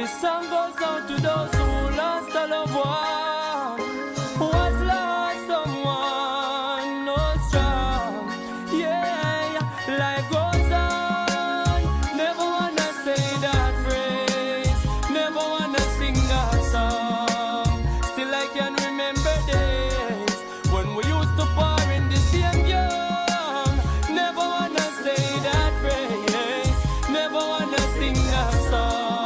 This song goes out to those who lost a loved one, who has lost someone, no strong. Yeah, life goes on. Never wanna say that phrase, never wanna sing that song. Still I can remember days when we used to pour in the same young. Never wanna say that phrase, never wanna sing that song.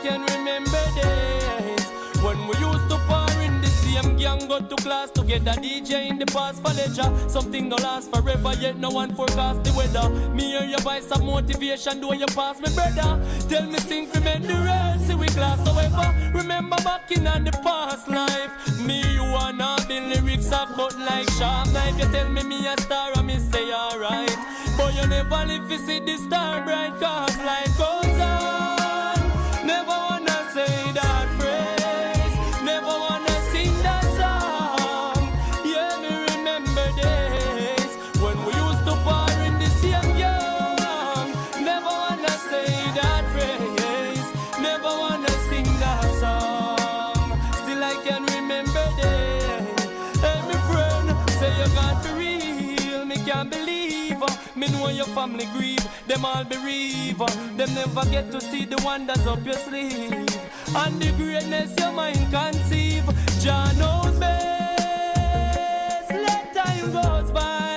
Can remember days when we used to pour in the same gang, go to class together, DJ in the past for leisure. Something don't last forever, yet no one forecast the weather. Me hear your voice of motivation, do you pass me, brother? Tell me sing for me the rest, see we class. However, remember back in the past life, me you and all the lyrics of but like sharp knife. You tell me a star and me say alright, but you never live to see the star bright, cause life goes on. Never wanna say that phrase, never wanna sing that song. Yeah, me remember days when we used to pour in the same young. Never wanna say that phrase, never wanna sing that song. Still I can remember days. Hey, my friend, say you got to real, me can't believe. Me know your family grieve, them all bereave. Them never get to see the wonders up your sleeve, and the greatness your mind conceive. Jah knows best, let time goes by.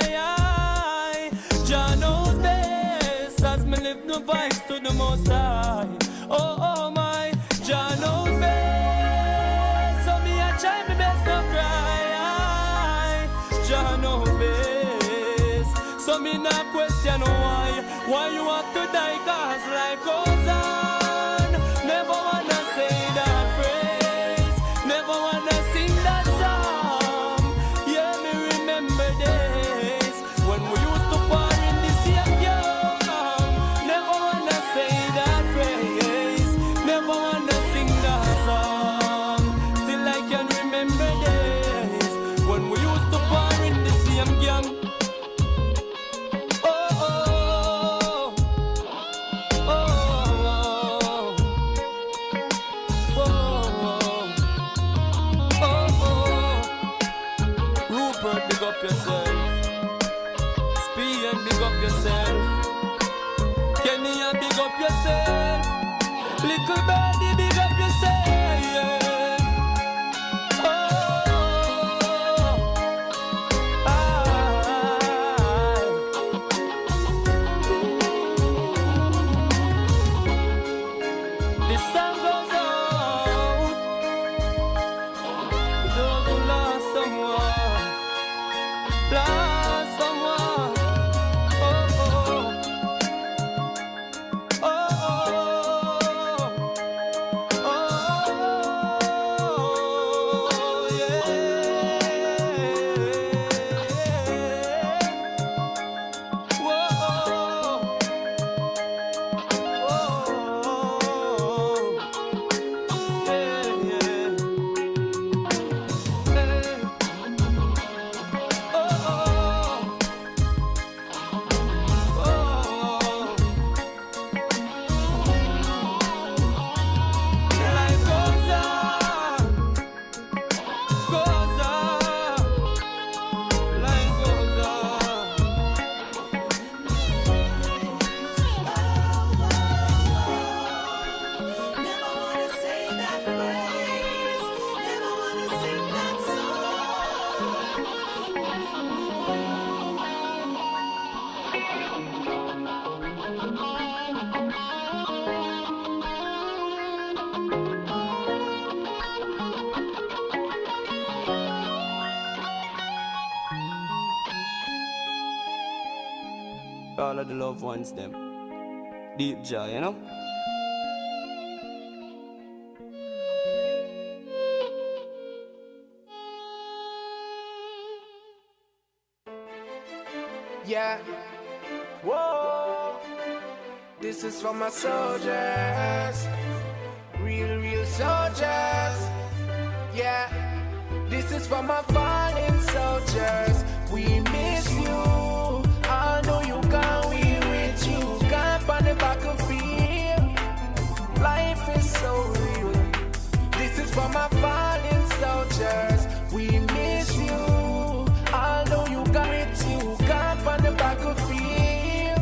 Jah knows best, as me live no vice to the Most High. Oh, oh my, Jah knows best, so me I try my best to cry. Jah knows best. So me not question why you have to die, cause life goes on. Never wanna say that phrase, never wanna sing that song. Yeah, me remember days when we used to pour in the same young. Never wanna say that phrase, never wanna sing that song. Still I can remember days when we used to pour in the same young. Yourself, Spee and big up yourself, Kenny and big up yourself, Little Birdie big up yourself, yeah. This song goes out to those who lost someone. Lost someone, oh, oh, oh, oh, oh, yeah, whoa, all of the loved ones, them deep joy, you know. Yeah, whoa, this is for my soldiers, real soldiers. Yeah, this is for my fallen soldiers. We miss you, although you gone, we with you. Camp on the battlefield, life for my fallen soldiers. We miss you. Although you got it, you camp on the battlefield.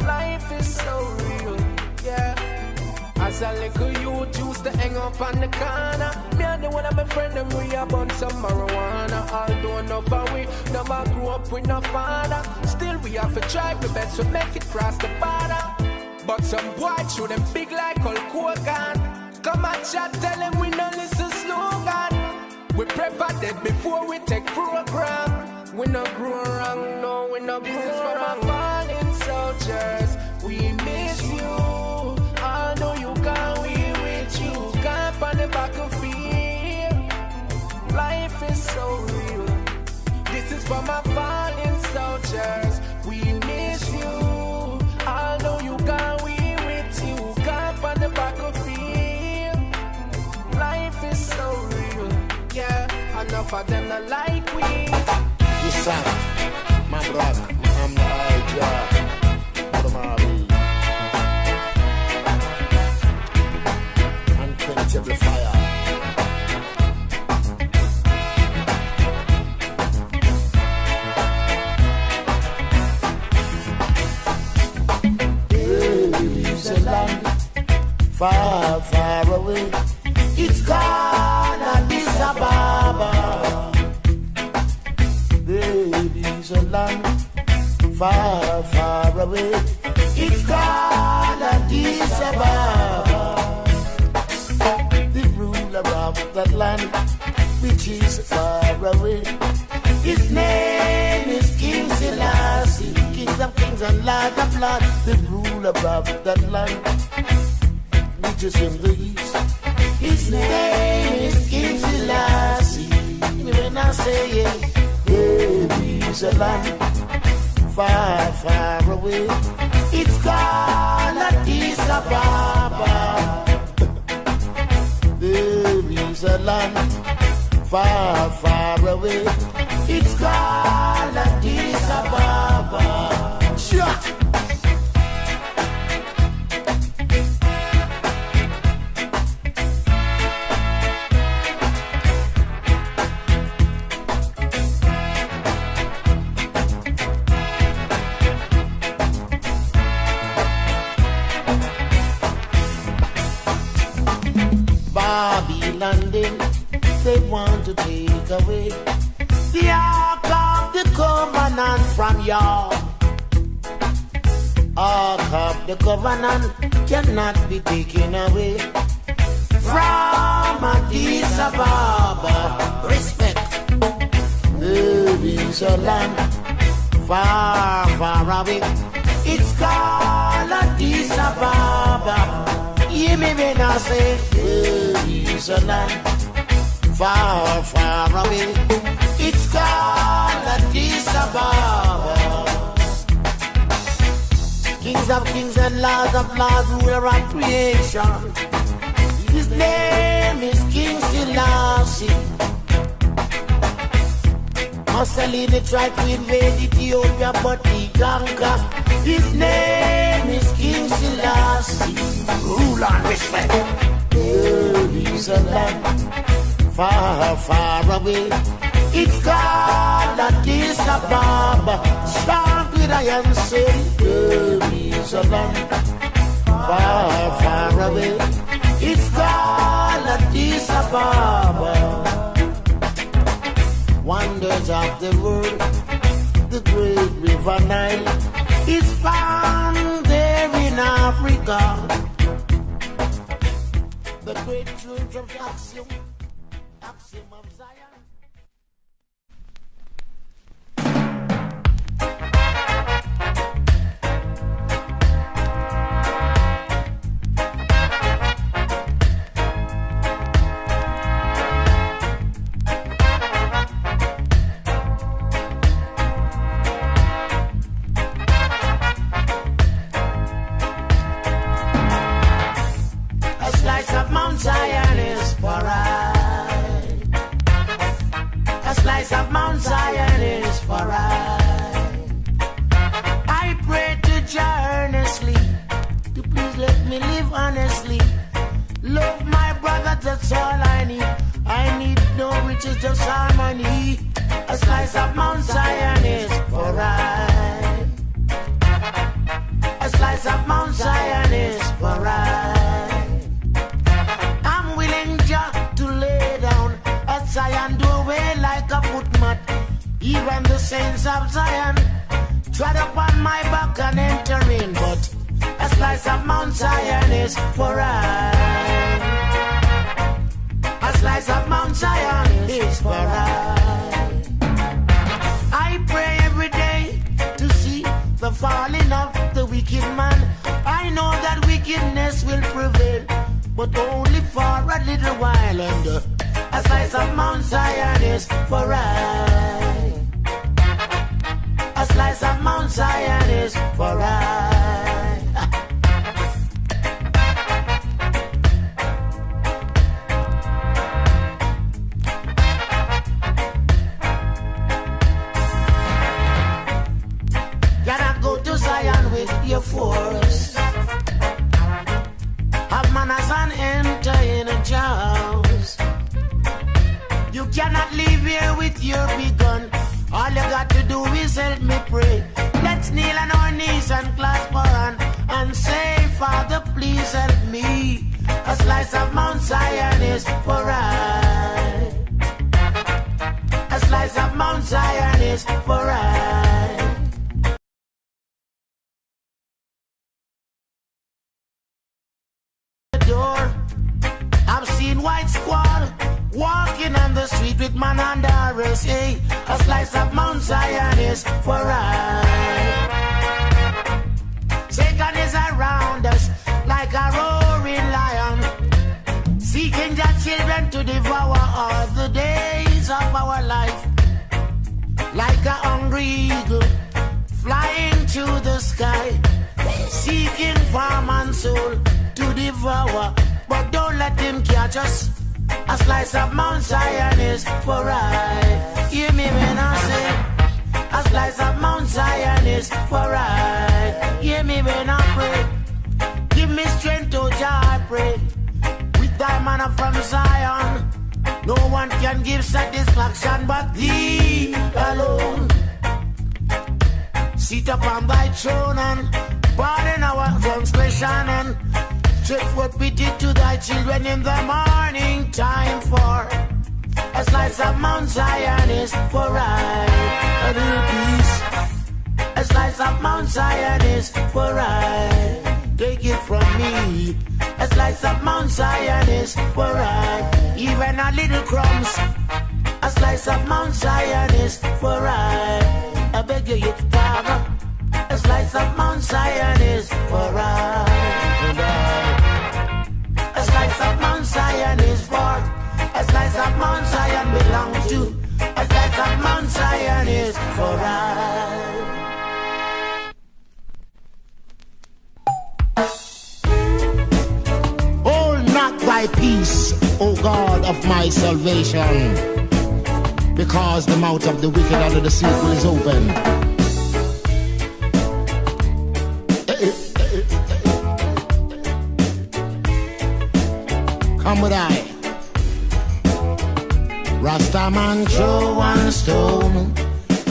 Life is so real, yeah. As a little youth used to hang up on the corner. Me and the one of my friend them we a burn some marijuana. Although enough of we never grew up with no father, still we have to try the best to make it cross the border. But some boy show them big like Hulk Hogan. Come and chat, tell them we no listen slogan. We prefer dead before we take program. We no grow wrong, no, we no grow wrong. This is for my fallen soldiers. We miss you. Although you can't, we with you. Camp on the battlefield. Life is so real. This is for my fallen soldiers. We miss you. Although you can't, we with you. Camp on the battlefield. Life is so real. Yeah, enough of them not like we. Listen, my brother, I'm the idea. Unquenchable fire. There is a land far, far away. It's called Addis Ababa. There is a land far, far away. It's called Addis Ababa. The ruler of that land, which is far away, his name is King Selassie, King of kings and Lord of lords. The ruler of that land, which is in the east, his name is King Selassie. When I say it, there is a land far, far away. It's called Addis Ababa. There is a land far, far away. It's called Addis Ababa. Sure. London, they want to take away the Ark of the Covenant from y'all. Ark of the Covenant cannot be taken away from Addis Ababa. Respect. There is a land far, far away. It's called Addis Ababa. Hear me when I say there is a land far, far away. It's called Addis Ababa. Kings of kings and lords of lords, ruler of creation. His name is King Selassie. Mussolini tried to invade Ethiopia, but he conquered. His name is King Selassie. Rule and respect. There is a land far, far away. It's called Addis Ababa. Start with I am saying, there is a land far, far away. It's called Addis Ababa. Wonders of the world, the great river Nile is found there in Africa. The great church of Axiom of Zion. Love my brother. Father, that's all I need. I need no riches, just harmony. A slice of Mount Zion is for I. A slice of Mount Zion is for I. I'm willing just to lay down at Zion doorway like a footmat. Even the saints of Zion trod upon my back and enter in, but a slice of Mount Zion is for I. A slice of Mount Zion is for I. I pray every day to see the falling of the wicked man. I know that wickedness will prevail, but only for a little while. And a slice of Mount Zion is for I. A slice of Mount Zion is for I. Cannot go to Zion with your force. Have manners and enter in a house. You cannot leave here with your big gun. All you got to do is help me pray. Let's kneel on our knees and clasp our hand and say, Father, please help me. A slice of Mount Zion is for I. A slice of Mount Zion is for I. Door. I've seen white squall walking on the street with man under arrest. Hey, a slice of Mount Zion is for I. Satan is around us like a roaring lion, seeking their children to devour all the days of our life. Like a hungry eagle flying to the sky, seeking farm and soul to devour, but don't let him catch us. A slice of Mount Zion is for I. Hear me when I say, a slice of Mount Zion is for I. Hear me when I pray. Give me strength, oh Jah, I pray. With thy manna from Zion, no one can give satisfaction but thee alone. Sit upon thy throne and pardon our transgression and stretch for pity to thy children in the morning time. For a slice of Mount Zion is for I. A little piece. A slice of Mount Zion is for I. Take it from me. A slice of Mount Zion is for I. Even a little crumbs. A slice of Mount Zion is for I. I beg you, Father. A slice of Mount Zion is for I. A slice of Mount Zion is for. A slice of Mount Zion belongs to. A slice of Mount Zion is for I. Hold not thy peace, O God of my salvation, because the mouth of the wicked under the sequel is open. Come with I. Rastaman throw one stone,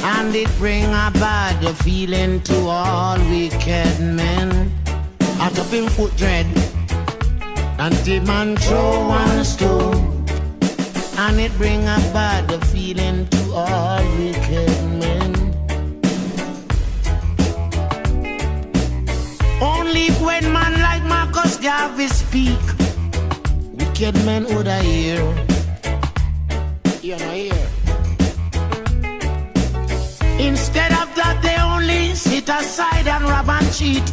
and it bring a bad feeling to all wicked men. Out of him foot dread, and the man throw one stone, and it bring a bad feeling to all wicked men. Only when man like Marcus Garvey speak, wicked men would I hear. You know, hear. Instead of that, they only sit aside and rob and cheat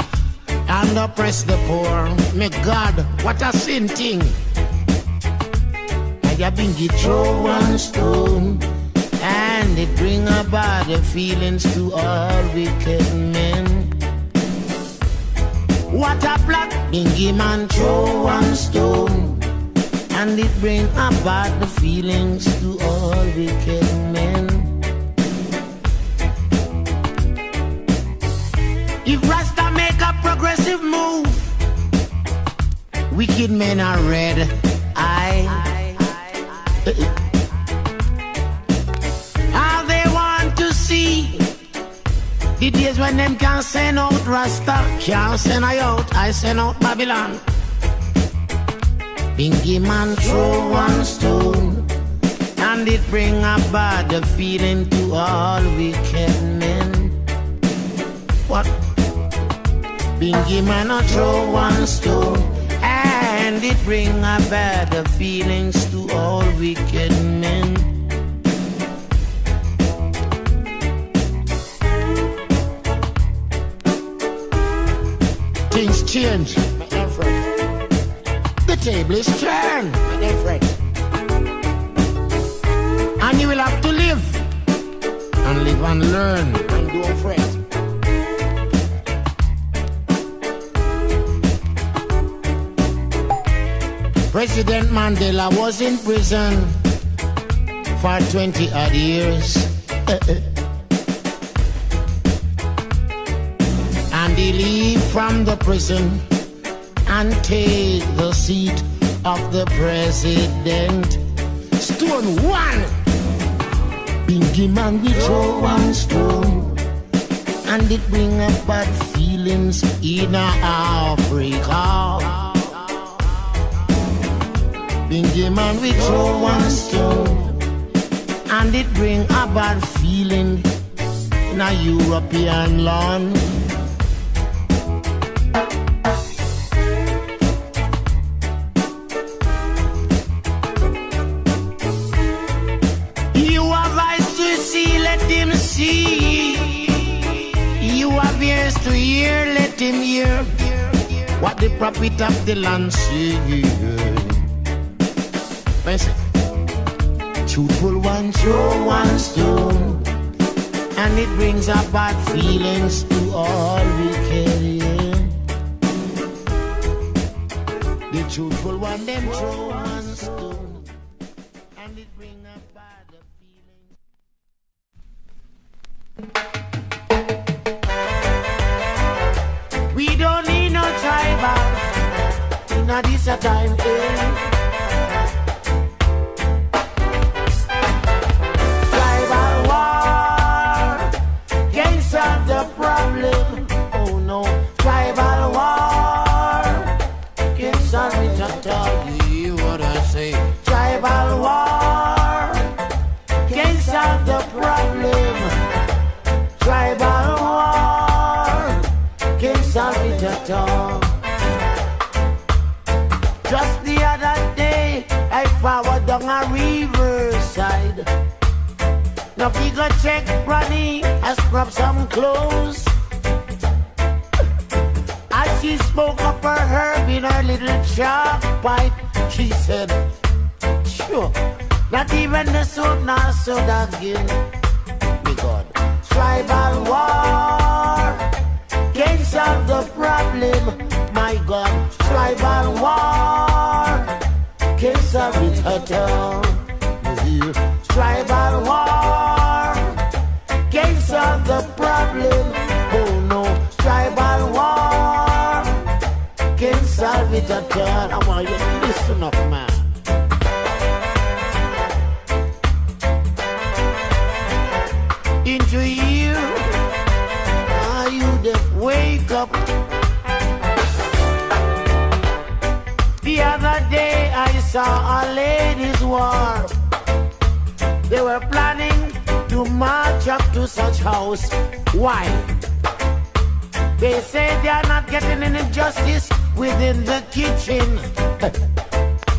and oppress the poor. My God, what a sin thing. I have been get throw one stone, and it bring about the feelings to all wicked men. What a plot, bingy man throw one stone, and it bring about the feelings to all wicked men. If Rasta make a progressive move, wicked men are red. I All they want to see the days when them can send out Rasta, can't send I send out Babylon. Bingy man throw one stone, and it bring a bad feeling to all wicked men. What? Bingy man a throw one stone, and it bring a bad feelings to all wicked men. Things change, my dear friend. The table is turned, my dear friend. And you will have to live and learn and do afraid. President Mandela was in prison for 20 odd years. And he leave from the prison and take the seat of the president. Stone one. Bingy man we throw one stone, and it bring up bad feelings in Africa. Bingy man we throw one stone, and it bring a bad feeling in a European land. You have eyes to see, let him see. You have ears to hear, let him hear what the prophet of the land said. Listen. Truthful one throw one stone, and it brings up bad feelings to all wicked. The truthful one them throw one stone, and it brings up bad feelings. We don't need no tribal in a this time. Just the other day, I forward down a riverside. Now we go check Granny, I scrub some clothes. As she spoke up her herb in her little chalk pipe, she said, sure, not even the soap nor soda again. Me God, tribal war can't solve the problem. My God, tribal war can't solve it at all. Tribal war can't solve the problem. Oh no, tribal war can't solve it at all. I want you to listen up, man. Into you, are you that wake up? The other day I saw a ladies' war. They were planning to march up to such house. Why? They say they are not getting any justice within the kitchen.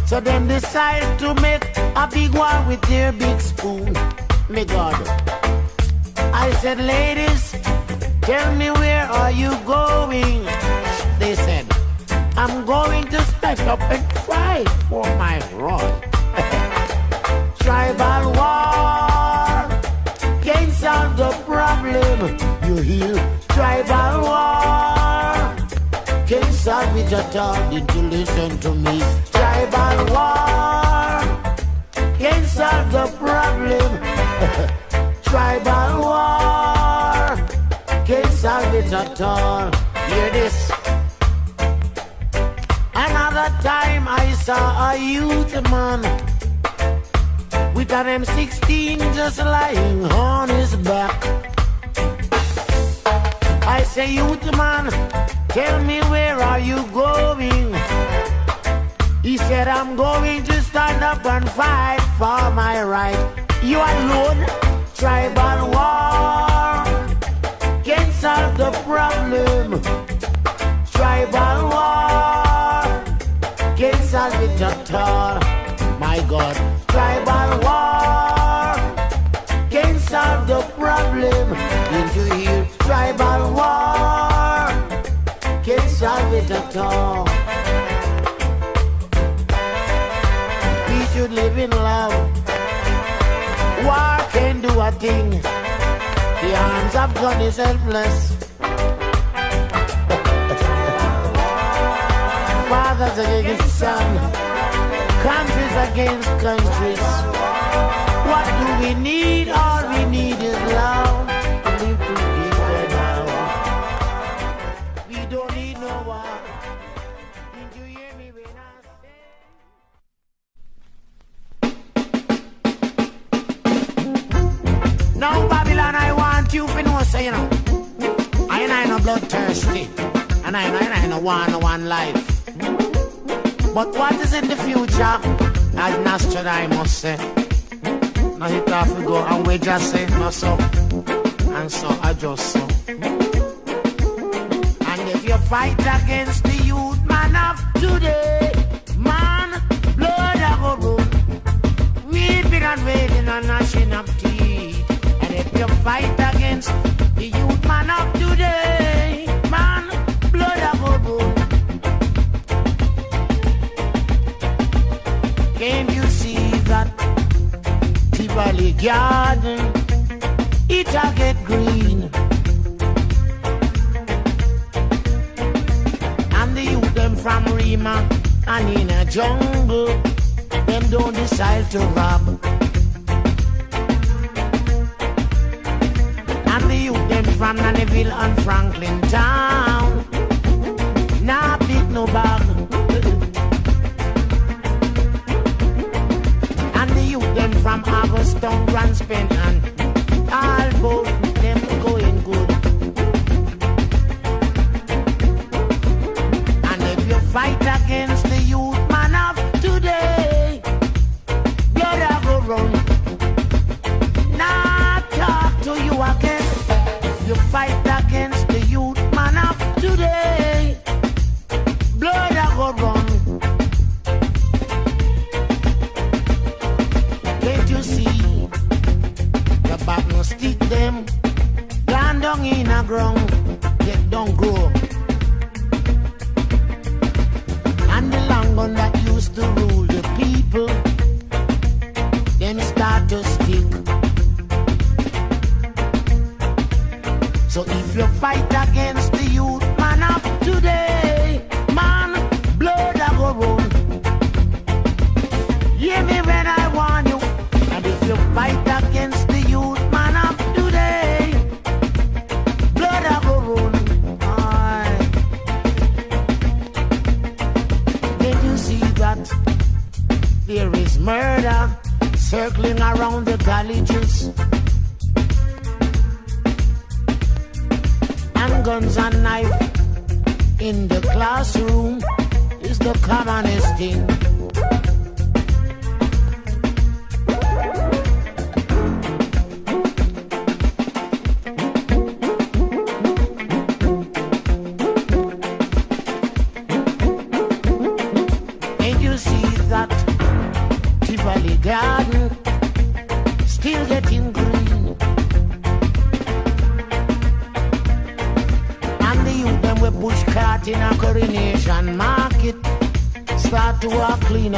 So then decide to make a big one with their big spoon. Me God. I said, ladies, tell me where are you going? They said, I'm going to step up and fight for my right. Tribal war can't solve the problem. You hear? Tribal war can't solve it at all. Did you listen to me? Tribal war can't solve the problem. Tribal war can't solve it at all. Hear this. Another time I saw a youth man with an M16 just lying on his back. I say, youth man, tell me where are you going? He said, I'm going to stand up and fight for my right. You alone, tribal war can't solve the problem. Tribal war can't solve it at all. My God, tribal war can't solve the problem. Did you hear? Tribal war can't solve it at all. We should live in love. War can't do a thing. The arms of God is helpless. Fathers against sons, countries against countries. What do we need? All we need is love. To live together now. We don't need no war. Did you hear me when I say? Now Babylon, I want you to know, say, you know, I ain't no bloodthirsty, and I no one life. But what is in the future? As Nostradamus say. Now hit off we go, and we just say no so, and so I just so. And if you fight against the youth man of today, man, blood a go run, weeping and wailing and gnashing of teeth. And if you fight against the youth man of today, man, blood a go run. Can you see that Tivoli garden, it'll get green? And the youth them from Rima and in a jungle, them don't decide to rob. And the youth them from Nannyville and Franklin town, nah pick no bag. From Aberstone, Grandspin and all both them going good. And if you fight against the youth man of today, blood a go run. Nah talk to you again. You fight against the youth man of today, blood a go run. Stick them, down in a ground, they don't grow. And the long gun that used to rule the people, them start to stick. So if you fight against the youth man of today, man, blood a go run. Hear me when I warn you. And if you fight against the youth man of today, blood a go run. Did you see that there is murder circling around the colleges? And guns and knife in the classroom is the commonest thing. Garden still getting green, and the youth them we push cart in a Coronation Market start to walk clean.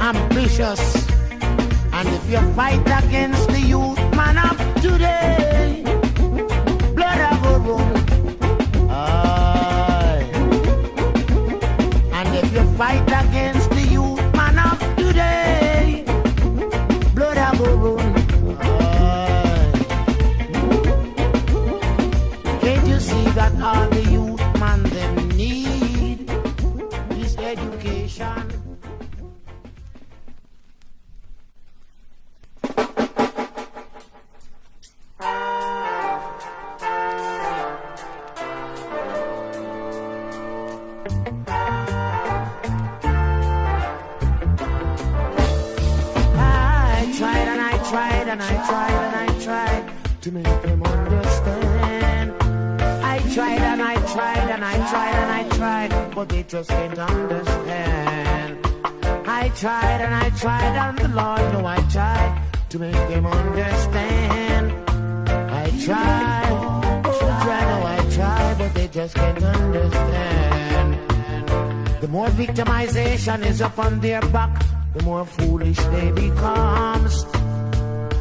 Ambitious, and if you fight against the youth man of today, blood a go run. Aye. And if you fight against the youth today, blood a go run. Can't you see that all the youth man them need is education? and I tried and I tried to make them understand. I tried and I tried and I tried and I tried, but they just can't understand. I tried and I tried, and the Lord know I tried to make them understand. I tried, oh, I know I tried, but they just can't understand. The more victimization is upon their back, the more foolish they become.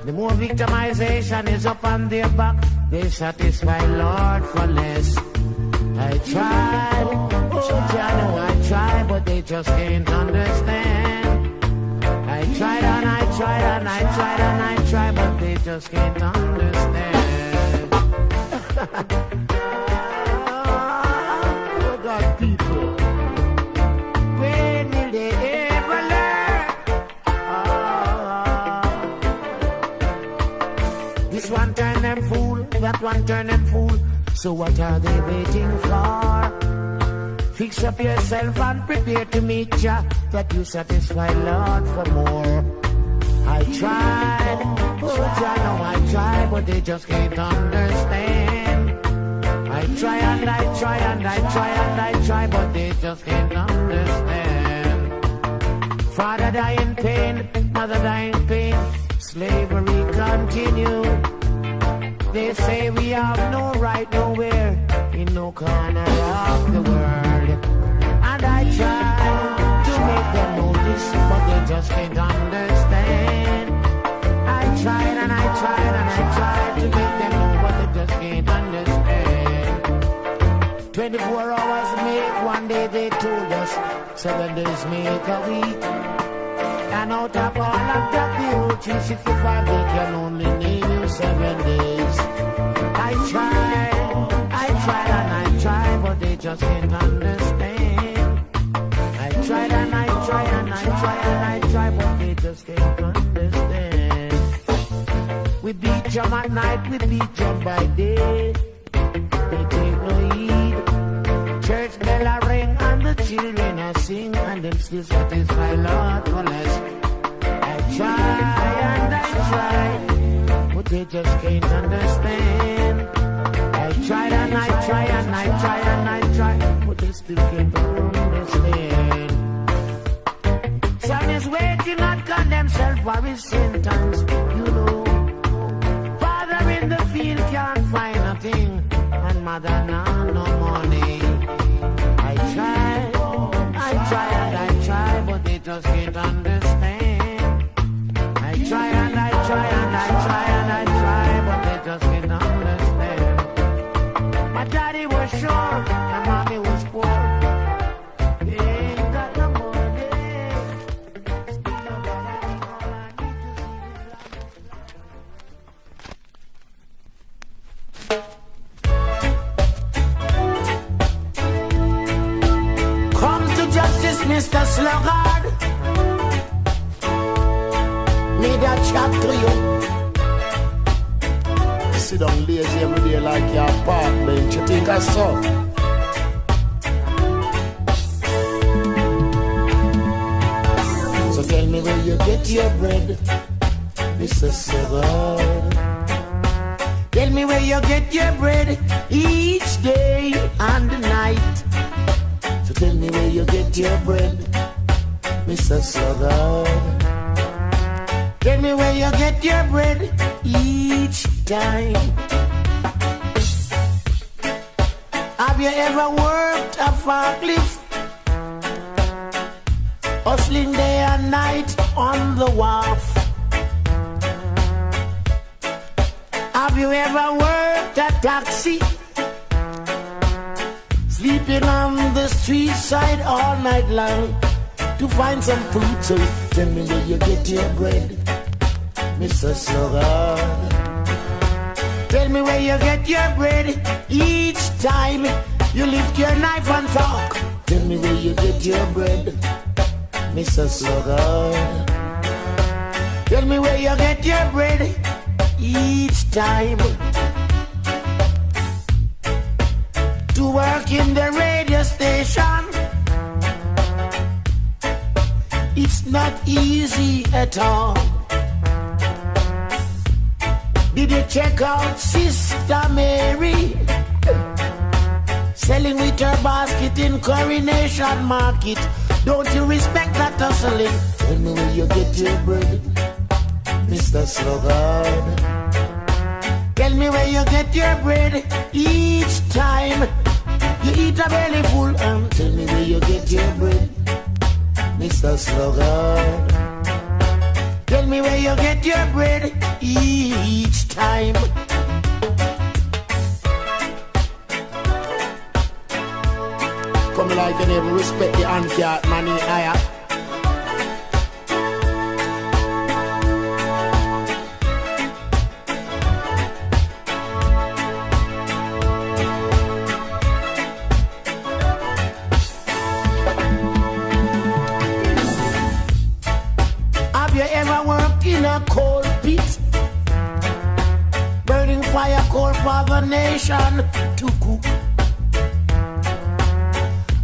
The more victimization is upon their back, they satisfy Lord for less. I tried, oh, I know I tried, but they just can't understand. I tried and I tried and I tried and I tried, but they just can't understand. Oh God, people, when will they ever learn? This one turn them fool, that one turn them fool. So what are they waiting for? Fix up yourself and prepare to meet Jah, that you satisfy Lord for more. I tried, oh Jah, know I tried, but they just can't understand. I try and I try and I try and I try, but they just can't understand. Father die in pain, mother die in pain, slavery continue. They say we have no right nowhere, in no corner of the world. And I try to make them notice, but they just can't understand. I tried and I tried and I tried to make them know, but they just can't understand. 24 hours make one day, they told us. 7 days make a week. And out of all of that, the whole 365, they can only name you 7 days. I tried and I tried, but they just can't understand. I tried and I tried and I tried and I tried, but they just can't understand. We beat them at night, we beat them by day. They take no heed. Church bell a ring and the children a sing, and them still satisfy Lord for less. I try and I try, but they just can't understand. I tried and I try and I try and I try, but they still can't understand. Son is waiting on themselves for his sentence, you know. Father in the field can't find a thing, and mother now no money. I try and I try, but they just can't understand. I try and I try and I try and I try, but they just can't understand. My daddy was sure, and mommy was poor. They ain't got no money. Still nobody all I need to see. Come to justice, Mr. Sluggard. Need a chat to you. Sit down lazy every day like your apartment. You think I saw? So tell me where you get your bread, Mr. Sluggard. Tell me where you get your bread each day and night. So tell me where you get your bread, Mr. Sluggard. Tell me where you get your bread each time. Have you ever worked a forklift, hustling day and night on the wharf? Have you ever worked a taxi, sleeping on the street side all night long to find some food? So tell me where you get your bread, Mr. Sluggard. Tell me where you get your bread each time you lift your knife and fork. Tell me where you get your bread, Mr. Sluggard. Tell me where you get your bread each time to work in the radio station. It's not easy at all. Did you check out Sister Mary? Selling with her basket in Coronation Market. Don't you respect that hustling? Tell me where you get your bread, Mr. Sluggard. Tell me where you get your bread each time you eat a belly full. And tell me where you get your bread, Mr. Sluggard. Tell me where you get your bread each time. Come like you never respect the uncat money higher. Have you ever worked in a coal pit? Burning fire coal for the nation to cook.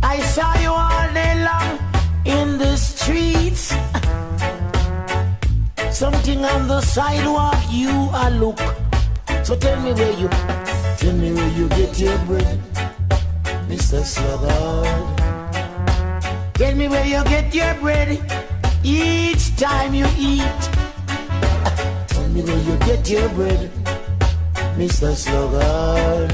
I saw you all day long in the streets. Something on the sidewalk, you a look. So tell me where you get your bread, Mr. Sluggard. Tell me where you get your bread each time you eat. Tell me where you get your bread, Mr. Sluggard.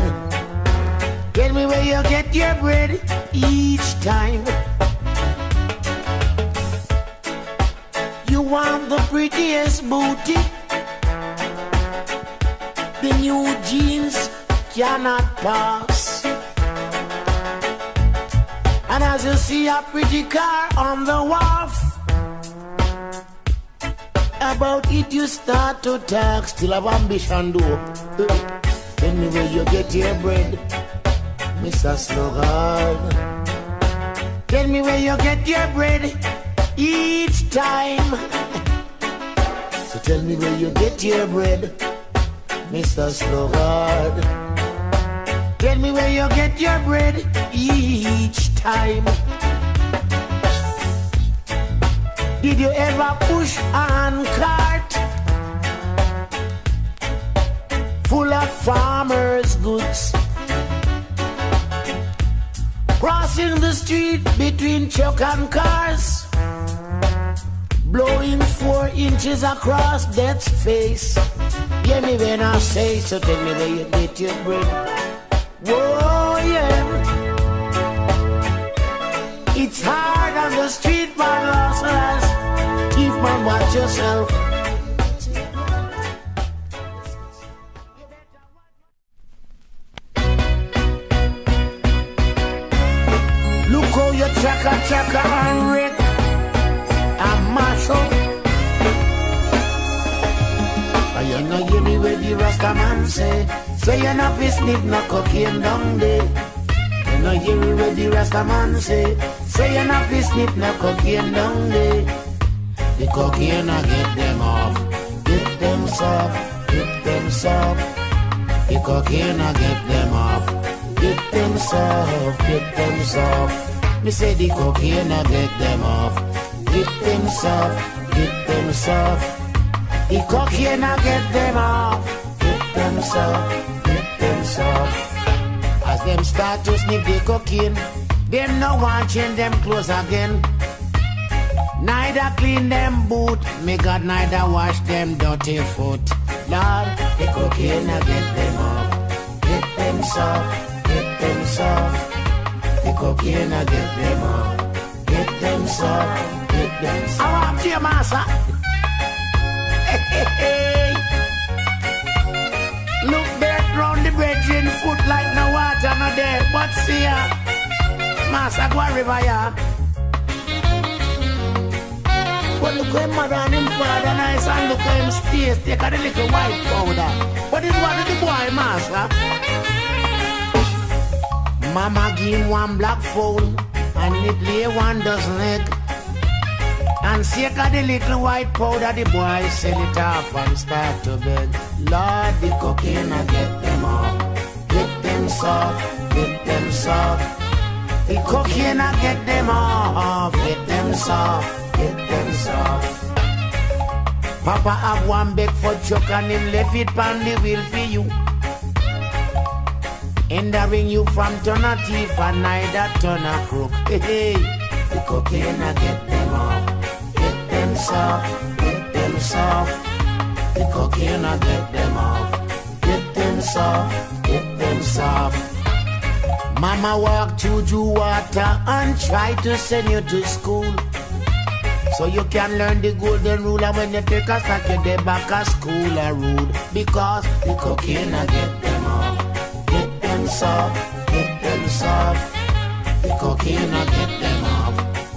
Tell me where you get your bread each time. You want the prettiest booty? The new jeans cannot pass. And as you see a pretty car on the wharf, about it you start to talk. Still have ambition though. Tell me where you get your bread, Mr. Sluggard. Tell me where you get your bread each time. So tell me where you get your bread, Mr. Sluggard. Tell me where you get your bread each time. Did you ever push a hand cart full of farmers' goods, crossing the street between truck and cars, blowing 4 inches across death's face? Hear me when I say, so tell me where you get your bread. Whoa, yeah. It's hard on the street, man, hustlers. Keep man, watch yourself. Look how you chaka and wreck and mash up. And you know you me where the Rasta man say. So you not fi sniff no cocaine down there. You know you me where the Rasta man say. So you not fi sniff no cocaine down there. The cocaine I get them off, get them soft, get them soft. The cocaine I get them off, get them soft, get them soft. Me say the cocaine I get them off, get them soft, get them soft. The cocaine I get them off, get them soft, get them soft. As them start to sniff the cocaine, them no want change them clothes again. Neither clean them boot, me God neither wash them dirty foot. Lord, the cocaine I get them off, get them soft, get them soft. The cocaine I get them off, get them soft, get them soft. I want you, master. Hey, hey, hey. Look back round the bridge in foot like no water no there. But see ya, master go a river ya. But look how him mother and him father nice, and look how him stays. Take a little white powder. What is what of the boy, master? Mama give him 1 black fowl, and it lay 1 dozen egg. And shake a the little white powder, the boy sell it off and start to beg. Lord, the cocaine I get them off, get them soft, get them soft. The cocaine I get them off, get them soft, get them soft. Papa have one big for chuck and him left it pan the wheel for you. Hindering you from turn a thief and neither turn a crook. Hey, hey. The cocaine I get them off. Get them soft, get them soft. The cocaine I get them off. Get them soft, get them soft. Mama walk through the water and try to send you to school, so you can learn the golden rule. And when you take a sack, you dey back a school a rude. Because the cocaine I get them off. Get them soft, get them soft. The cocaine I get them off.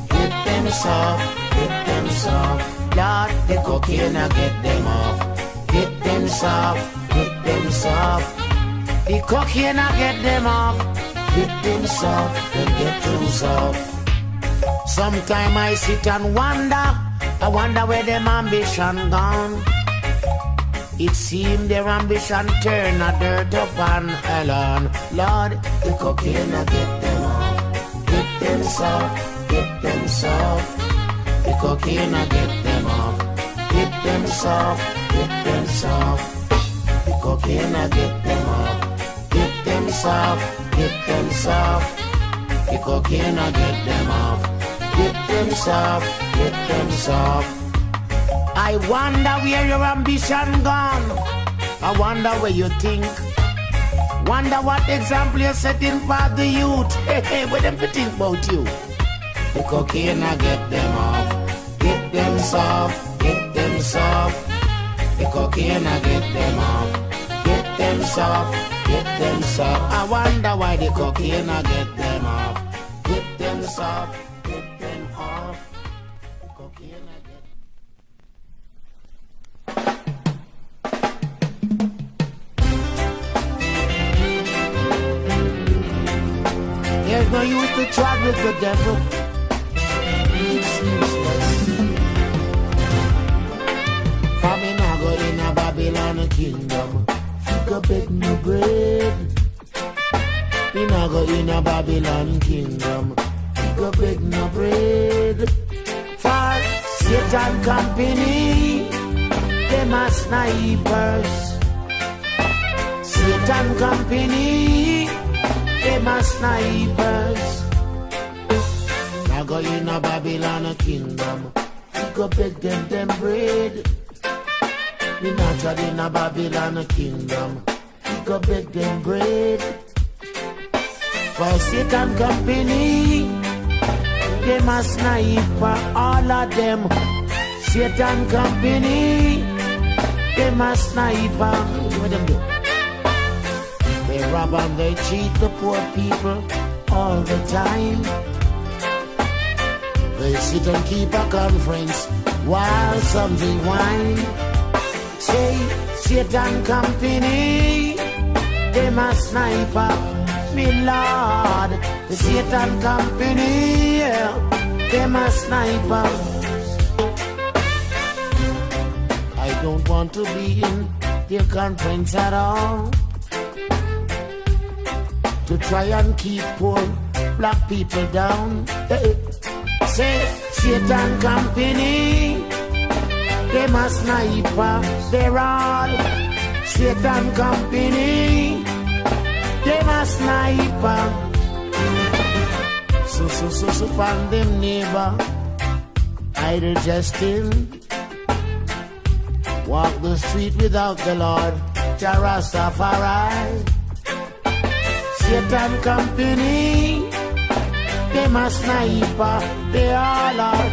Get them soft, get them soft. Lord, the cocaine I get them off. Get them soft, get them soft. The cocaine I get them off. Get them soft, and get too soft. Sometime I sit and wonder, I wonder where them ambition gone. It seemed their ambition turn a dirt upon Ellen. Lord, the cocaine I get them off. Get them soft, get them soft. The cocaine I get them off. Get them soft, get them soft. The cocaine I get them off. Get them soft. Get them soft, the cocaine I get them off. Get them soft, get them soft. I wonder where your ambition gone. I wonder where you think. Wonder what example you're setting for the youth. Hey, hey, what them think about you? The cocaine I get them off. Get them soft, get them soft. The cocaine I get them off. Get them soft. Get them soft. I wonder why the cocaine I get them off. Get them soft. Get them off. The cocaine I get. There's no use to chat with the devil. It's useless. For me now go in a Babylon kingdom. Go beg no bread. We now go in a Babylon kingdom. Go beg no bread. For Satan company, them are snipers. Satan company, them are snipers. Now go in a Babylon kingdom. Go beg them bread. We not in a Babylon kingdom. We go beg them bread. For Satan company, them a sniper, all of them. Satan company, them a sniper. What them do? They rob and they cheat the poor people all the time. They sit and keep a conference while some drink wine. Say, Satan company, them a sniper, me Lord. The Satan company, them a sniper. I don't want to be in their conference at all, to try and keep poor black people down. Say, Satan company, them a sniper, they're all Satan company, them a sniper. So, find them neighbor, idle jesting. Walk the street without the Lord, Rastafari. Satan company, them a sniper, they all are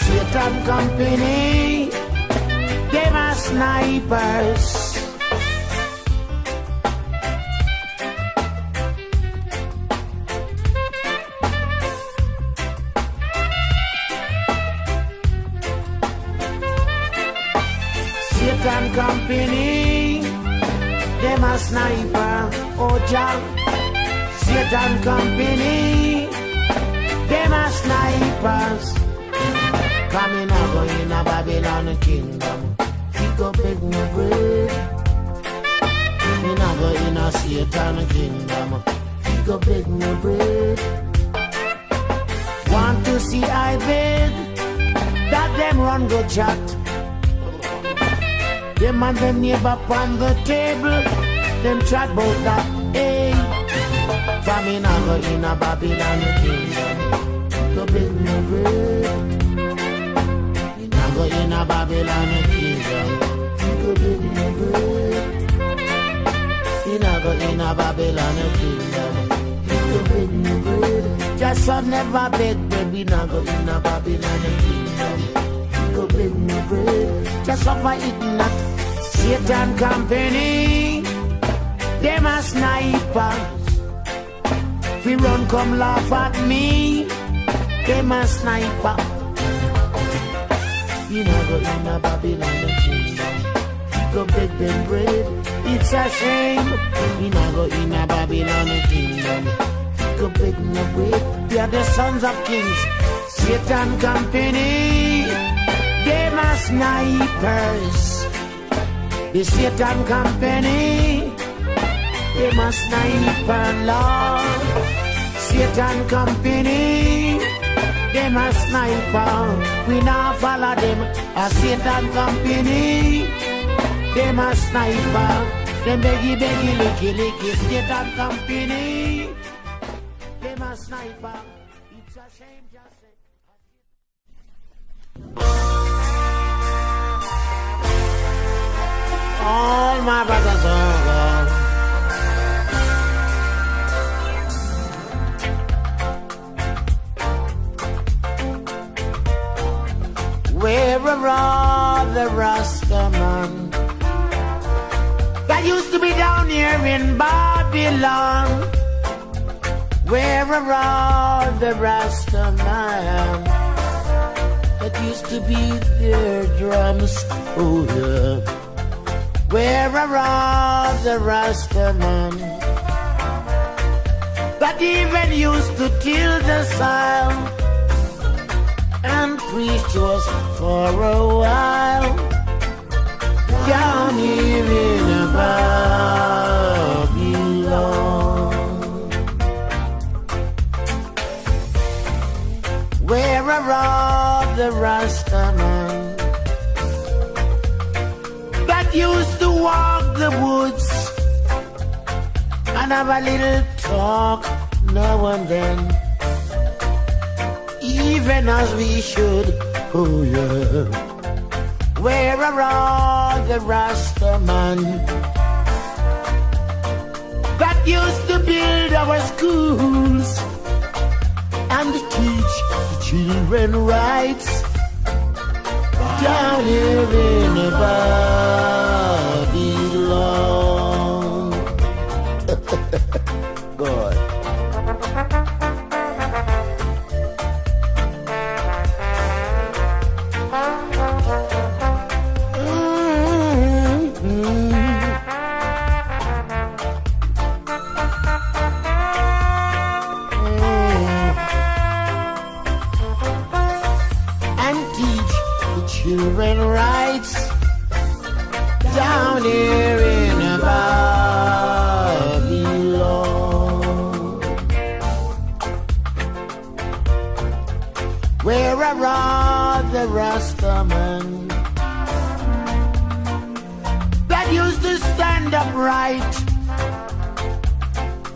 Satan company. Them are snipers. Satan company, them a sniper. Oh Jah, Satan company, them a snipers. Coming out go in a Babylon kingdom. We go beg no bread. We not go in a Satan kingdom. We go beg no bread. Want to see I beg that them run go chat. Them and the neighbor on the table, them chat about that, hey. Famine I go in a Babylon kingdom, to bring me bread. I go in a Babylon kingdom, to bring me bread. I go in a Babylon kingdom, to bring me bread. Just so never beg, baby, now go in a Babylon kingdom, to bring me bread. Just so for eating that Satan company, them a snipers. We run come laugh at me, them a sniper. You know go in a Babylon kingdom, go beg them bread. It's a shame. You know go in a Babylon kingdom, go beg them bread. We are the sons of kings, Satan company. Them a snipers. The Satan company, them a sniper, Lord. Satan company, them a sniper. We now follow them. A Satan company, them a sniper. Them beggy, licky, licky. Satan company, them a sniper. It's a shame, just say. All my brothers are gone. Where are all the Rastaman that used to be down here in Babylon? Where are all the Rastaman that used to beat their drums? Oh yeah. Where are all the Rastaman that even used to till the soil and preach to us for a while down here in Babylon? Where are all the Rastaman that used to walk the woods and have a little talk now and then, even as we should? Oh yeah. Where are all the Rastaman that used to build our schools and teach the children rights down here in Babylon? God. Children rights down here in Babylon. Where are all the Rastaman that used to stand upright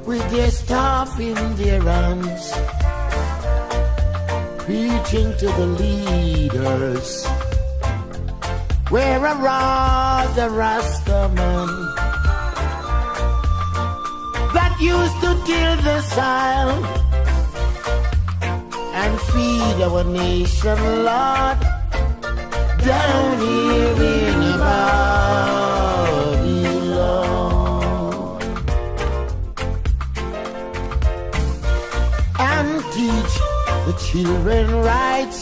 with their staff in their hands, preaching to the leaders? Where are all the Rastaman that used to till the soil and feed our nation, Lord, down here in Babylon, and teach the children rights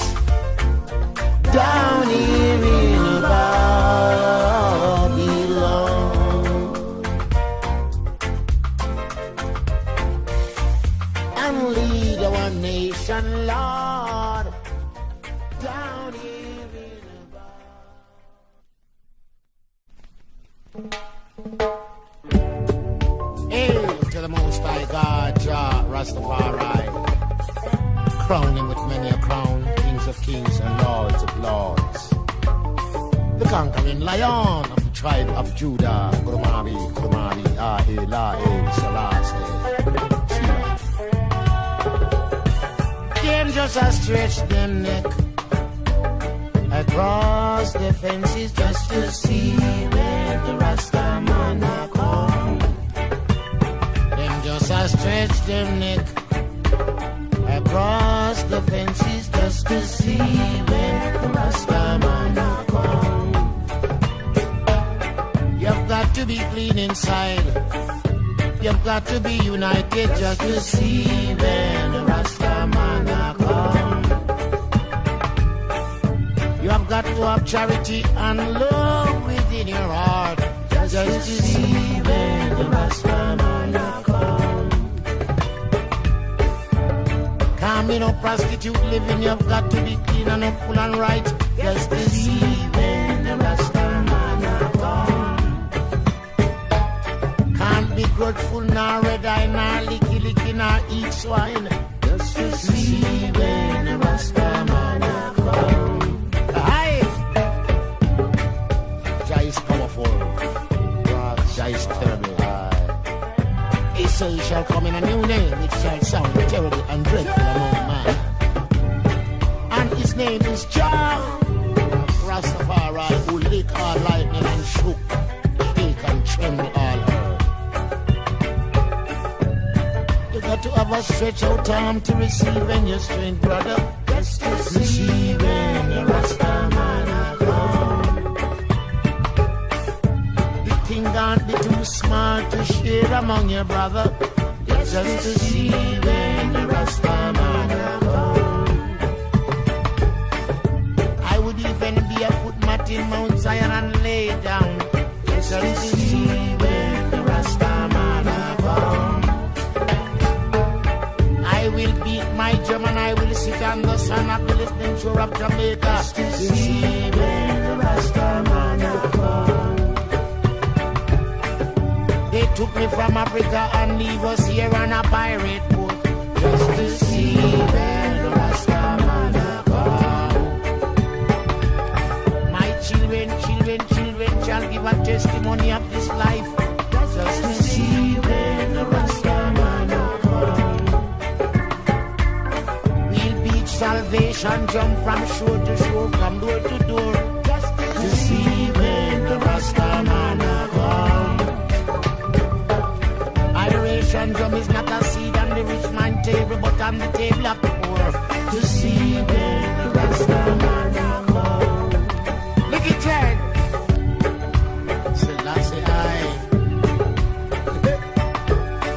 down here in Babylon, and lead our nation, Lord, down here in Babylon. Hail to the Most High God, Jah Rastafari, crown him with many a crown, kings of kings and lords of lords, the conquering lion of the tribe of Judah, Kurumari, Ahe, Lahe, Selassie. Them just a stretch them neck across the fences just to see where the Rasta man a come. Them just a stretch them neck across the fences just to see where the Rasta man a come. You've got to be clean inside. You've got to be united just to see when the Rasta man a come. You've got to have charity and love within your heart just to see when the Rasta man a come. Can't be no prostitute living. You've got to be clean and up, full and right just to see when the Rasta man a come. Can't be grateful, nor red eye, nor licky, nor eat swine. Just to see when the Rasta man a come. Aye! Jah is powerful. Jah is terrible. Aye. He said he shall come in a new name, which shall sound terrible and dreadful among man. And his name is Jah. Rastafari, who lick all lightning and shook, shake and tremble all earth. Got to have a stretch out arm to receive when your strength, brother. Just to see when the Rasta man a come. The thing can't be too small to share among your brother. Just to see when the Rasta man a come. I would even be a footmat in Mount Zion and lay down. Just to see when the Rasta man a come. I will beat my drum and I will sit on the sun of the listening shore of Jamaica just to see when the Rasta man a come. They took me from Africa and leave us here on a pirate boat just to see when the Rasta man a come. My children shall give a testimony of this life just to see when the Rasta man a come. Salvation jump from shore to shore, from door to door, just to see when the Rasta man a come. Adoration drum is not a seed on the rich man table, but on the table of the poor, to see when the Rasta man a come. Look at that. Selassie I.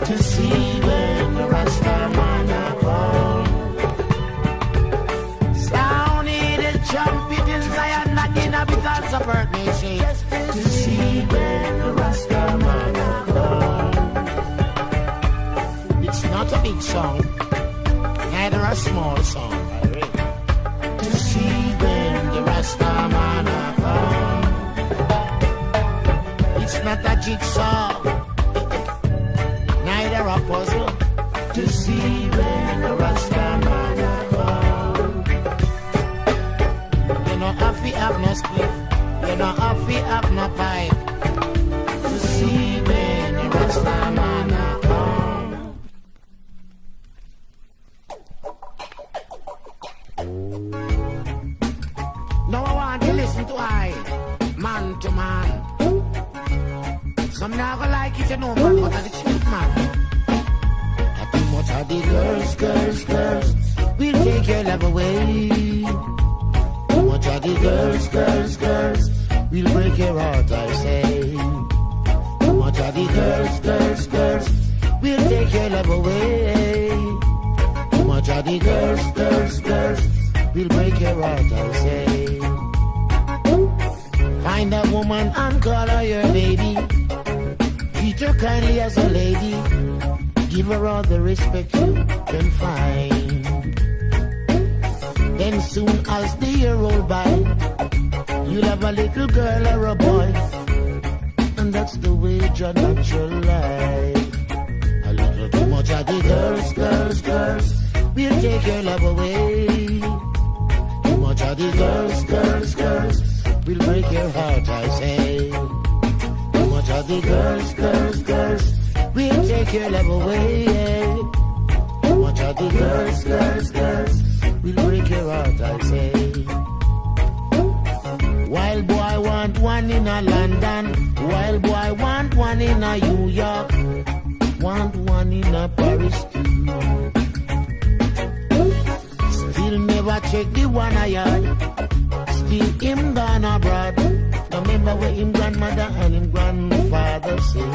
To see when the Rasta man a come. Trumpet in Zion, not in a because of earth nation. To see when the Rasta man a come. It's not a big song, neither a small song. To see when the Rasta man a come. It's not a jigsaw, neither a puzzle. To see when the Rasta man a come. If we have no split, you know if we have no pipe, to see when the Rasta man a come. Now I want to listen to I, man to man. Some now go like it, you know, but what are the cheap man? Too much of the girls, we'll take your love away. Much of the girls, we'll break your heart, I say. Much of the girls, we'll take your love away. Much of the girls, we'll break your heart, I say. Find a woman and call her your baby. Treat her kindly as a lady. Give her all the respect you can find. Then soon as the year roll by, you'll have a little girl or a boy. And that's the way your natural life. A little too much of the girls, we'll take your love away. Too much of the girls, we'll break your heart, I say. of the girls, we'll take your love away. Too much of the girls, we'll break your heart, I say. Wild boy want one in a London, wild boy want one in a New York, want one in a Paris too. Still never check the one I had, still him gone abroad. Remember what him grandmother and him grandfather say.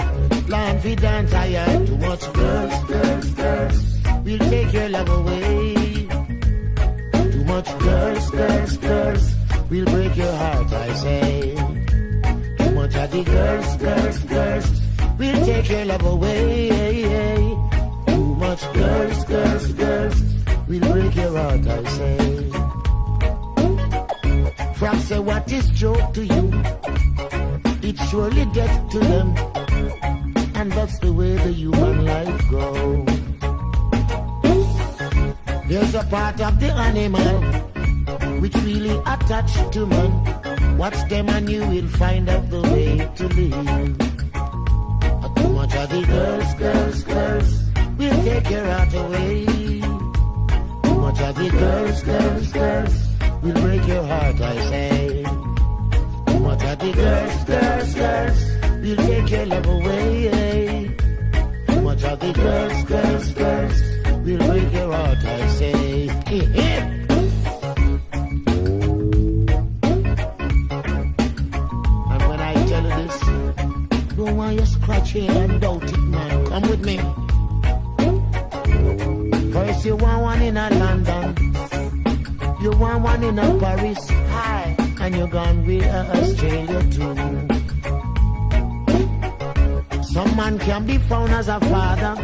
Land fi dance tired, too much girls, we'll take your love away. Too much girls, we'll break your heart, I say. Too much of the girls, we'll take your love away. Too much girls, we'll break your heart, I say. From say what is joke to you, it's surely death to them. And that's the way the human life goes. There's a part of the animal which really attached to man. Watch them and you will find out the way to live. Too much of the girls, we'll take your heart away. Too much of the girls, we'll break your heart, I say. Too much of the girls, we'll take your love away. Too much of the girls, we'll break your heart, I say. And when I tell you this, don't want you scratch here and doubt it, man. Come with me. First you want one in a London, you want one in a Paris, hi, and you're gone with Australia too. Some man can be found as a father,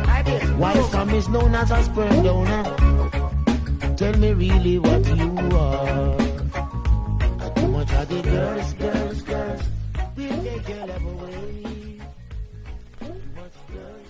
while some is known as a sperm donor. Tell me really what you are. Too much of the girls, we'll take your love away. Too much girls.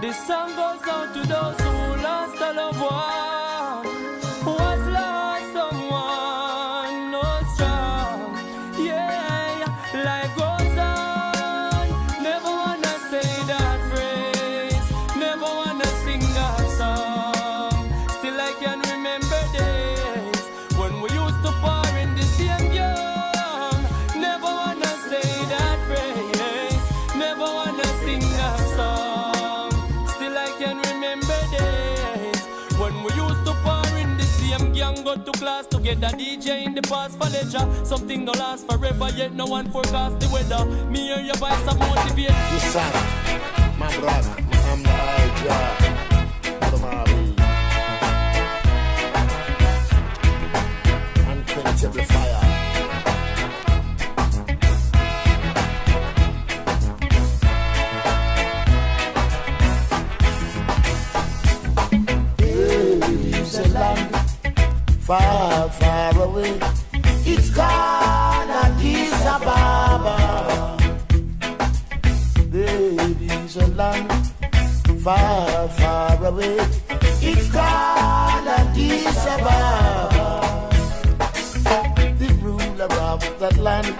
This song goes out to those who lost a loved one, who has lost someone, no strong. Yeah, life goes on. Never wanna say that phrase, never wanna sing that song. Still I can remember days when we used to pour in the same young. Never wanna say that phrase, never wanna sing that song. Go to class together, DJ in the past for leisure. Something don't last forever, yet no one forecast the weather. Me and your voice are motivate. You son, my brother, I'm the high unquenchable fire. There's a land far, far away. It's called Addis Ababa. There is a land far, far away. It's called Addis Ababa. The ruler of that land,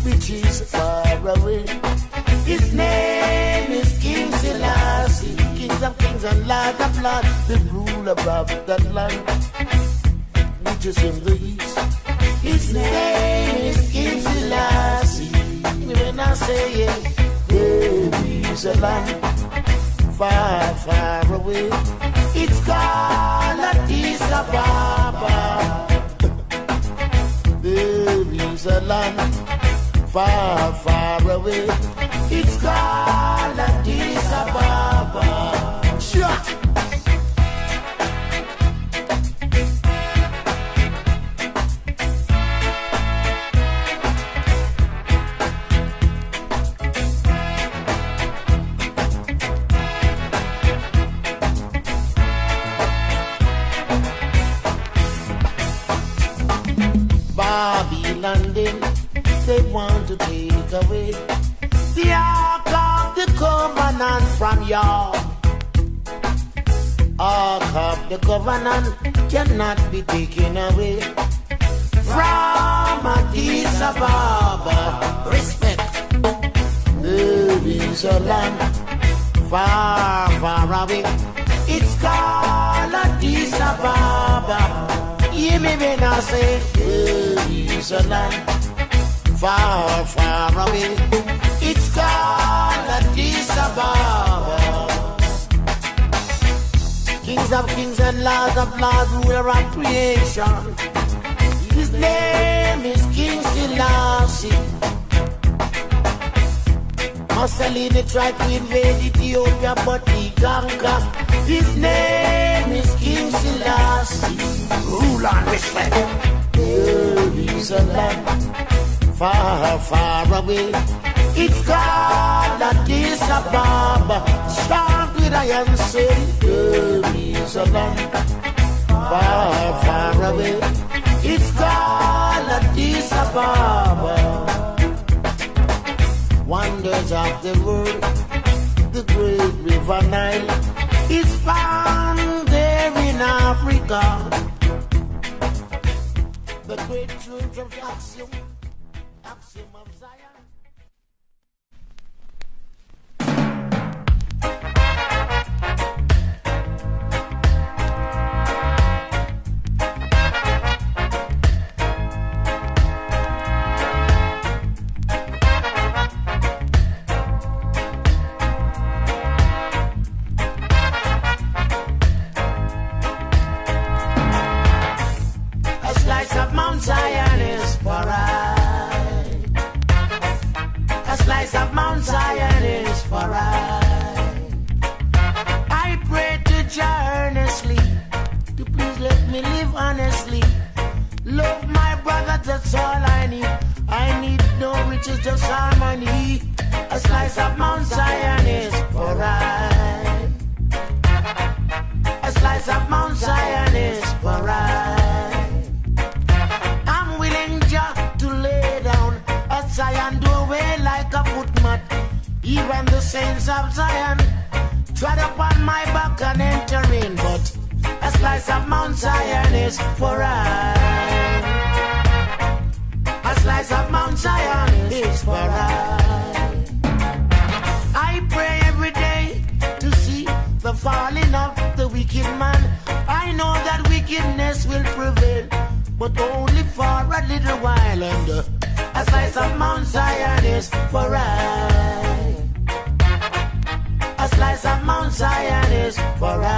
which is far away, his name is King Selassie, King of kings and Lord of lords. The ruler of that land, which is in the east, his name is King Selassie. When I say it, there is a land far, far away. It's called Addis Ababa. There is a land far, far away. It's called Addis Ababa. Sure. London, they want to take away the Ark of the Covenant from y'all. Ark of the Covenant cannot be taken away from Addis Ababa. Respect. There is a land far, far away. It's called Addis Ababa. Hear me when I say there is a land far, far away. It's called Addis Ababa. Kings of kings and lords of lords, ruler of creation. His name is King Selassie. Mussolini tried to invade Ethiopia, but he conquered. His name is King Selassie. Rule and respect. There is a land far, far away. It's called Addis Ababa. Start with iron say. There is a land far, far away. It's called Addis Ababa. Wonders of the world, the great river Nile is found there in Africa. The great truth of axiom of Zion. Zion is for I. A slice of Mount Zion is for I. I pray to Jah earnestly to please let me live honestly. Love my brother, that's all I need. I need no riches, just harmony. A slice of Mount Zion is for I. A slice of Mount Zion is for I. Zion do away like a footmat. Even the saints of Zion trod upon my back and enter in. But a slice of Mount Zion is for I. A slice of Mount Zion is for I. I pray every day to see the falling of the wicked man. I know that wickedness will prevail, but only for a little while. And a slice of Mount Zion is for I. A slice of Mount Zion is for I.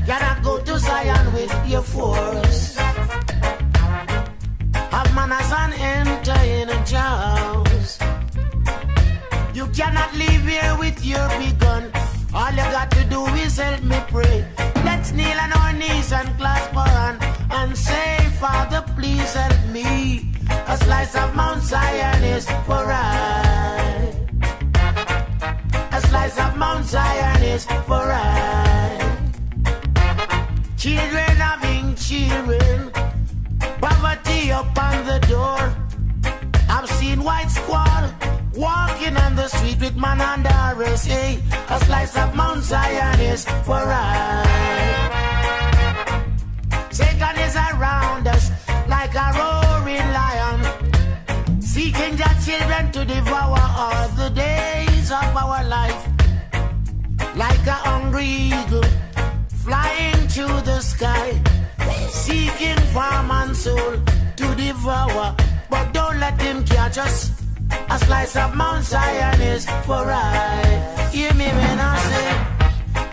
Gotta go to Zion with your force. Have manners and enter in a house. You cannot leave here with your big gun. All you got to do is help me pray. Let's kneel on our knees and clasp our hand and say, Father, please help me. A slice of Mount Zion is for I. A slice of Mount Zion is for I. Children having children, poverty upon the door. I've seen white squall walking on the street with man under arrest. Hey, a slice of Mount Zion is for I. Satan is around us like a roaring lion, seeking their children to devour all the days of our life. Like a hungry eagle flying soul to devour, but don't let him catch us. A slice of Mount Zion is for right. Hear me when I say,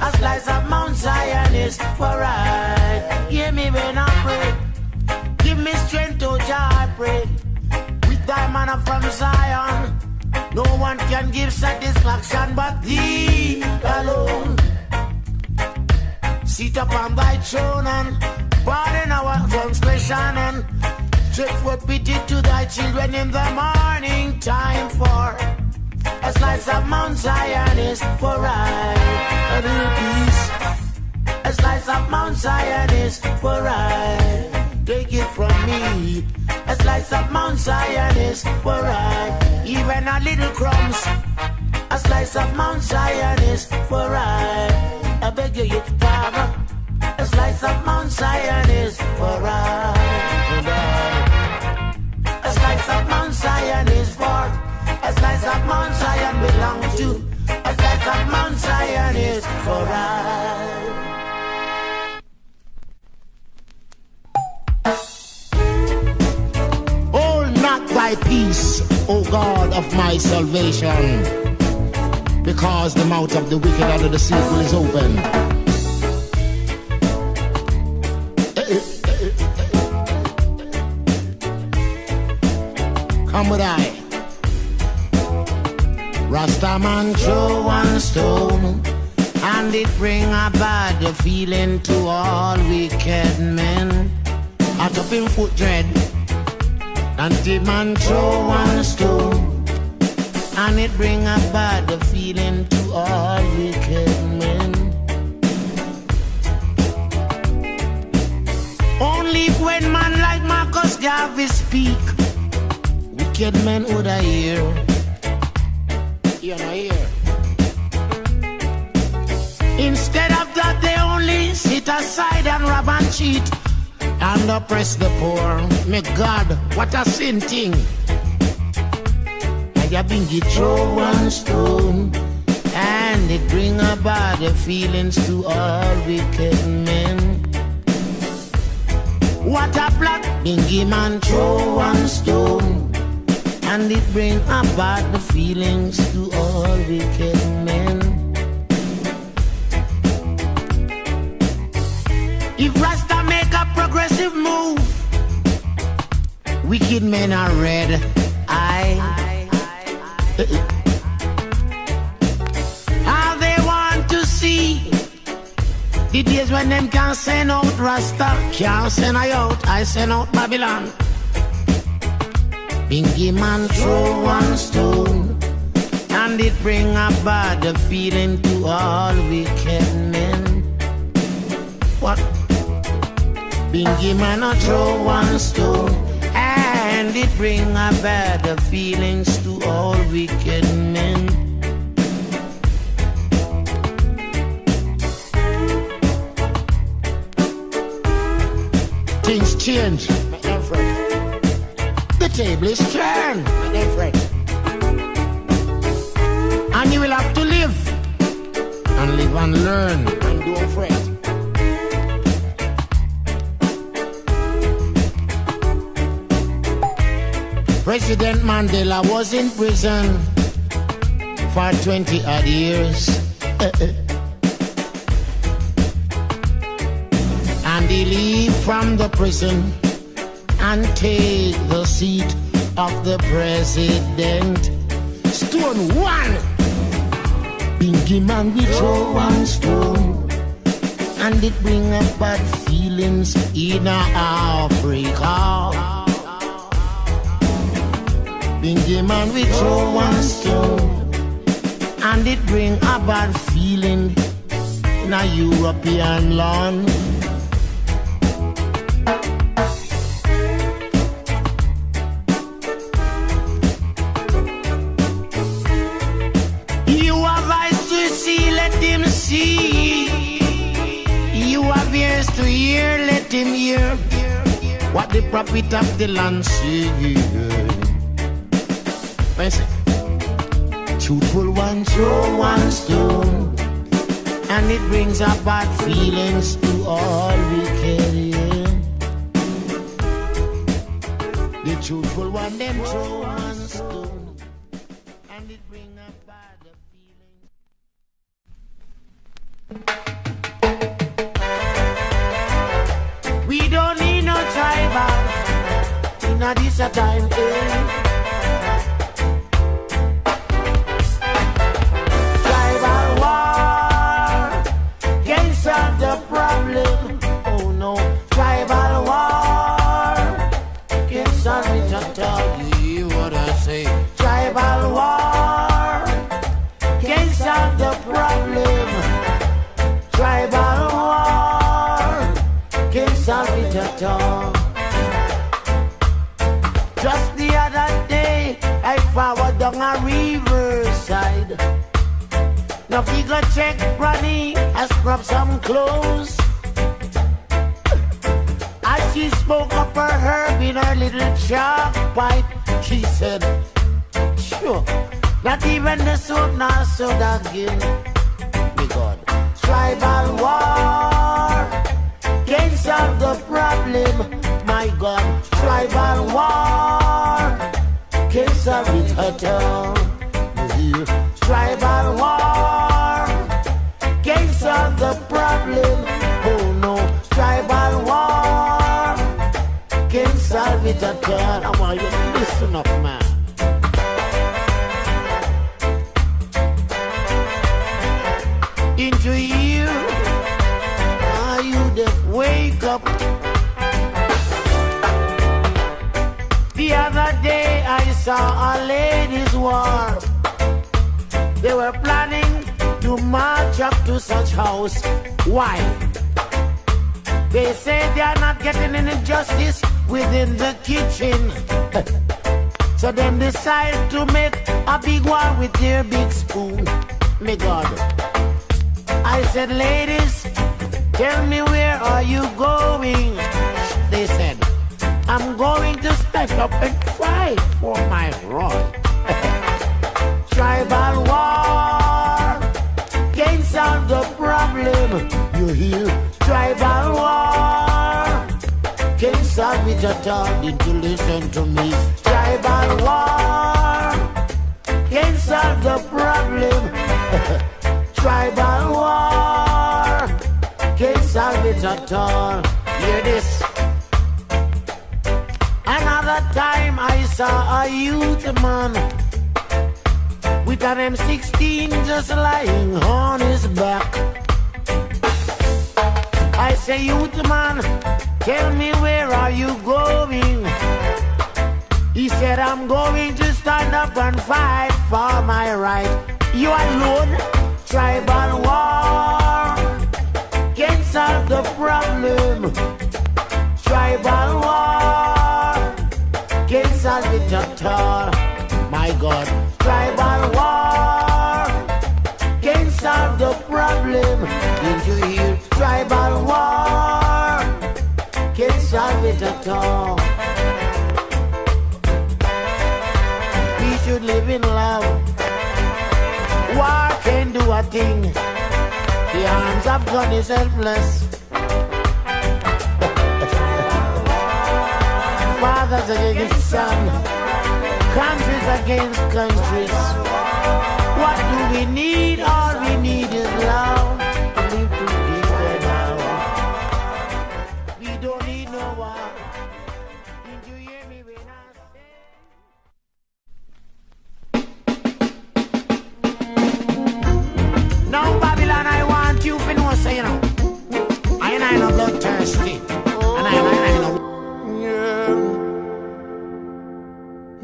a slice of Mount Zion is for right. Hear me when I pray. Give me strength, oh Jah, I pray. With thy manna from Zion, no one can give satisfaction but thee alone. Sit upon thy throne and pardon our transgression and straight for pity to thy children in the morning time. For a slice of Mount Zion is for right. A little peace. A slice of Mount Zion is for right. Take it from me. A slice of Mount Zion is for right. Even a little crumbs. A slice of Mount Zion is for right. I beg you, you Father. A slice of Mount Zion is for right. A slice of Mount Zion is for. A slice of Mount Zion belongs to. A slice of Mount Zion is for right. Thy peace, O God of my salvation, because the mouth of the wicked and the deceitful is open. Come with I. Rastaman throw one stone, and it bring a bad feeling to all wicked men. Out of him foot dread. And the man throw one stone, and it bring a bad feeling to all wicked men. Only when man like Marcus Garvey speak, wicked men would I hear. You know, hear. Instead of that, they only sit aside and rob and cheat and oppress the poor. May God, what a sin thing. And you bring it throw one stone, and it bring about the feelings to all wicked men. What a plot, bingy man throw one stone, and it bring about the feelings to all wicked men. If Rasta make a progressive move, wicked men are red eye. How they want to see the days when them can send out Rasta, can't send I send out Babylon. Bingy man throw one stone, and it bring a bad feeling to all wicked men. What? Bingy man a throw one stone, and it bring a bad feelings to all wicked men. Things change, my dear friend. The table is turned, my dear friend. And you will have to live and learn and do afraid. President Mandela was in prison for 20 odd years. And he leave from the prison and take the seat of the president. Stone one. Bingy man we throw one stone, and it bring up bad feelings in Africa. Bingy man we throw one stone, and it bring a bad feeling in a European land. You have eyes to see, let him see. You have ears to hear, let him hear what the prophet of the land says. Truthful one throw one stone, and it brings up bad feelings to all wicked. truthful one, them throw one stone, and it bring a bad feeling. We don't need no tribal in a this a time, Tribal war can't solve the problem. Oh no, tribal war can't solve it at all. You hear what I say? Tribal war can't solve the problem. Tribal war can't solve it at all. Just the other day, I forward down a riverside. Now we go check Granny, I scrub some clothes. As she spoke up her herb in her little chalk pipe, she said, sure, not even the soap nor soda again. Me God, tribal war can't solve the problem. My God, tribal war can't solve it at all. Tribal war can't solve the problem. Oh no, tribal war can't solve it at all. I want you to listen up, man. Into you, are you that wake up? The other day I saw a ladies' war. They were planning to march up to such house. Why? They say they are not getting any justice within the kitchen. So them decide to make a big one with their big spoon. Me God. I said, ladies, tell me where are you going? They said, I'm going to step up and fight for my right. Tribal war can't solve the problem. You hear? Tribal war can't solve it at all. Did you listen to me? Tribal war can't solve the problem. Tribal war can't solve it at all. Hear this? Another time I saw a youth man with an M16 just lying on his back. I say, youth man, tell me where are you going? He said, I'm going to stand up and fight for my right. You alone? Tribal war can't solve the problem. Tribal war can't solve it at all. My God, tribal war can't solve the problem. Did you hear? Tribal war can't solve it at all. We should live in love. War can't do a thing. The arms of God is helpless. Fathers against sons, countries against countries. What do we need? All we need is love. Live together now. We don't need no war. Did you hear me when I say? Now Babylon, I want you to know, say, you know, I ain't no bloodthirsty, and I ain't no.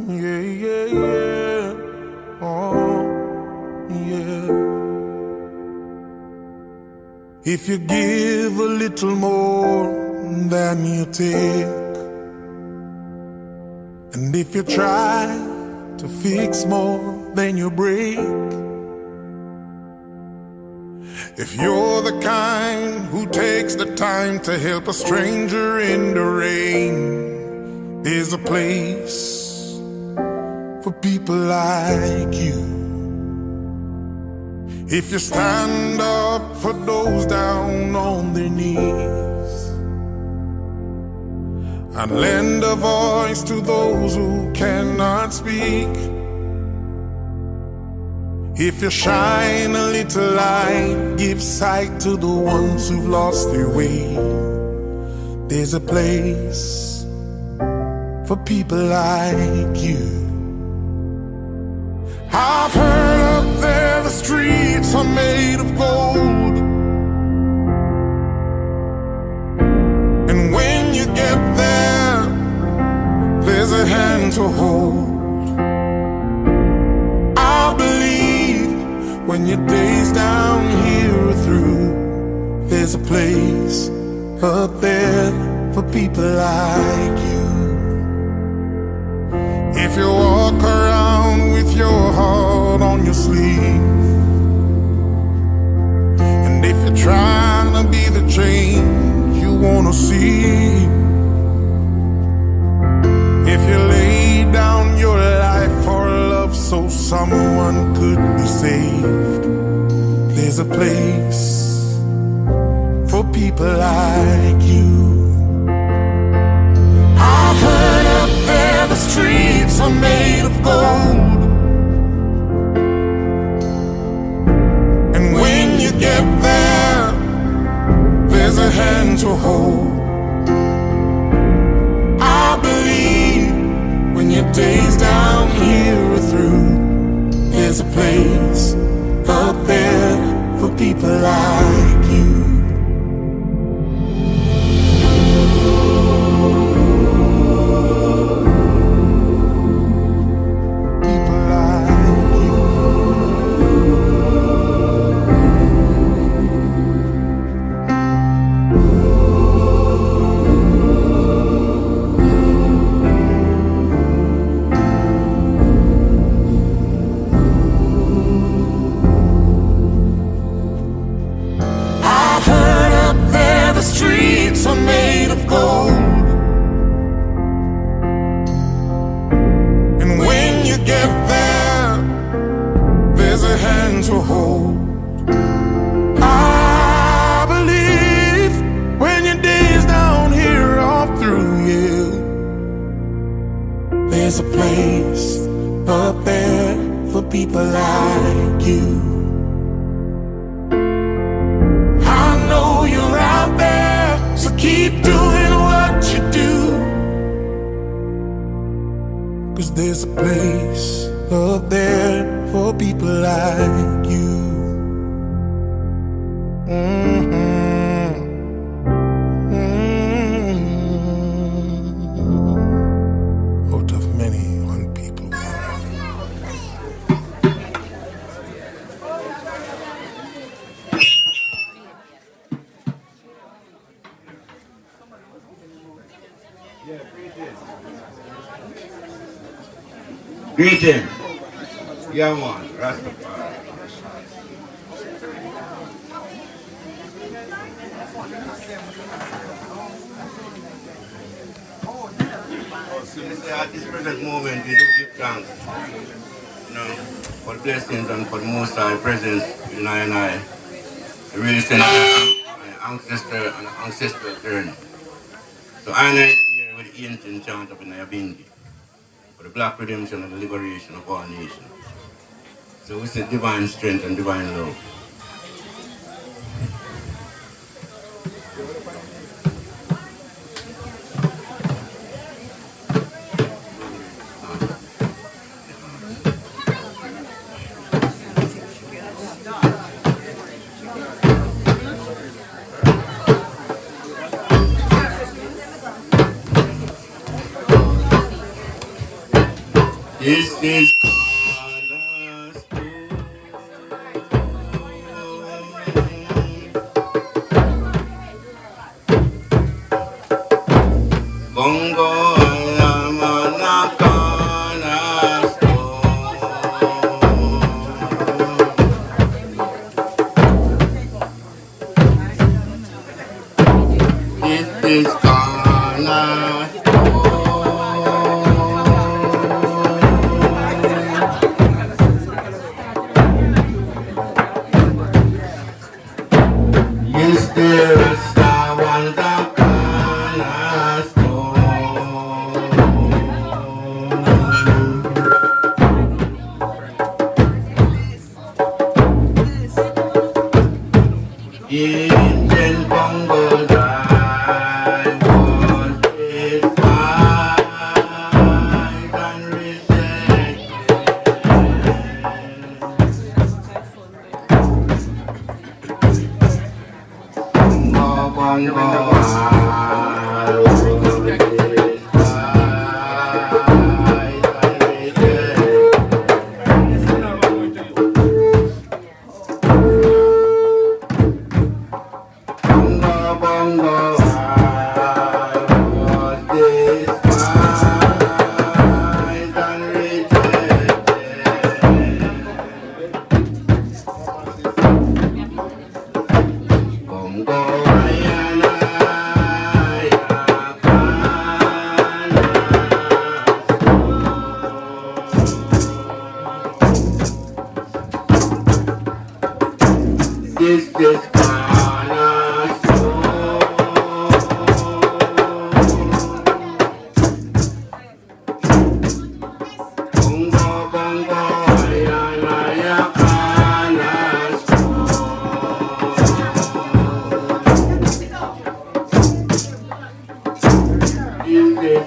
Yeah, yeah, yeah. Oh, yeah. If you give a little more than you take, and if you try to fix more than you break, if you're the kind who takes the time to help a stranger in the rain, there's a place for people like you. If you stand up for those down on their knees, and lend a voice to those who cannot speak. If you shine a little light, give sight to the ones who've lost their way. There's a place for people like you. I've heard up there the streets are made of gold, and when you get there, there's a hand to hold. I believe when your days down here are through, there's a place up there for people like you. If you walk around with your heart on your sleeve, and if you're trying to be the change you wanna see, if you lay down your life for love so someone could be saved, there's a place for people like you. I've heard up there the streets are made of gold, and when you get there, there's a hand to hold. I believe when your days down here are through, there's a place up there for people like you. Are made of gold, and when you get there, there's a hand to hold. I believe when your days down here are through, yeah, there's a place up there for people like you. I know you're out there, so keep doing what you do, 'cause there's a place up there for people like you. Out of many one people. Greeting. Yeah, man. Rastafari. At this present moment, we do give thanks, for the blessings and for the Most High presence in I and I. I really send an ancestral journey. So I and I here with the ancient chant of Nayabindi, for the black redemption and the liberation of our nation. So we say divine strength and divine love. This is Bongo This is Yes, there is someone that can In ten Congos I was despised and rejected. Congo, Congo, I was despised and rejected. Bongo, bongo, I was despised and rejected. Bongo, this Bongo, bongo, ayana, kana, this is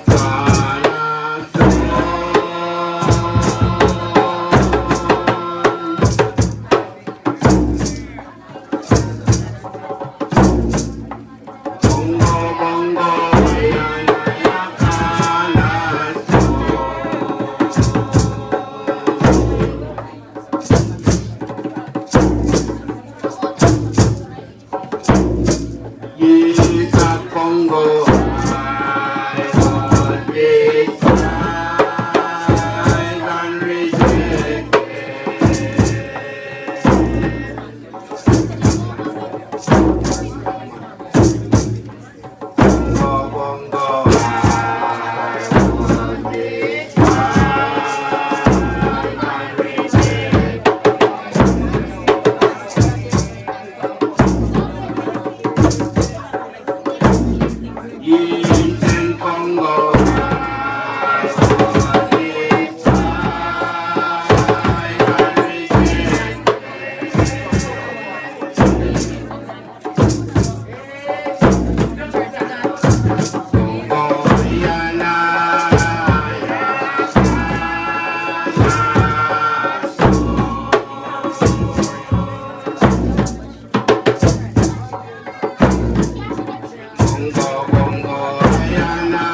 bongo, bongo, ayana, kana. Yes, a Congo, I was despised and rejected. Congo, Congo, I was despised and rejected. In ten Congo, I was despised and rejected. Congo, ayana, Bongo, bongo, ayana,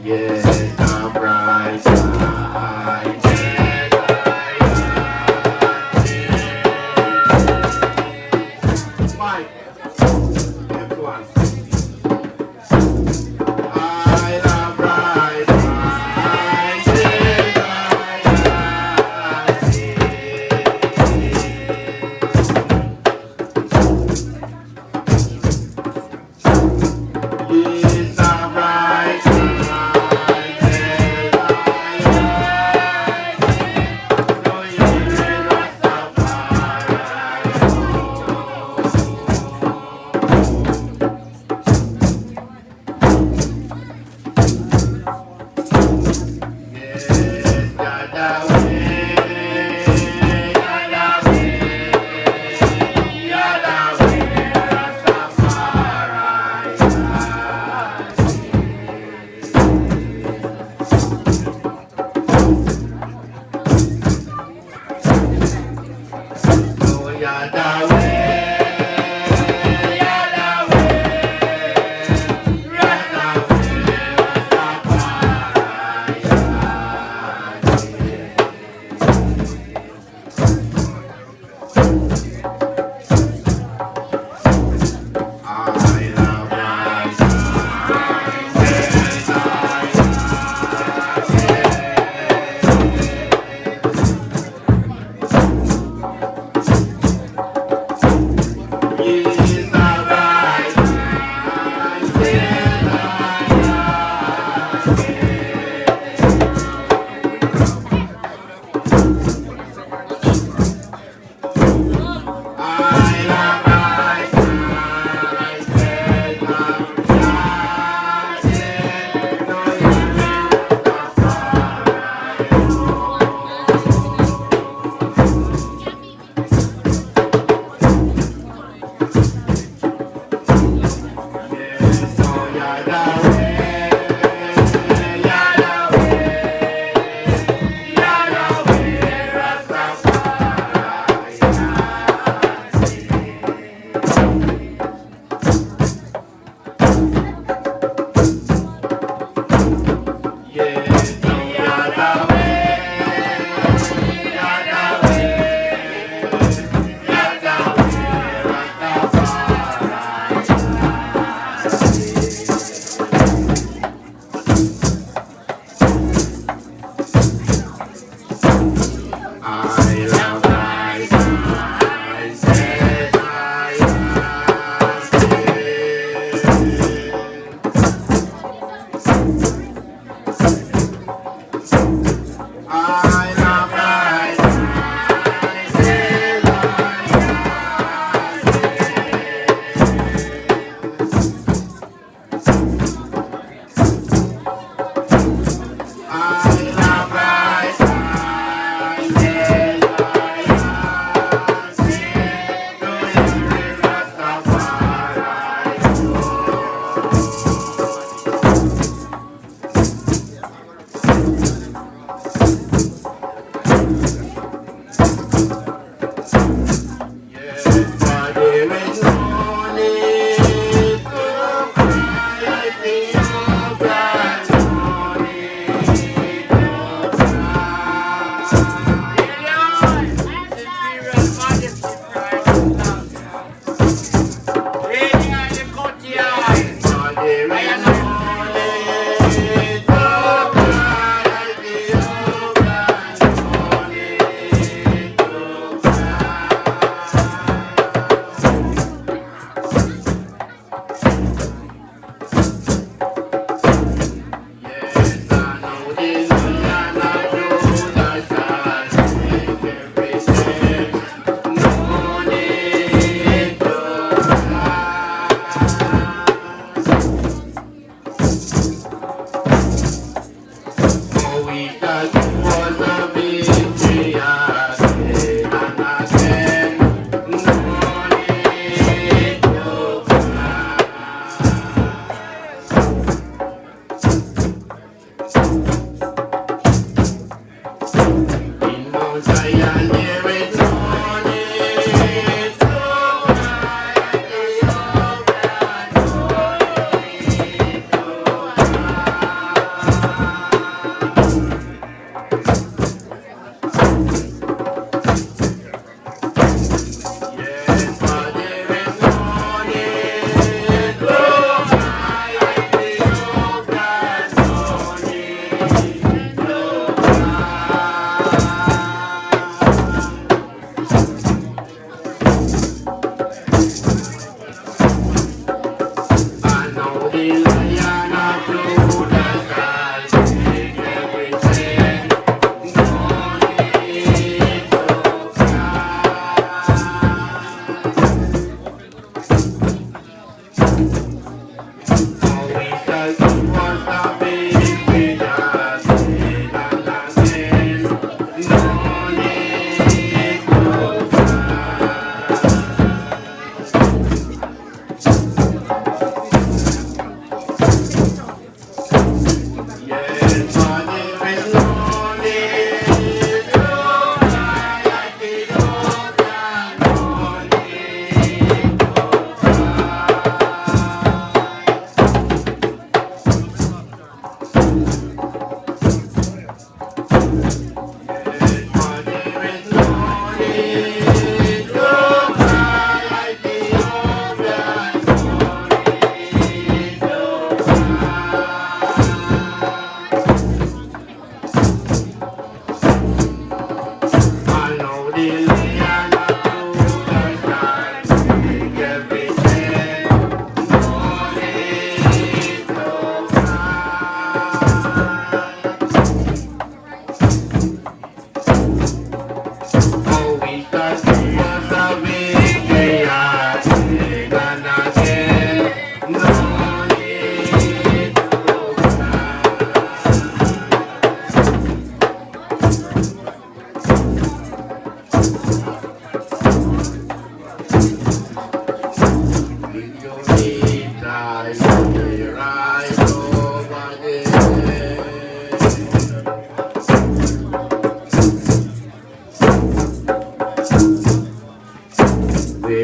yes, a bright side. Mike, next one. I love bright yes, a bright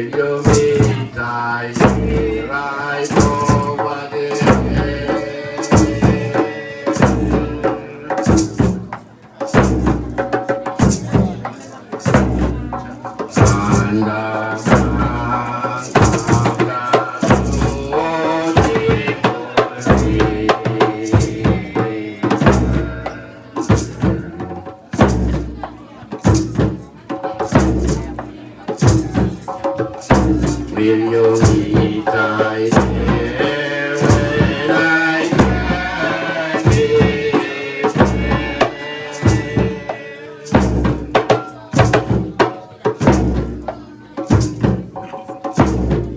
you meet I see right over there. Will you meet I there when I can be?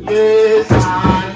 Yes, and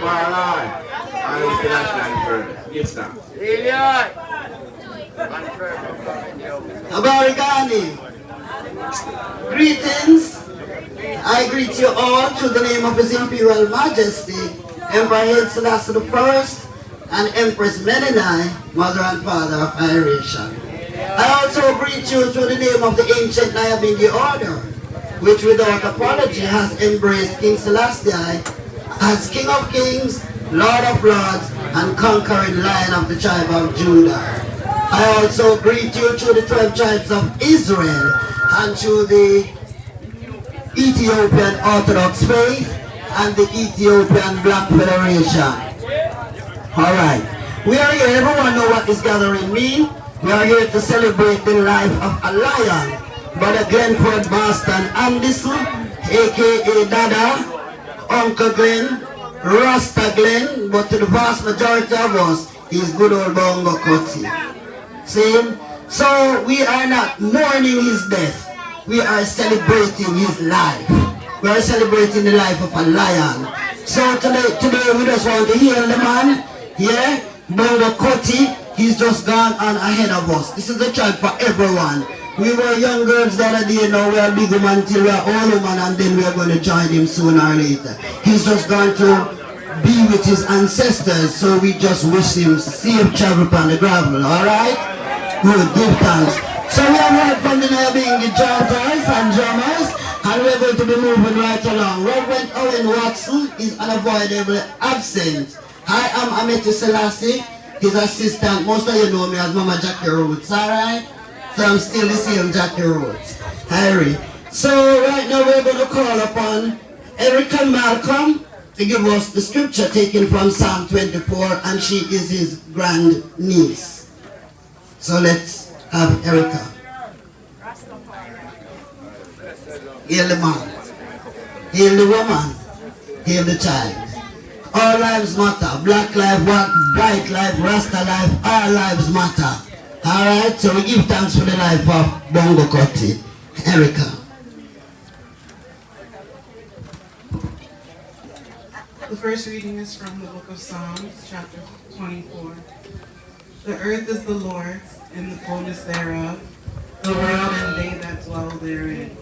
Rastafari. And international bird. Give thanks. Abarigani. Greetings. I greet you all to the name of His Imperial Majesty, Emperor Haile Selassie I and Empress Menenai, Mother and Father of Iration. I also greet you to the name of the ancient Nyabingi Order, which without apology has embraced King Selassie as King of Kings, Lord of Lords, and conquering Lion of the tribe of Judah. I also greet you to the 12 tribes of Israel and to the Ethiopian Orthodox Faith and the Ethiopian Black Federation. Alright, we are here, everyone know what this gathering means. We are here to celebrate the life of a lion, Brother Glenford, Marston, Anderson, aka Dada, Uncle Glenn, Rasta Glenn, but to the vast majority of us, he's good old Bongo Koti. See? So we are not mourning his death. We are celebrating his life. We are celebrating the life of a lion. So today we just want to heal the man. Yeah? Bongo Koti, he's just gone on ahead of us. This is a child for everyone. We were young girls the other day, now we are big women till we are old women, and then we are going to join him sooner or later. He's just going to be with his ancestors, so we just wish him safe travel upon the gravel, alright? Good, give thanks. So we have heard from the Nyabingi chanters and drummers, and we're going to be moving right along. Reverend Owen Watson is unavoidably absent. I am Amity Selassie, his assistant. Most of you know me as Mama Jackie Roots, alright? So I'm still the same Jackie Roots. Harry. So right now we're going to call upon Erica Malcolm to give us the scripture taken from Psalm 24, and she is his grand niece. So let's have Erica. Heal the man, heal the woman, heal the child. All lives matter. Black life, white life, Rasta life, all lives matter. Alright, so we give thanks for the life of Bongo Koti. Erica. The first reading is from the book of Psalms, chapter 24. The earth is the Lord's, and the fullness thereof, the world and they that dwell therein.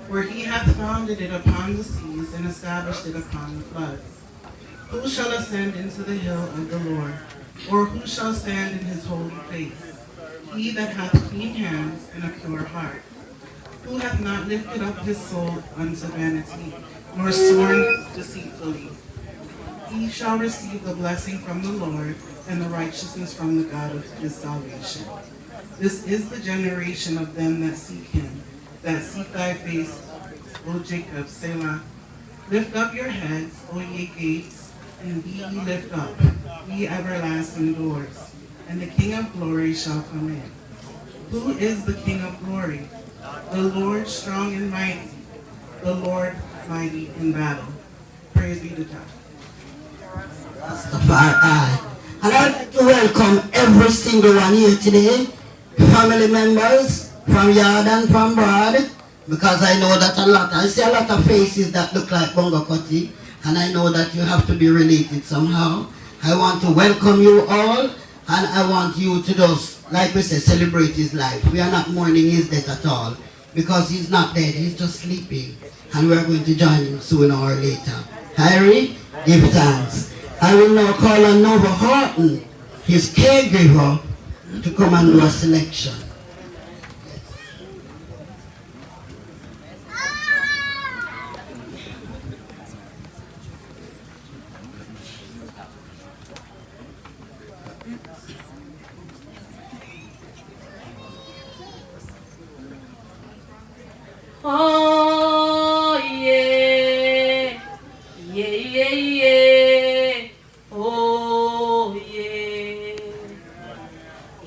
For he hath founded it upon the seas, and established it upon the floods. Who shall ascend into the hill of the Lord? Or who shall stand in his holy place? He that hath clean hands and a pure heart, who hath not lifted up his soul unto vanity, nor sworn deceitfully. He shall receive the blessing from the Lord, and the righteousness from the God of his salvation. This is the generation of them that seek him, that seek thy face, O Jacob, Selah. Lift up your heads, O ye gates, and be ye lift up, ye everlasting doors, and the King of glory shall come in. Who is the King of glory? The Lord strong and mighty, the Lord mighty in battle. Praise be to God. Rastafari. And I'd like to welcome every single one here today, family members from yard and from broad, because I know that I see a lot of faces that look like Bongo Koti, and I know that you have to be related somehow. I want to welcome you all, and I want you to just, like we say, celebrate his life. We are not mourning his death at all, because he's not dead, he's just sleeping, and we're going to join him sooner or later. Harry, give thanks. I will now call on Nova Horton, his caregiver, to come and do a selection. Oh yeah, yeah, yeah, yeah. Oh yeah.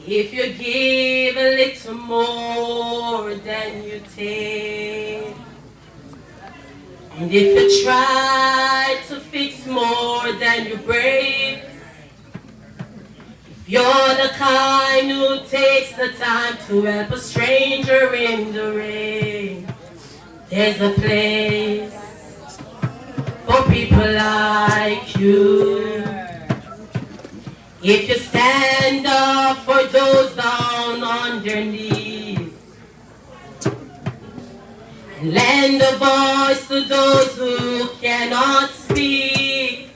If you give a little more than you take, and if you try to fix more than you break, if you're the kind who takes the time to help a stranger in the rain, there's a place for people like you. If you stand up for those down on their knees, and lend a voice to those who cannot speak.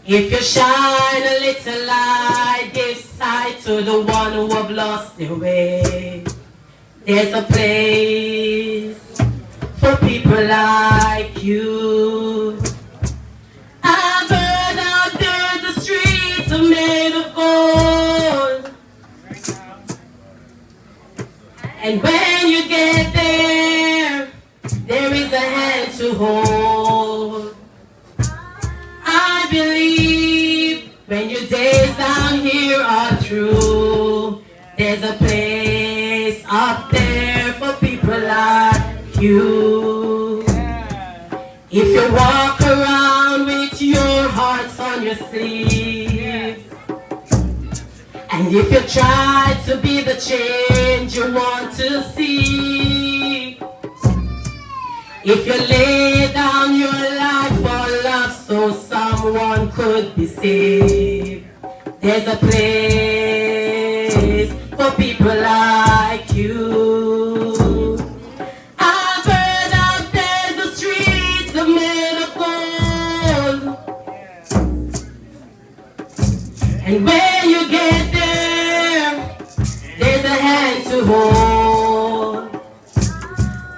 If you shine a little light, give sight to the one who have lost their way. There's a place for people like you. I've heard out there the streets are made of gold, and when you get there, there is a hand to hold. I believe when your days down here are through, there's a place up there for people like you. If you walk around with your hearts on your sleeve, and if you try to be the change you want to see, if you lay down your life for love so someone could be saved, there's a place for people like you. I've heard out there the streets are made of gold, and when you get there, there's a hand to hold.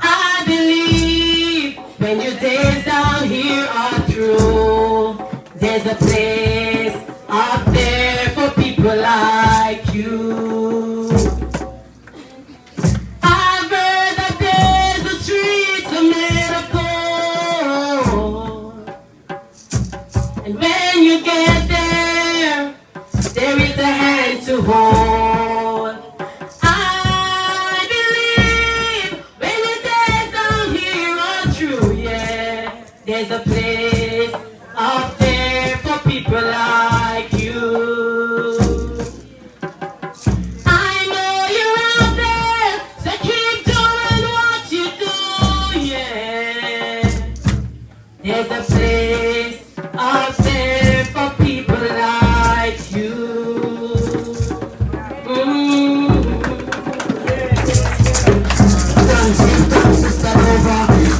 I believe when your days down here are through, there's a place up there for people like you. I've heard that there's the streets are made of gold, and when you get there, there is a hand to hold. I believe when the days down here are true, yeah, there's a place up there for people like you. I know you're out there, so keep doing what you do, yeah. There's a place up there for people like you.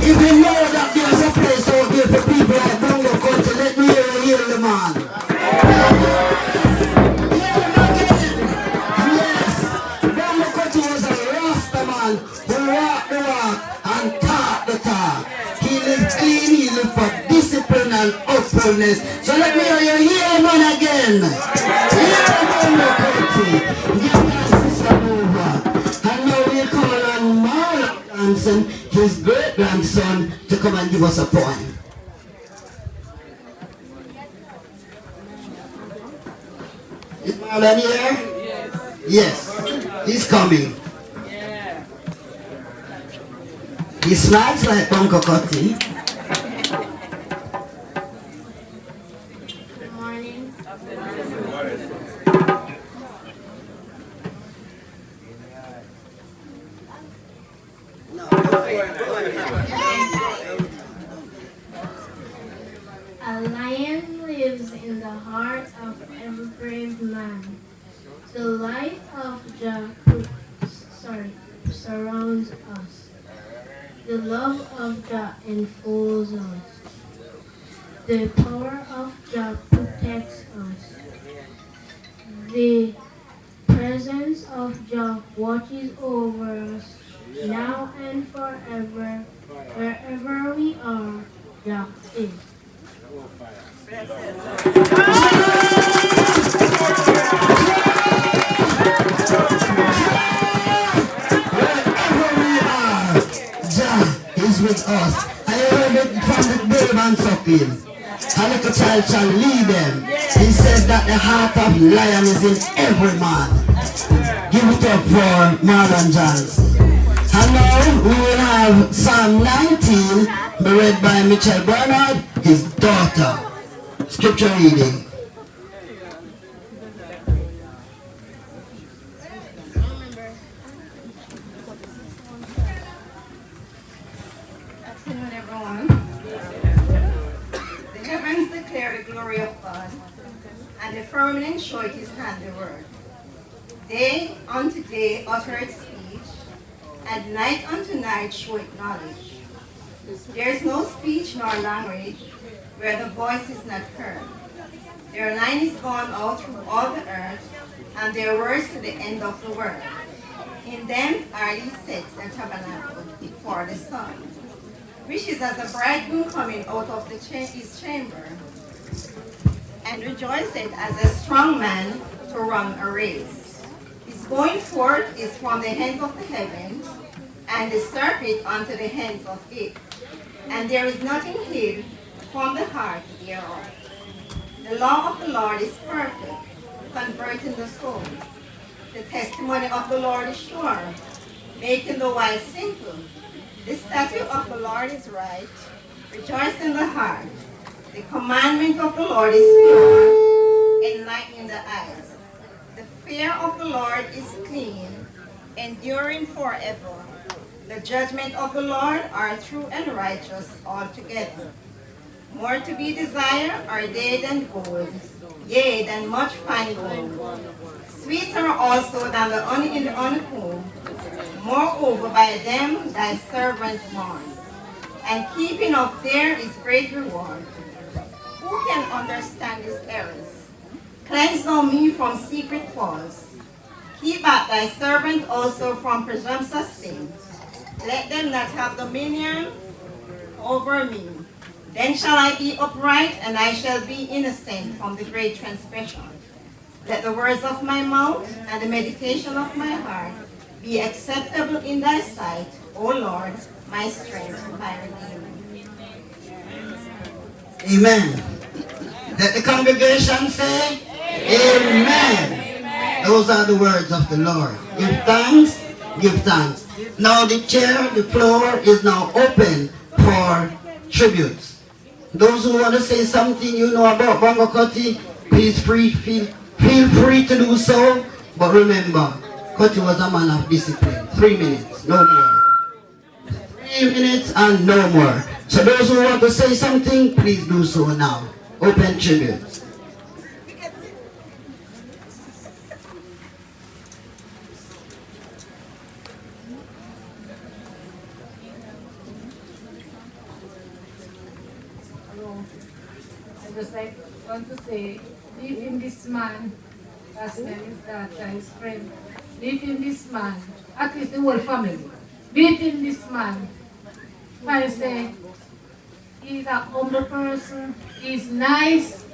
If you know that there's a place out there for people like Bongo Country, let me hear the man. Yes, Bongo Country was a Rasta man who walked the walk and talk the talk. He lived clean, he lived for discipline and uprightness. So let me hear you hear man again. Hear Bongo Country. Give that sister over. And now we call on Marston, his great-grandson, to come and give us a poem. Is Marlon here? Yes. He's coming. He smiles like Bongo Country. Good morning. A lion lives in the heart of every brave man. The light of Jah surrounds us. The love of Jah enfolds us. The power of Jah protects us. The presence of Jah watches over us now and forever. Wherever we are, Jah is. Jah is with us. I heard it from the babe and suckling. A little child shall lead them. He says that the heart of lion is in every man. Give it up for Marlon Johns. And now we will have Psalm 19 be read by Mitchell Bernard, his daughter. Scripture reading. Afternoon, everyone. very glory of God, and the firmament showeth his handiwork. Day unto day uttereth speech, and night unto night showeth knowledge. There is no speech nor language where the voice is not heard. Their line is gone out through all the earth, and their words to the end of the world. In them are ye set the tabernacle for the sun, which is as a bridegroom coming out of his chamber, and rejoiceth as a strong man to run a race. His going forth is from the hands of the heavens, and the serpent unto the hands of it. And there is nothing hid from the heart thereof. The law of the Lord is perfect, converting the soul. The testimony of the Lord is sure, making the wise simple. The statute of the Lord is right, rejoicing the heart. The commandment of the Lord is pure, enlightening the eyes. The fear of the Lord is clean, enduring forever. The judgment of the Lord are true and righteous altogether. More to be desired are they than gold, yea, than much fine gold. Sweeter also than the honey in the honeycomb. Moreover, by them thy servant mourns, and keeping of there is great reward. Who can understand his errors? Cleanse thou me from secret faults. Keep back thy servant also from presumptuous sins. Let them not have dominion over me. Then shall I be upright, and I shall be innocent from the great transgression. Let the words of my mouth and the meditation of my heart be acceptable in thy sight, O Lord, my strength, my redeemer. Amen. Let the congregation say, Amen. Amen. Those are the words of the Lord. Give thanks, give thanks. Now the chair, the floor is now open for tributes. Those who want to say something you know about Bongo Cutty, please feel free to do so. But remember, Cutty was a man of discipline. 3 minutes, no more. 3 minutes and no more. So those who want to say something, please do so now. Open tributes. I just want to say, leave in this man, as well his daughter, his friend. Leave in this man, at least the whole family. Leave in this man. I say, he's a humble person, he's nice,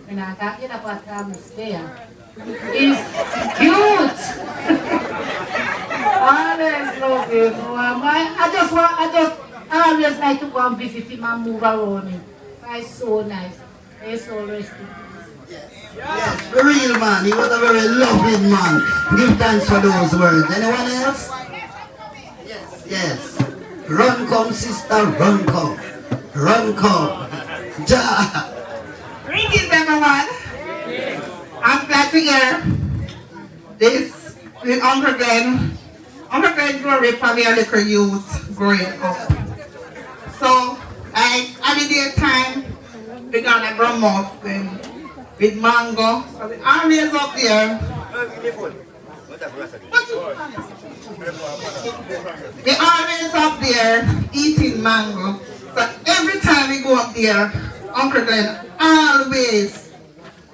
and I got it about him there. He's cute. Always love him. I always like to go and visit him and move around him. He's so nice. He's so resting. Yes, the real man. He was a very lovely man. Give thanks for those words. Anyone else? Yes. Run come, sister, run come. Run come. Ja. Greetings, everyone. I'm glad to hear this with Uncle Glenn. Uncle Glenn grew up for me a little youth growing up. So, every day time, we got a Bromout with mango. So we always up there. We always up there eating mango. So every time we go up there, Uncle Glenn always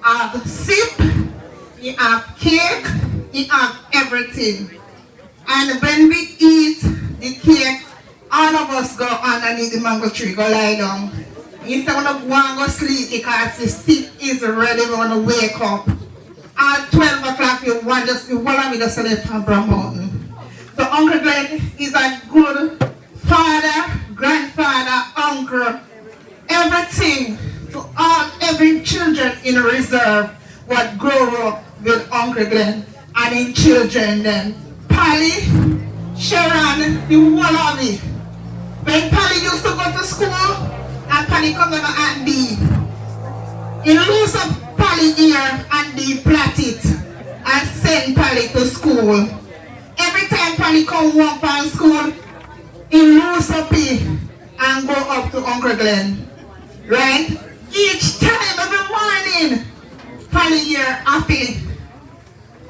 have sip, he have cake, he have everything. And when we eat the cake, all of us go underneath the mango tree, go lie down. Instead of one go sleep because the sip is ready, we want to wake up. At 12 o'clock, you want to just sleep on Brown Mountain. So Uncle Glenn is a good father, grandfather, uncle, everything to every children in reserve what grow up with Uncle Glenn and in children then. Polly, Sharon, the whole of it. When Polly used to go to school, and Polly come on and D. He lose up Polly here and D plait it and send Polly to school. Every time Polly come home from school, he lose up it and go up to Uncle Glenn. Right? Each time, every there happy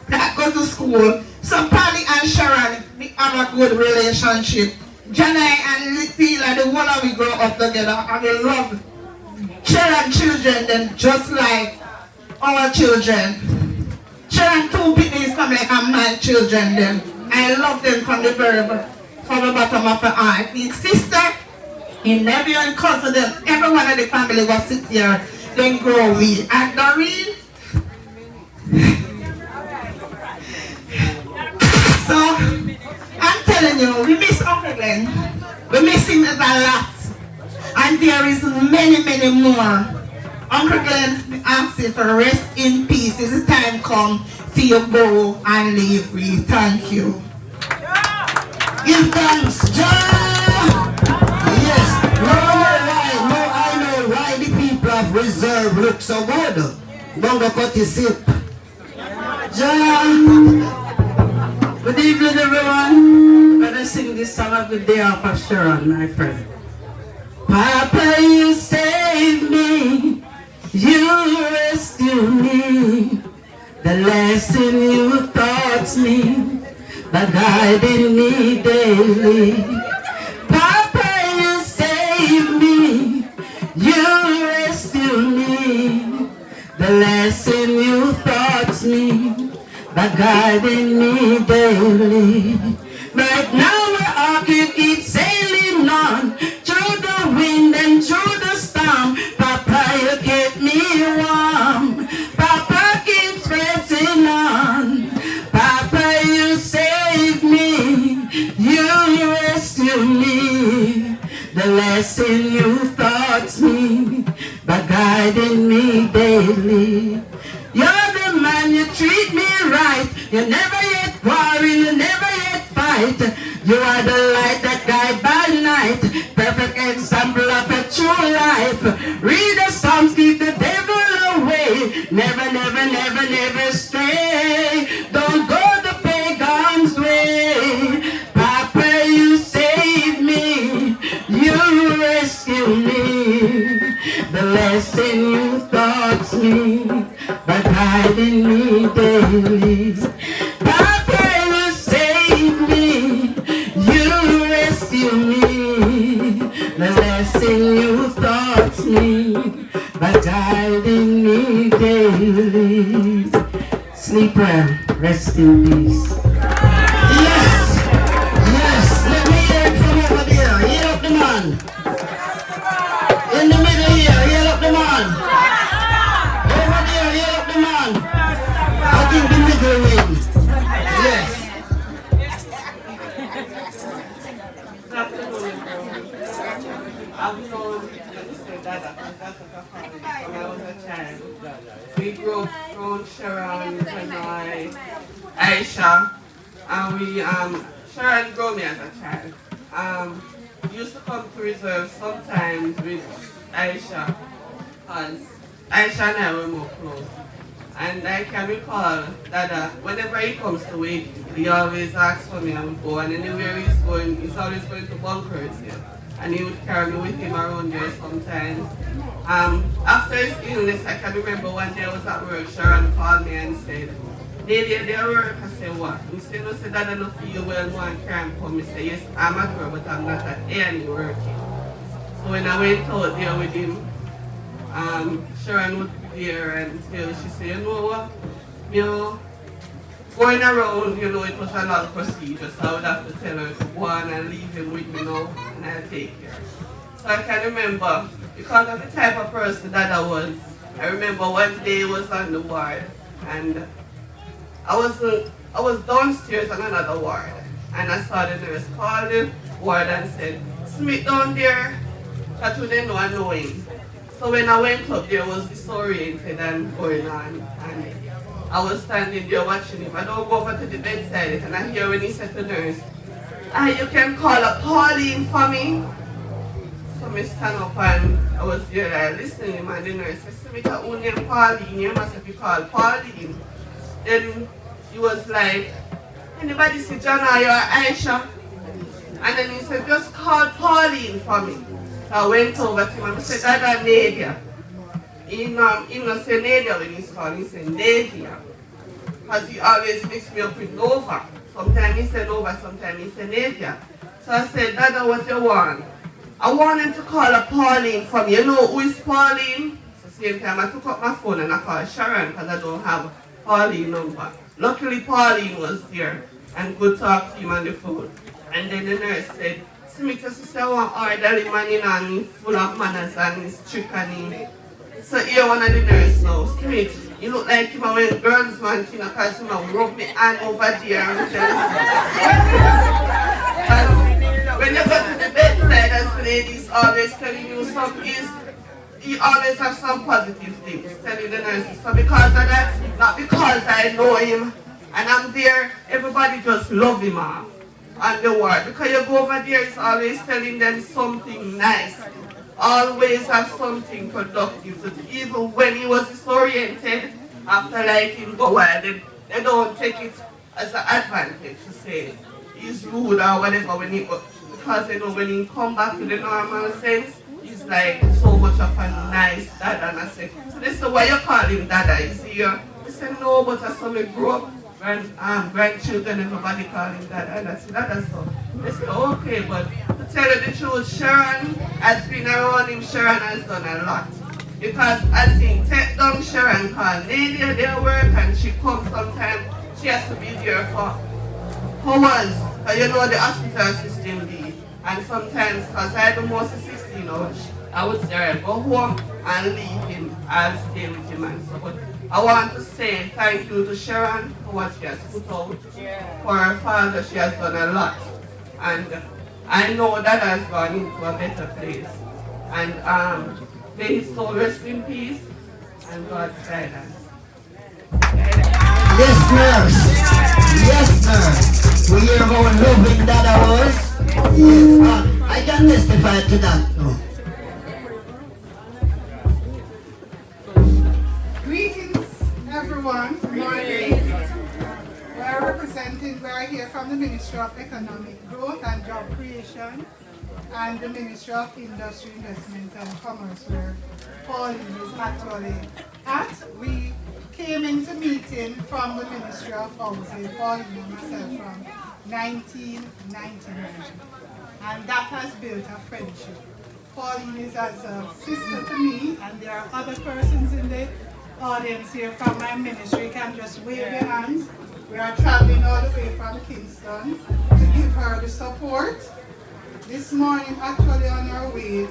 that go to school. So Polly and Sharon, we have a good relationship. Janai and Lila, the one that we grow up together, and we love Sharon children then just like our children. Sharon two babies come like my children then. I love them from the bottom of my heart. His sister, his nephew and cousin, them, everyone in the family was sit here, then grow we. And Doreen, so I'm telling you, we miss Uncle Glenn. We miss him a lot. And there is many more. Uncle Glenn, we ask you to rest in peace. This is time come for you go and leave. We thank you. Give thanks, Jah. Yes. Now I know why the people of Reserve look so good. Don't go cut your sip. Jah. Good evening, everyone. I'm going to sing this song of the day off of Sharon, my friend. Papa, you saved me. You rescued me. The lesson you taught me, the guiding me daily. Papa, you saved me. You rescued me. The lesson you taught me, the guiding me daily. Right now my ark keeps sailing on through the wind and through the storm. Papa, you keep me warm. Papa keeps pressing on. Papa, you save me. You rescue me. The lesson you taught me, by guiding me daily. You're the man, you treat me right. You never yet quarrel, you never yet fight. You are the light that guide by night. Perfect example of a true life. Read the Psalms, keep the devil away. Never, never, never, never stray. Don't go the pagan's way. Papa, you save me. You rescue me. The lesson you taught me, by guiding me daily. Papa, you save me. You rescue me. The lesson you taught me, by guiding me daily. Sleep well, rest in peace. Yes. Yes. Let me hear it from over there. Hear up the man. In the middle here, hear up the man. Over there, hear up the man. I think the middle wins. Yes. I've known Mr. Dada when I was a child. We grew up around Sharon, Janai, Aisha, and Sharon grew me as a child. We used to come to Reserve sometimes with Aisha, because Aisha and I were more close. And I can recall that whenever he comes to wake, he always asks for me and we go, and anywhere he's going, he's always going to bunkers here. And he would carry me with him around there sometimes. After his illness, I can remember one day I was at work, Sharon called me and said, "Lady, are there work?" I said, "What?" He said, "No, Dad, I don't feel well, no one can come." He said, "Yes, I'm at work, but I'm not at any working." So when I went out there with him, Sharon would be there and she said, "You know what? Going around, it was a lot of procedure, so I would have to tell her to go on and leave him with me now, and I'll take care." So I can remember, because of the type of person that I was, I remember one day I was on the ward, and I was downstairs on another ward, and I saw the nurse call the ward and said, "Smith down there," that we didn't know I know him. So when I went up there, I was disoriented and going on, and I was standing there watching him. I don't go over to the bedside, and I hear when he said to the nurse, "You can call up Pauline for me." So I stand up and I was there listening to him, and the nurse said, "Smith, who named Pauline? You must have been called Pauline." Then he was like, "Anybody see Jana or Aisha?" And then he said, "Just call Pauline for me." So I went over to him and I said, "Dada Nadia." in not say Nadia when he's called, he say Nadia. Because he always mix me up with Nova. Sometimes he say Nova, sometimes he say Nadia. So I said, Dada, what you want? I want him to call a Pauline for me. You know who is Pauline? So same time I took up my phone and I called Sharon because I don't have Pauline number. Luckily Pauline was there and good talk to him on the phone. And then the nurse said, Smith, your sister want orderly man in and he's full of manners and he's strict and he. So here one of the nurse now, Smith, you look like him when girls man thing because him rub me hand over there and when you go to the bedside as ladies always telling you something, he always have some positive things telling the nurses. So because of that, not because I know him and I'm there, everybody just love him off on the ward. Because you go over there, it's always telling them something nice. Always have something productive. So even when he was disoriented, after like him go wild, they don't take it as an advantage to say he's rude or whatever when he go. Because you know when he come back to the normal sense, he's like so much of a nice dad. And I say, so this is why you call him Dada. Is he here? He said, no, but I saw me grow up, grandchildren, everybody call him Dada. And I said, Dada, so. They said, okay, but to tell you the truth, Sharon has been around him, Sharon has done a lot. Because as he take down Sharon called Nadia, their work, and she comes sometimes, she has to be there for hours. Because you know the hospital system leave. And sometimes, because I do most of 16 hours, I would say, I go home and leave him and stay with him and so. But I want to say thank you to Sharon for what she has put out. For her father, she has done a lot. And I know that has gone into a better place. And may his soul rest in peace and God's guidance. Yes, nurse. Yes, nurse. We hear how loving Dada was. Yes, I can testify to that. No. Greetings, everyone. Good morning. We are here from the Ministry of Economic Growth and Job Creation and the Ministry of Industry, Investment and Commerce, where Pauline is actually at. We came into meeting from the Ministry of Housing, Pauline and myself, from 1999. And that has built a friendship. Pauline is as a sister to me, and there are other persons in the audience here from my ministry. You can just wave your hands. We are traveling all the way from Kingston to give her the support. This morning, actually on our way,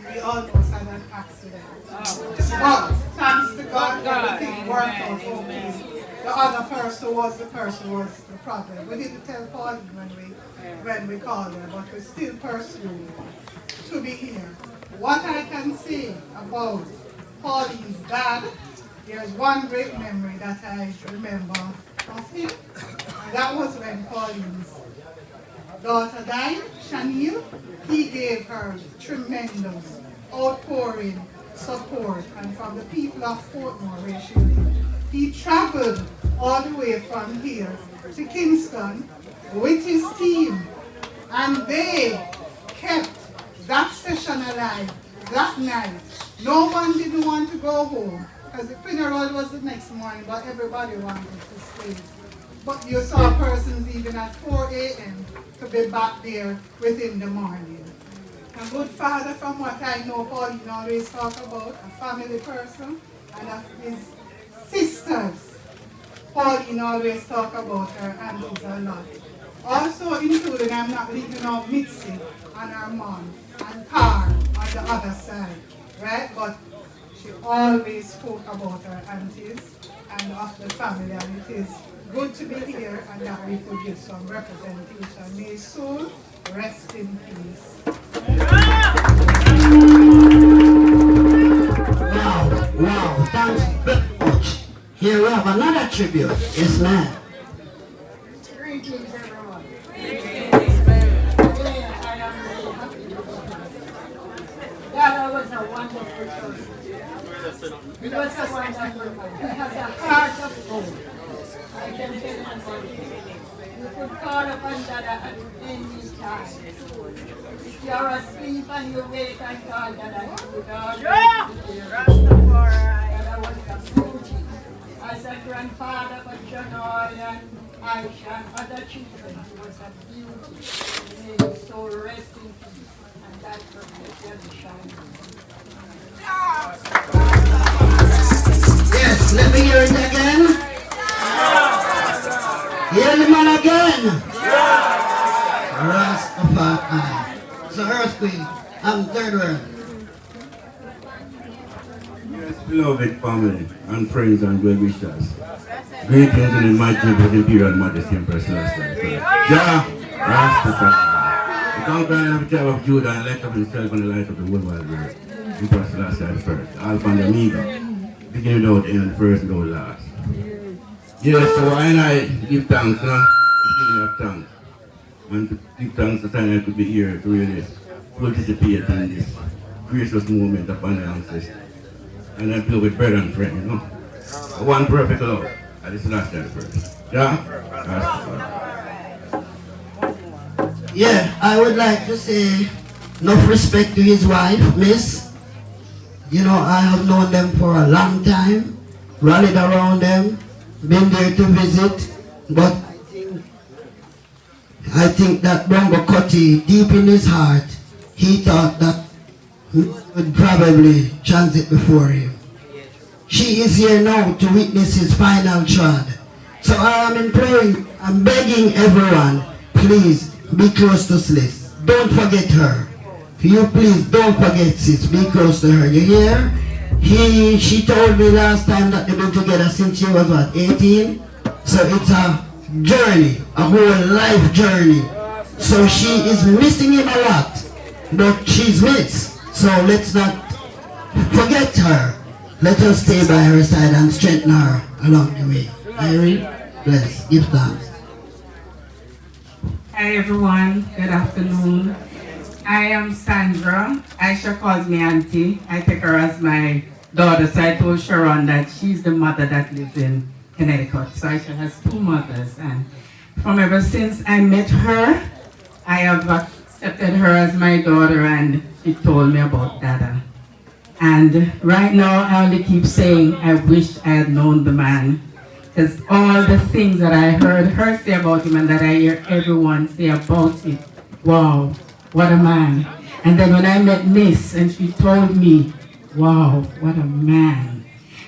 we almost had an accident. But thanks to God, everything worked out okay. The other person was the problem. We didn't tell Pauline when we called her, but we still pursuing to be here. What I can say about Pauline's dad, there's one great memory that I remember of him. And that was when Pauline's daughter died, Chanel. He gave her tremendous outpouring support, and from the people of Portmore where she lived. He traveled all the way from here to Kingston with his team, and they kept that session alive that night. No one didn't want to go home because the funeral was the next morning, but everybody wanted to stay. But you saw persons even at 4 a.m. to be back there within the morning. A good father, from what I know, Pauline always talk about, a family person, and of his sisters. Pauline always talk about her and does a lot. Also including, I'm not leaving out Mitzi and her mom and Car on the other side, right? But she always spoke about her aunties and of the family, and it is good to be here and that we could give some representation. May his soul rest in peace. Wow, thanks very much. Here we have another tribute. Yes, ma'am. Greetings, everyone. Dada was a wonderful person. He was a wonderful man. He has a heart of gold. I can tell you about him. You could call upon Dada at any time. If you're asleep and you wake and call Dada, you would always be there. Dada was approaching as a grandfather for Janoy and Aisha and other children. He was a beauty. May his soul rest in peace. And that perpetually shines. Yes, let me hear it again. Hear the man again. Rastafari. So Earth Queen, I'm third word. Yes, beloved family and friends and well wishers. Greetings in the mighty name of the Imperial Majesty Empress Celestine. Jah Rastafari. The conqueror of the tribe of Judah and elect of himself and the light of the whole wide world. Empress Celestine first. Alpha and Omega. Beginning without end, first and without last. Yes, so I give thanks, giving of thanks. And to give thanks that I could be here to really participate in this gracious moment upon the ancestors. And I play with brother and friend, you know. One perfect love. And this is last time first. Yeah? Yeah, I would like to say enough respect to his wife, Miss. You know, I have known them for a long time, rallied around them, been there to visit, but I think that Bongo Cutty, deep in his heart, he thought that he would probably transit before him. She is here now to witness his final trod. So I am imploring, I'm begging everyone, please be close to Sliss. Don't forget her. You please don't forget sis, be close to her. You hear? She told me last time that they've been together since she was what, 18? So it's a journey, a whole life journey. So she is missing him a lot, but she's missed. So let's not forget her. Let us stay by her side and strengthen her along the way. Irene, bless, give thanks. Hi everyone, good afternoon. I am Sandra. Aisha calls me auntie. I take her as my daughter, so I told Sharon that she's the mother that lives in Connecticut. So Aisha has two mothers, and from ever since I met her, I have accepted her as my daughter, and she told me about Dada. And right now I only keep saying I wish I had known the man, because all the things that I heard her say about him and that I hear everyone say about him, wow, what a man. And then when I met Miss and she told me, wow, what a man.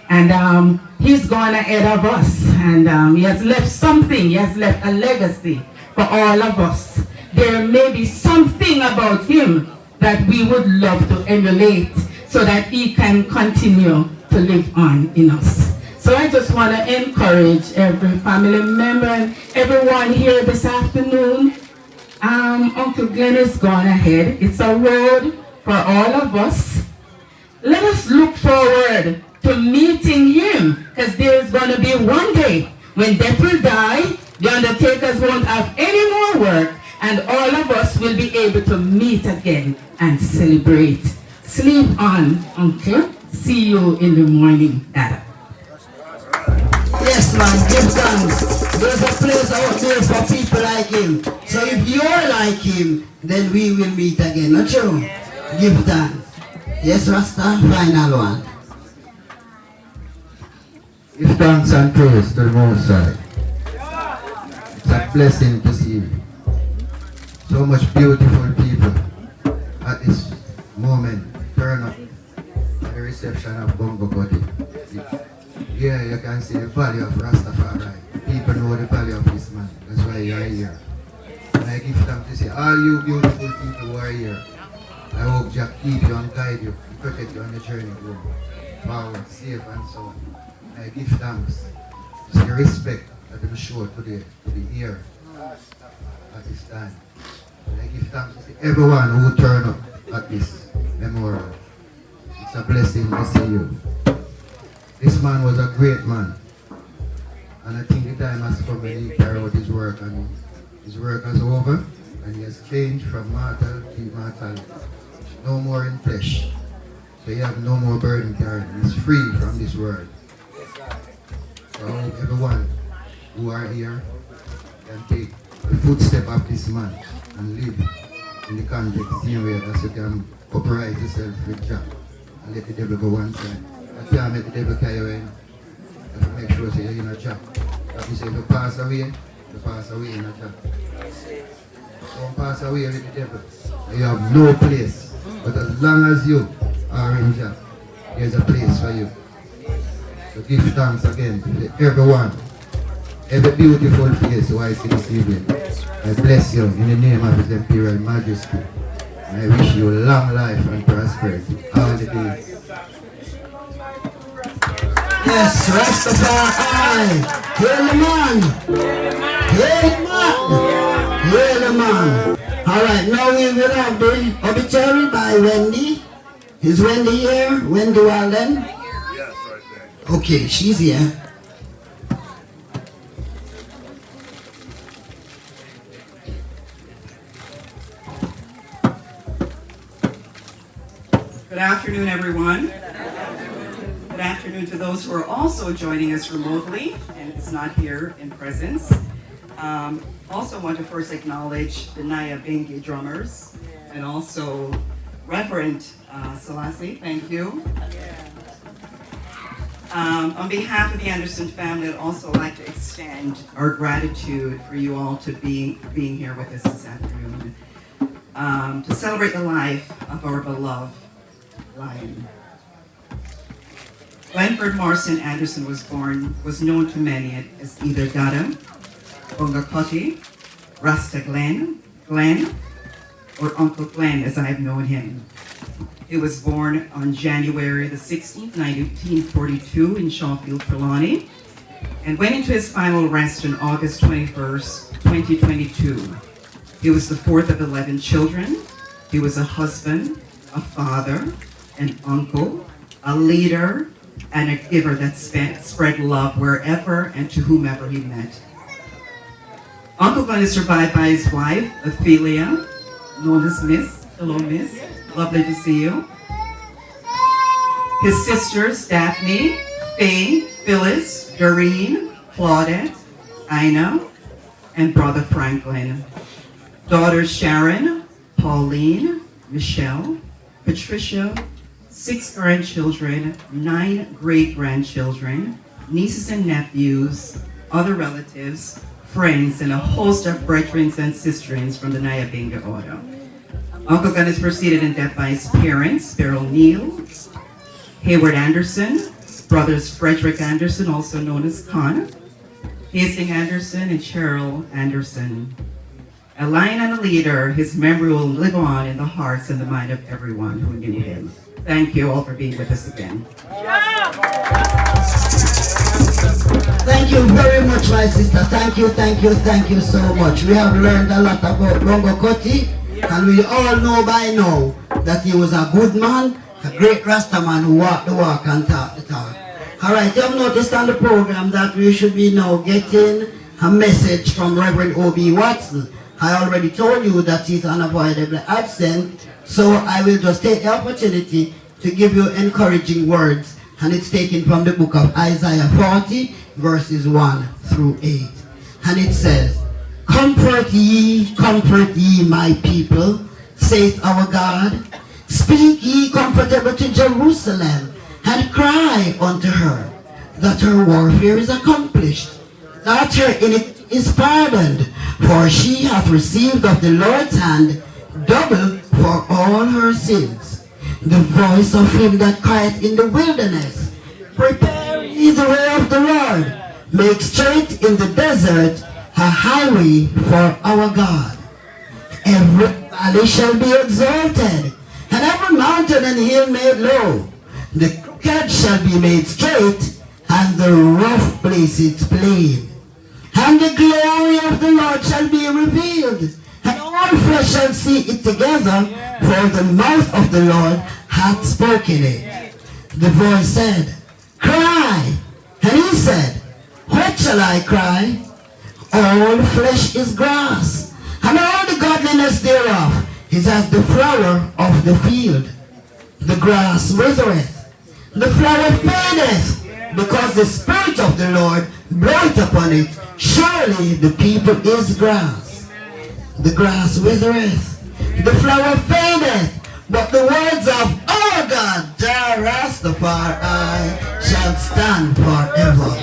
And he's gone ahead of us, and he has left something, he has left a legacy for all of us. There may be something about him that we would love to emulate so that he can continue to live on in us. So I just want to encourage every family member and everyone here this afternoon. Uncle Glenn is gone ahead. It's a road for all of us. Let us look forward to meeting him, because there is going to be one day when death will die, the undertakers won't have any more work, and all of us will be able to meet again and celebrate. Sleep on, Uncle. See you in the morning, Dada. Yes, man, give thanks. There's a place out there for people like him. So if you're like him, then we will meet again. Not true? Give thanks. Yes, Rasta, final one. Give thanks and praise to the Most High. It's a blessing to see so much beautiful people at this moment turn up at the reception of Bongo Cutty. Yeah, you can see the value of Rastafari. People know the value of this man. That's why you are here. And I give thanks to say, all you beautiful people who are here, I hope Jack keep you and guide you, protect you on the journey home, forward, safe and so on. And I give thanks to the respect that I'm sure today to be here at this time. And I give thanks to everyone who turned up at this memorial. It's a blessing to see you. This man was a great man, and I think the time has come when he carried out his work, and his work is over, and he has changed from mortal to immortality. No more in flesh, so he has no more burden carrying. He's free from this world. So I hope everyone who are here can take the footstep of this man and live in the context same way as you can upright yourself with Jah and let the devil go one side. You can't make the devil carry you in. You have to make sure you're in a Jah. Like you say, if you pass away in a Jah. Don't pass away with the devil. You have no place. But as long as you are in Jah, there's a place for you. So give thanks again to everyone. Every beautiful face who I see this evening. I bless you in the name of His Imperial Majesty. And I wish you long life and prosperity all the days. Yes, Rastafari. Hail the man. Hail the man. Hail the man. Alright, now we will have the obituary by Wendy. Is Wendy here? Wendy Walden? Yes, right there. Okay, she's here. Good afternoon, everyone. Good afternoon to those who are also joining us remotely and it's not here in presence. Also want to first acknowledge the Naya Bengi drummers and also Reverend Selassie, thank you. On behalf of the Anderson family, I'd also like to extend our gratitude for you all to being here with us this afternoon to celebrate the life of our beloved lion. Glenford Marston Anderson was known to many as either Dada, Bunga Cutty, Rasta Glen, or Uncle Glenn as I have known him. He was born on January the 16th, 1942 in Shawfield, Trelawney, and went into his final rest on August 21st, 2022. He was the fourth of 11 children. He was a husband, a father, an uncle, a leader, and a giver that spread love wherever and to whomever he met. Uncle Glenn is survived by his wife, Ophelia, known as Miss. Hello, Miss. Lovely to see you. His sisters, Daphne, Faye, Phyllis, Doreen, Claudette, Ina, and brother Franklin. Daughters Sharon, Pauline, Michelle, Patricia, 6 grandchildren, 9 great-grandchildren, nieces and nephews, other relatives, friends, and a host of brethren and sisterins from the Nyabinga order. Uncle Glenn is preceded in death by his parents, Beryl Neal, Hayward Anderson, brothers Frederick Anderson, also known as Con, Hastings Anderson, and Cheryl Anderson. A lion and a leader, his memory will live on in the hearts and the mind of everyone who knew him. Thank you all for being with us again. Thank you very much, my sister. Thank you so much. We have learned a lot about Longo Koti, and we all know by now that he was a good man, a great Rasta man who walked the walk and talked the talk. Alright, you have noticed on the program that we should be now getting a message from Reverend O.B. Watson. I already told you that he's unavoidably absent, so I will just take the opportunity to give you encouraging words, and it's taken from the book of Isaiah 40, verses 1 through 8. And it says, comfort ye, my people, saith our God. Speak ye comfortable to Jerusalem, and cry unto her, that her warfare is accomplished, that her iniquity is pardoned, for she hath received of the Lord's hand double for all her sins. The voice of him that crieth in the wilderness, prepare ye the way of the Lord, make straight in the desert a highway for our God. Every valley shall be exalted, and every mountain and hill made low. The crooked shall be made straight, and the rough places plain. And the glory of the Lord shall be revealed, and all flesh shall see it together, for the mouth of the Lord hath spoken it. The voice said, cry. And he said, what shall I cry? All flesh is grass, and all the godliness thereof is as the flower of the field. The grass withereth, the flower fadeth, because the Spirit of the Lord bloweth upon it. Surely the people is grass. The grass withereth, the flower fadeth, but the words of our God, Jah Rastafari, shall stand forever.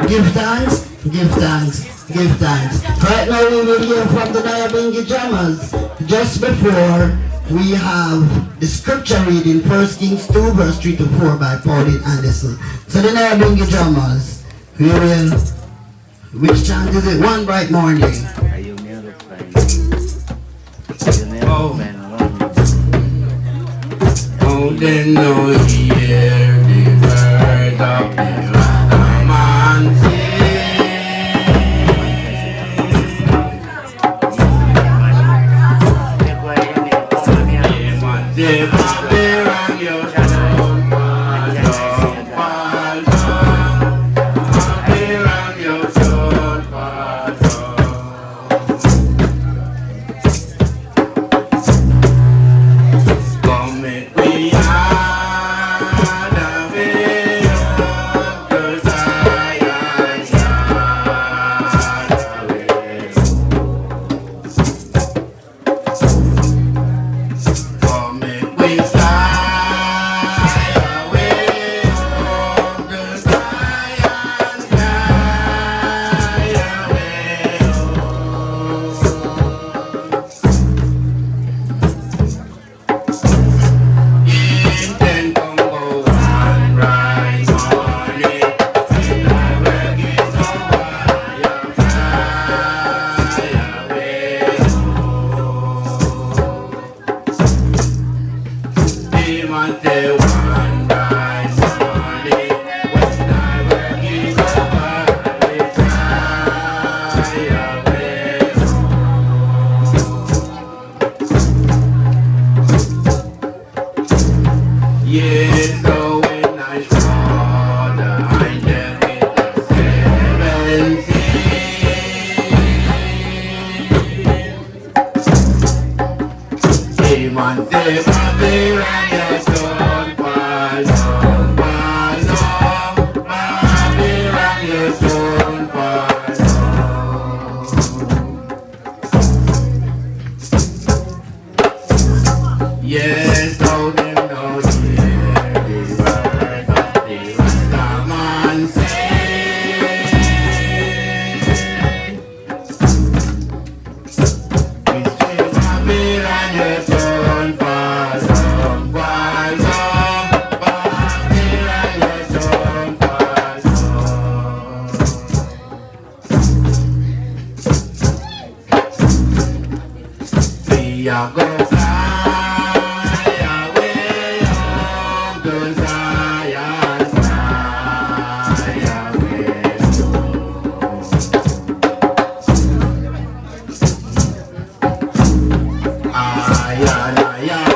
Give thanks, give thanks, give thanks. Right now we will hear from the Nyabingi drummers. Just before, we have the scripture reading, 1 Kings 2, verse 3 to 4 by Pauline Anderson. So the Nyabingi drummers, we will, which chant is it? One bright morning. Oh, then no hear the bird of the Rastaman sing. Yes, oh, them know the word of the Rastaman sing. We still Babylon, your son, Babylon, your son, we are going to fly away home to Zion, fly away home. Ayan, ayan.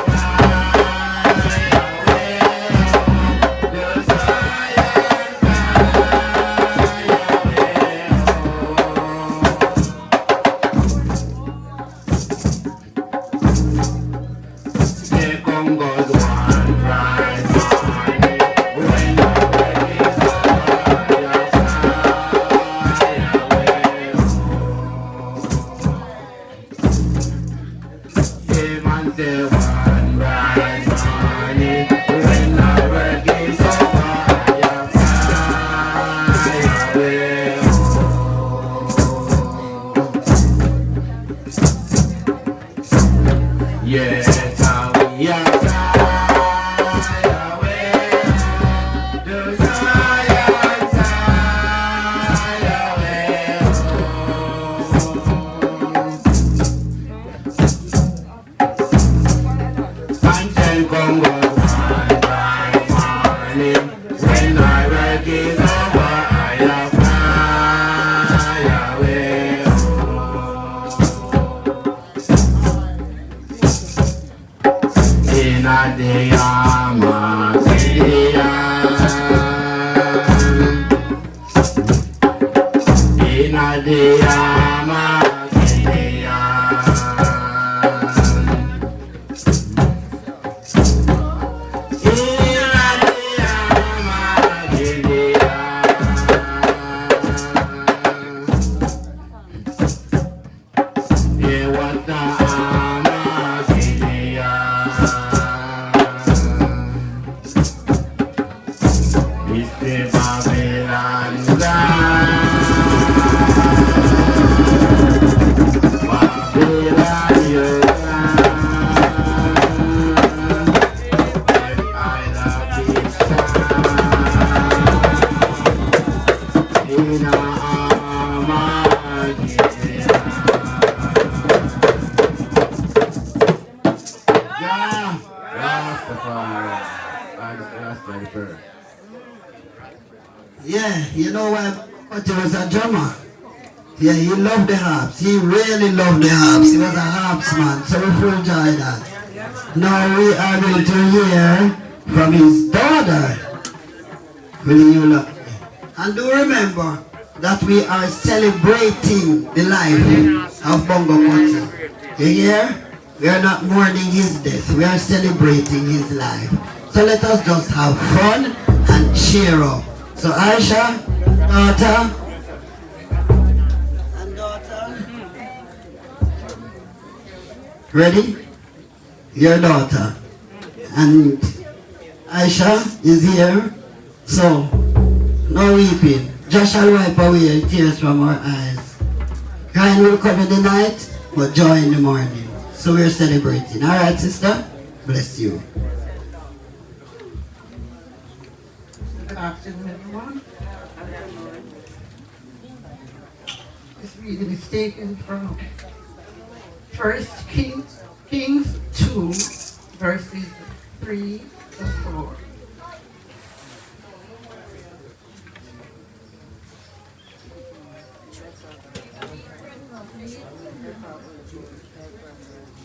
Yes, we are fly away to Zion, fly away and then Congo one bright morning when my work is over, I fly away. In a day, I'm a in a day, I'm a in Yeah, you know why? But he was a drummer. Yeah, he loved the harps. He really loved the harps. He was a harps man, so we full enjoy that. Now we are going to hear from his daughter. Will you look? And do remember that we are celebrating the life of Bongo Kotti. You hear? We are not mourning his death. We are celebrating his life. So let us just have fun and cheer up. So Aisha, daughter, ready? Your daughter. And Aisha is here. So, no weeping. Just shall wipe away tears from our eyes. Crying will come in the night, but joy in the morning. So we're celebrating. Alright, sister? Bless you. Good afternoon, everyone. This reading is taken from 1 Kings 2, verses 3 to 4.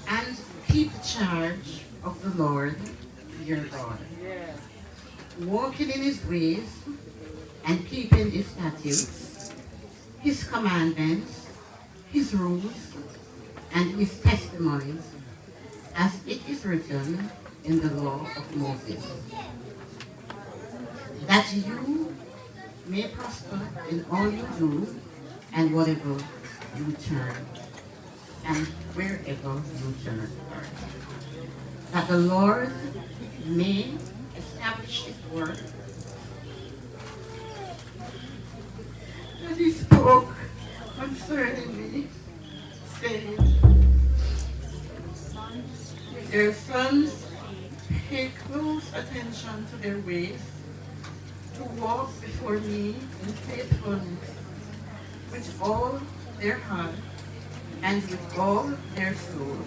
And keep charge of the Lord your God, walking in his ways and keeping his statutes, his commandments, his rules, and his testimonies, as it is written in the law of Moses, that you may prosper in all you do and whatever you turn, and wherever you turn, that the Lord may establish his word. And he spoke concerning me, saying, their sons pay close attention to their ways, to walk before me in faithfulness with all their heart and with all their soul.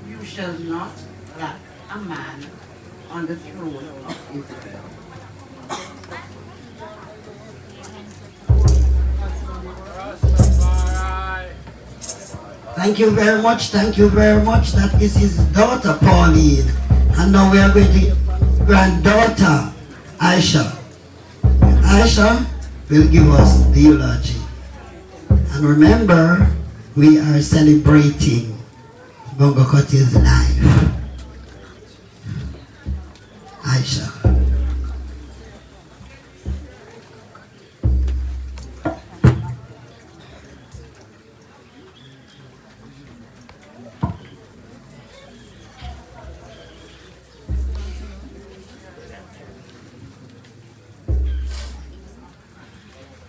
You shall not lack a man on the throne of Israel. Thank you very much. Thank you very much. That is his daughter, Pauline. And now we are going to granddaughter, Aisha. Aisha will give us the eulogy. And remember, we are celebrating Bongo Kotti's life. Aisha.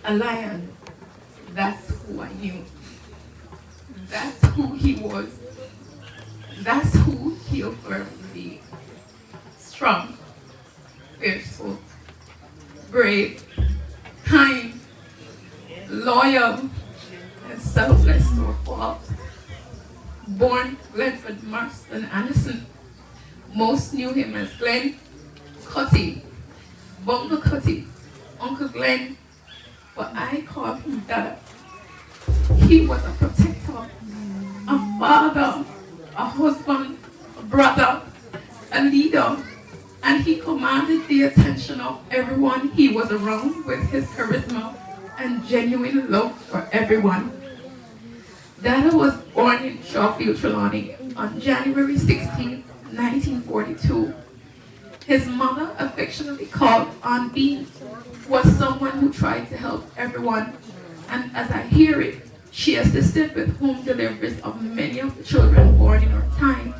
A lion, that's who I knew. That's who he was. That's who he affirmed to be. Strong, fearful, brave, kind, loyal, and selfless to a fault. Born Glenford, Marston, Anderson. Most knew him as Glen Kotti, Bongo Kotti, Uncle Glen, but I call him Dada. He was a protector, a father, a husband, a brother, a leader, and he commanded the attention of everyone he was around with his charisma and genuine love for everyone. Dada was born in Shawfield, Trelawney on January 16, 1942. His mother, affectionately called Aunt B, was someone who tried to help everyone, and as I hear it, she assisted with home deliveries of many of the children born in her time.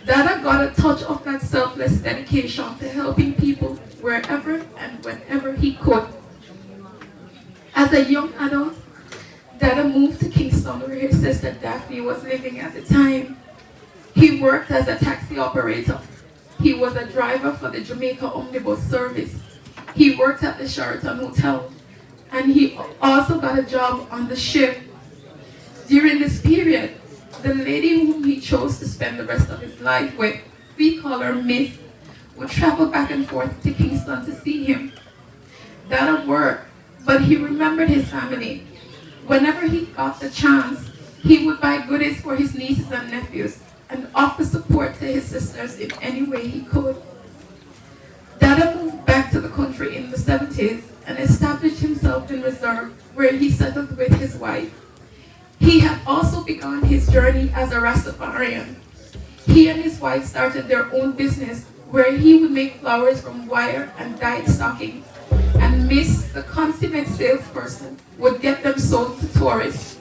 Dada got a touch of that selfless dedication to helping people wherever and whenever he could. As a young adult, Dada moved to Kingston where his sister Daphne was living at the time. He worked as a taxi operator. He was a driver for the Jamaica Omnibus service. He worked at the Sheraton Hotel and he also got a job on the ship. During this period, the lady whom he chose to spend the rest of his life with, we call her Miss, would travel back and forth to Kingston to see him. That'd work, but he remembered his family. Whenever he got the chance, he would buy goodies for his nieces and nephews and offer support to his sisters in any way he could. Dada moved back to the country in the 70s and established himself in Reserve, where he settled with his wife. He had also begun his journey as a Rastafarian. He and his wife started their own business where he would make flowers from wire and dyed stockings, and Miss, the consummate salesperson, would get them sold to tourists.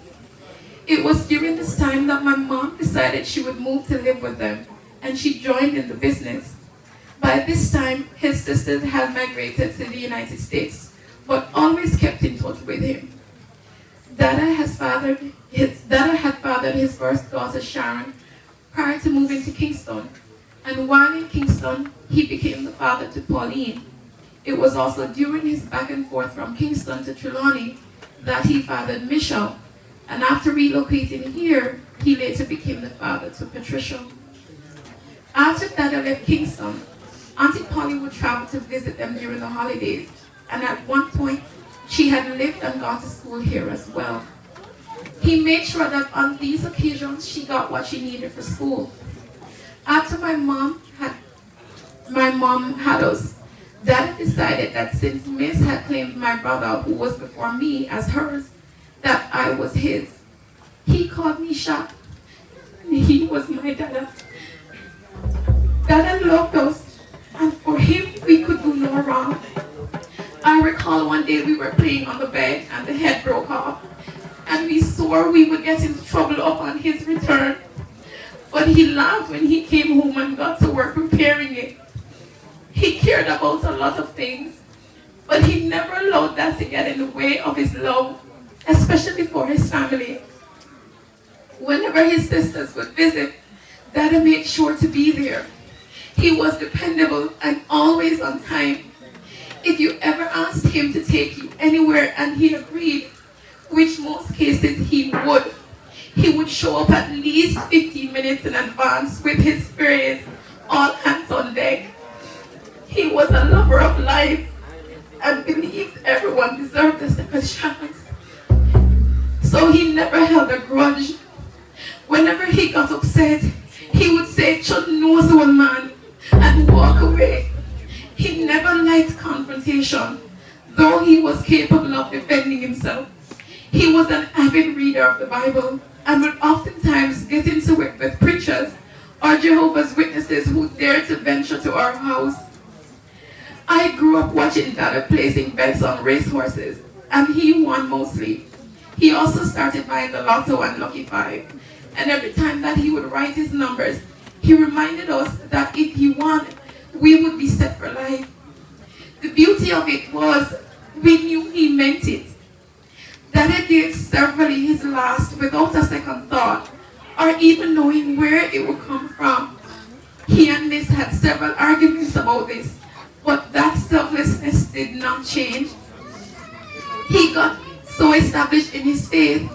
It was during this time that my mom decided she would move to live with them, and she joined in the business. By this time, his sisters had migrated to the United States, but always kept in touch with him. Dada had fathered his first daughter, Sharon, prior to moving to Kingston, and while in Kingston, he became the father to Pauline. It was also during his back and forth from Kingston to Trelawney that he fathered Michelle, and after relocating here, he later became the father to Patricia. After Dada left Kingston, Auntie Polly would travel to visit them during the holidays, and at one point, she had lived and gone to school here as well. He made sure that on these occasions, she got what she needed for school. After my mom had us, Dada decided that since Miss had claimed my brother, who was before me, as hers, that I was his. He called me Shaq. He was my Dada. Dada loved us, and for him, we could do no wrong. I recall one day we were playing on the bed and the head broke off, and we swore we would get into trouble upon his return. But he laughed when he came home and got to work repairing it. He cared about a lot of things, but he never allowed that to get in the way of his love, especially for his family. Whenever his sisters would visit, Dada made sure to be there. He was dependable and always on time. If you ever asked him to take you anywhere and he agreed, which most cases he would show up at least 15 minutes in advance with his phrase, all hands on deck. He was a lover of life and believed everyone deserved a second chance. So he never held a grudge. Whenever he got upset, he would say, "Chud knows one man," and walk away. He never liked confrontation, though he was capable of defending himself. He was an avid reader of the Bible and would oftentimes get into it with preachers or Jehovah's Witnesses who dared to venture to our house. I grew up watching Dada placing bets on racehorses, and he won mostly. He also started buying the Lotto and Lucky 5, and every time that he would write his numbers, he reminded us that if he won, we would be set for life. The beauty of it was we knew he meant it. Dada gave severally his last without a second thought, or even knowing where it would come from. He and Miss had several arguments about this, but that selflessness did not change. He got so established in his faith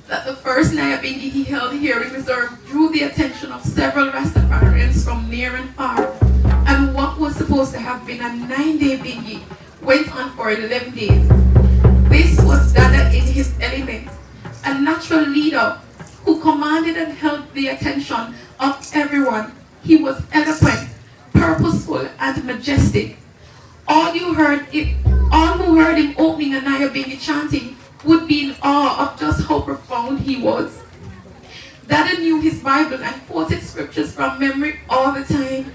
that the first Nyabingi he held here in Reserve drew the attention of several Rastafarians from near and far, and what was supposed to have been a 9-day bingi went on for 11 days. This was Dada in his element, a natural leader who commanded and held the attention of everyone. He was eloquent, purposeful, and majestic. All who heard him opening a Nyabingi chanting would be in awe of just how profound he was. Dada knew his Bible and quoted scriptures from memory all the time.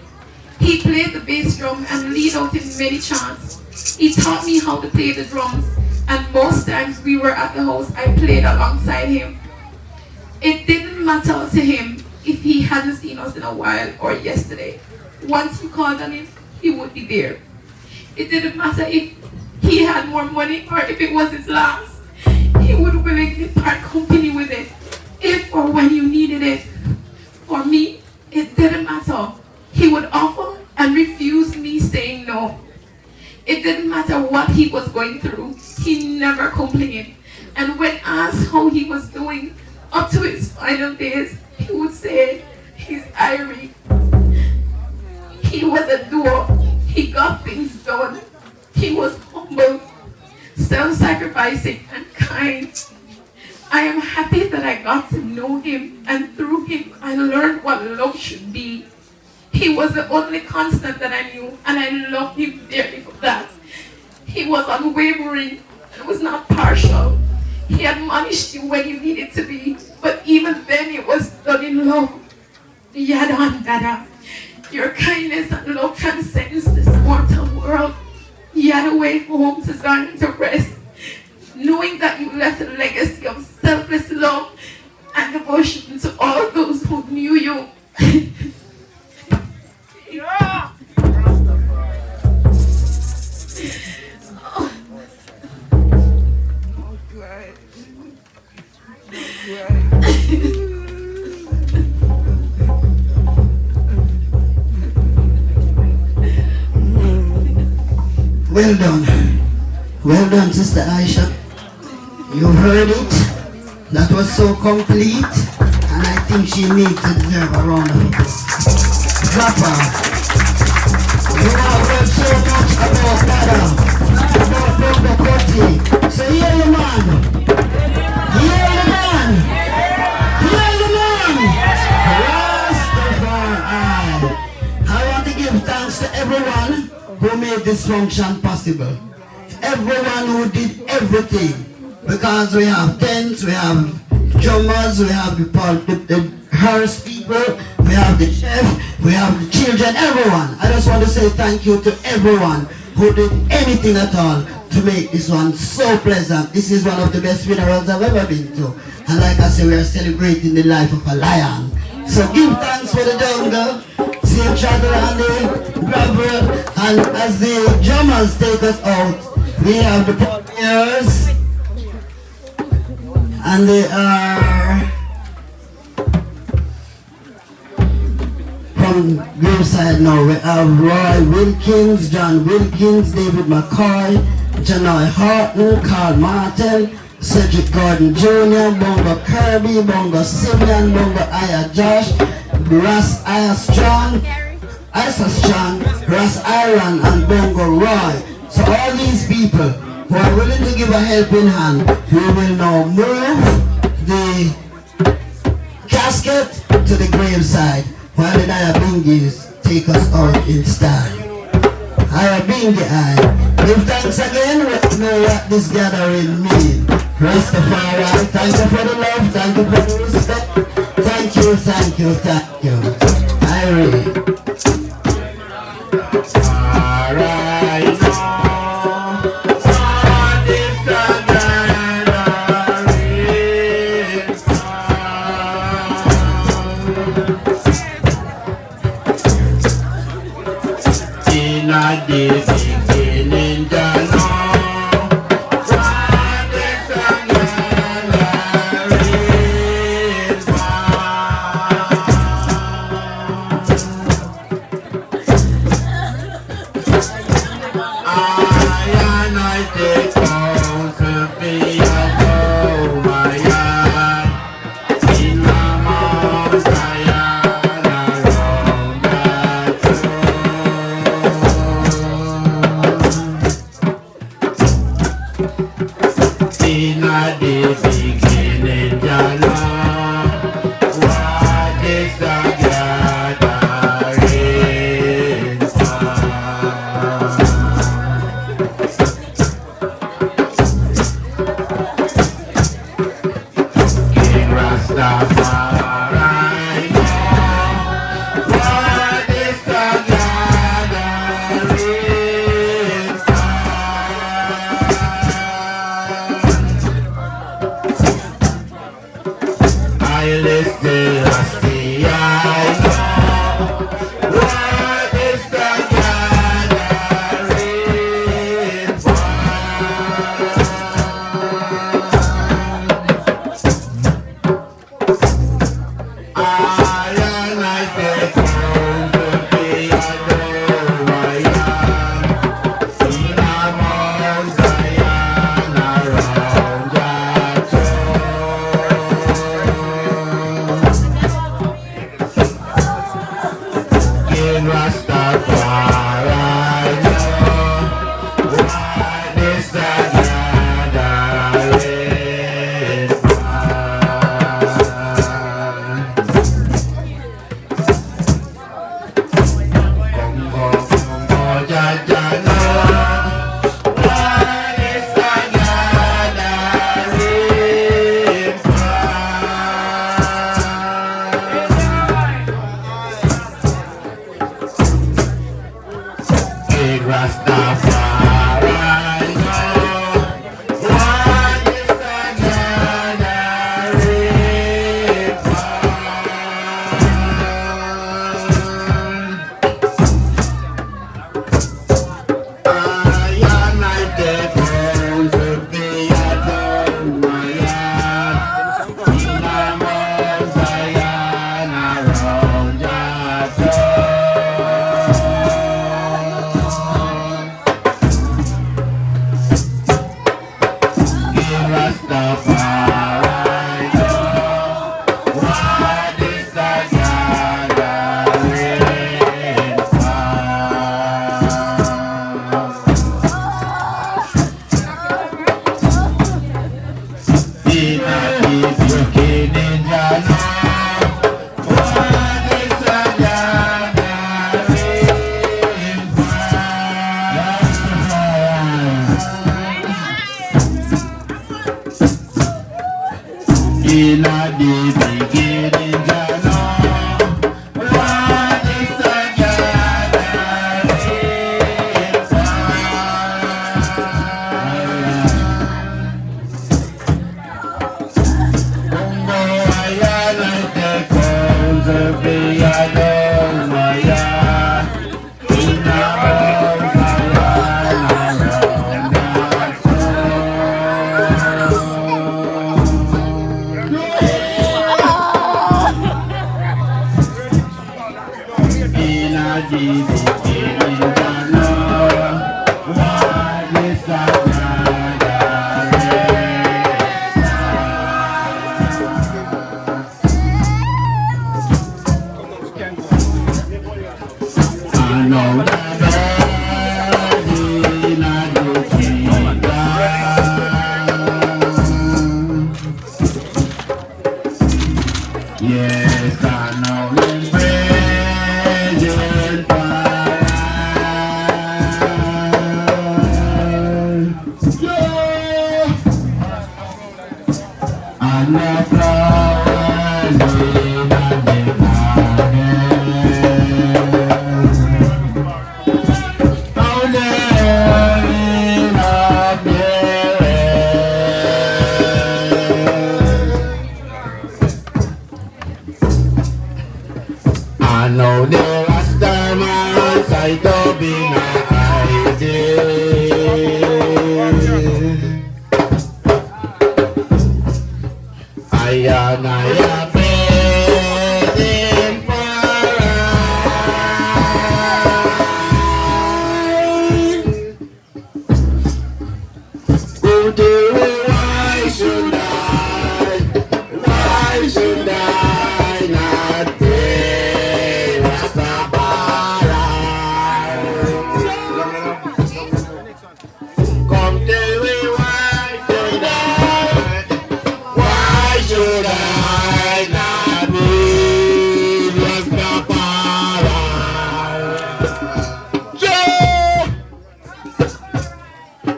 He played the bass drum and lead out in many chants. He taught me how to play the drums, and most times we were at the house, I played alongside him. It didn't matter to him if he hadn't seen us in a while or yesterday. Once we called on him, he would be there. It didn't matter if he had more money or if it was his last. He would willingly part company with it, if or when you needed it. For me, it didn't matter. He would offer and refuse me saying no. It didn't matter what he was going through. He never complained. And when asked how he was doing up to his final days, he would say he's irie. He was a doer. He got things done. He was humble, self-sacrificing, and kind. I am happy that I got to know him, and through him I learned what love should be. He was the only constant that I knew, and I loved him dearly for that. He was unwavering and was not partial. He admonished you when you needed to be, but even then it was done in love. Yada and dada. Your kindness and love transcends this mortal world. You had a way home to Zion to rest, knowing that you left a legacy of selfless love and devotion to all those who knew you. Yeah. Well done. Well done, Sister Aisha. You heard it. That was so complete. And I think she needs to deserve a round of applause. Papa, you have heard so much about Dada, about Dr. Kotti. So hear the man. Hear the man. Hear the man. Rastafari. I want to give thanks to everyone who made this function possible. Everyone who did everything. Because we have tents, we have drummers, we have the hearse people, we have the chef, we have the children, everyone. I just want to say thank you to everyone who did anything at all to make this one so pleasant. This is one of the best funerals I've ever been to. And like I say, we are celebrating the life of a lion. So give thanks for the jungle. See each other on the gravel, and as the drummers take us out, we have the pioneers, and they are from Graveside now. We have Roy Wilkins, John Wilkins, David McCoy, Janoi Horton, Carl Martin, Cedric Gordon Jr., Bongo Kirby, Bongo Simeon, Bongo Aya Josh, Ras Aya Strong, Isa Strong, Ras Iron, and Bongo Roy. So all these people who are willing to give a helping hand, we will now move the casket to the graveside while the Ayabingis take us out in style. Ayabingi I. Give thanks again, let's know what this gathering means. Rastafari, thank you for the love, thank you for the respect. Thank you, thank you, thank you. Irie. Alright now, what is the gathering? In a day beginning to know. In the beginning, I know what is the gathering Bongo, I like the cones of the Yes, I know them praising fire. And the flowers in the garden. Oh, they're in up I know there are stars I don't be nice. I am praising oh, dear, why should I not pray? Come tell me why should I not be Rastafari? Yeah.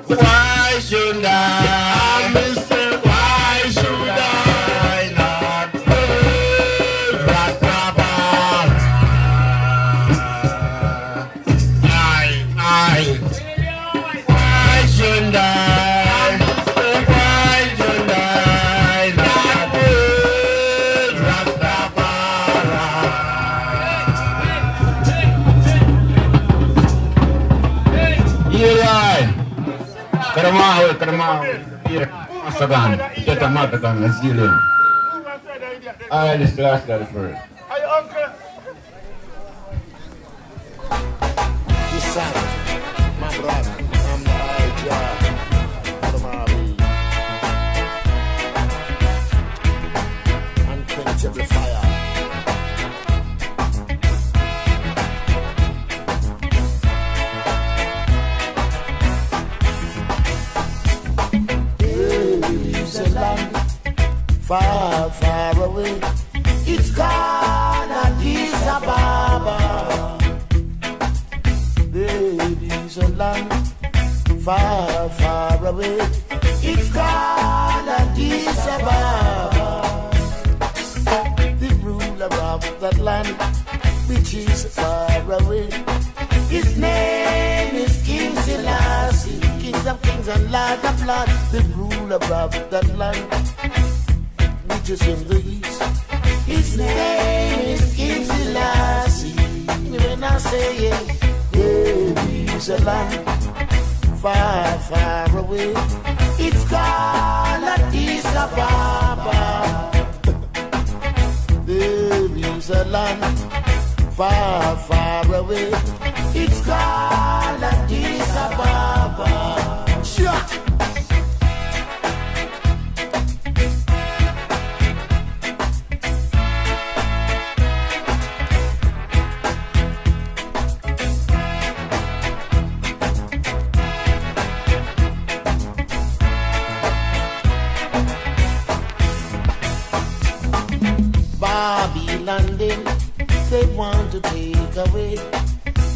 Why should I, Mr. Why should I not be Rastafari? Why should I, why should I not be Rastafari? Yeah. Кармау, Масаган, это Матаган, Назилин. I just asked that first. My brother, I'm the high job. Unquenchable fire. Far, far away, it's gone Addis Ababa. Baby's a land far, far away, it's gone Addis Ababa. The ruler of that land, which is far away, his name is King Selassie, King of kings and Lord of lords. The ruler of that land, just in the east. His name is King Selassie. When I say it, baby's a land far, far away. It's called Addis Ababa. Baby's a land far, far away. It's called Addis Ababa. Sure. London, they want to take away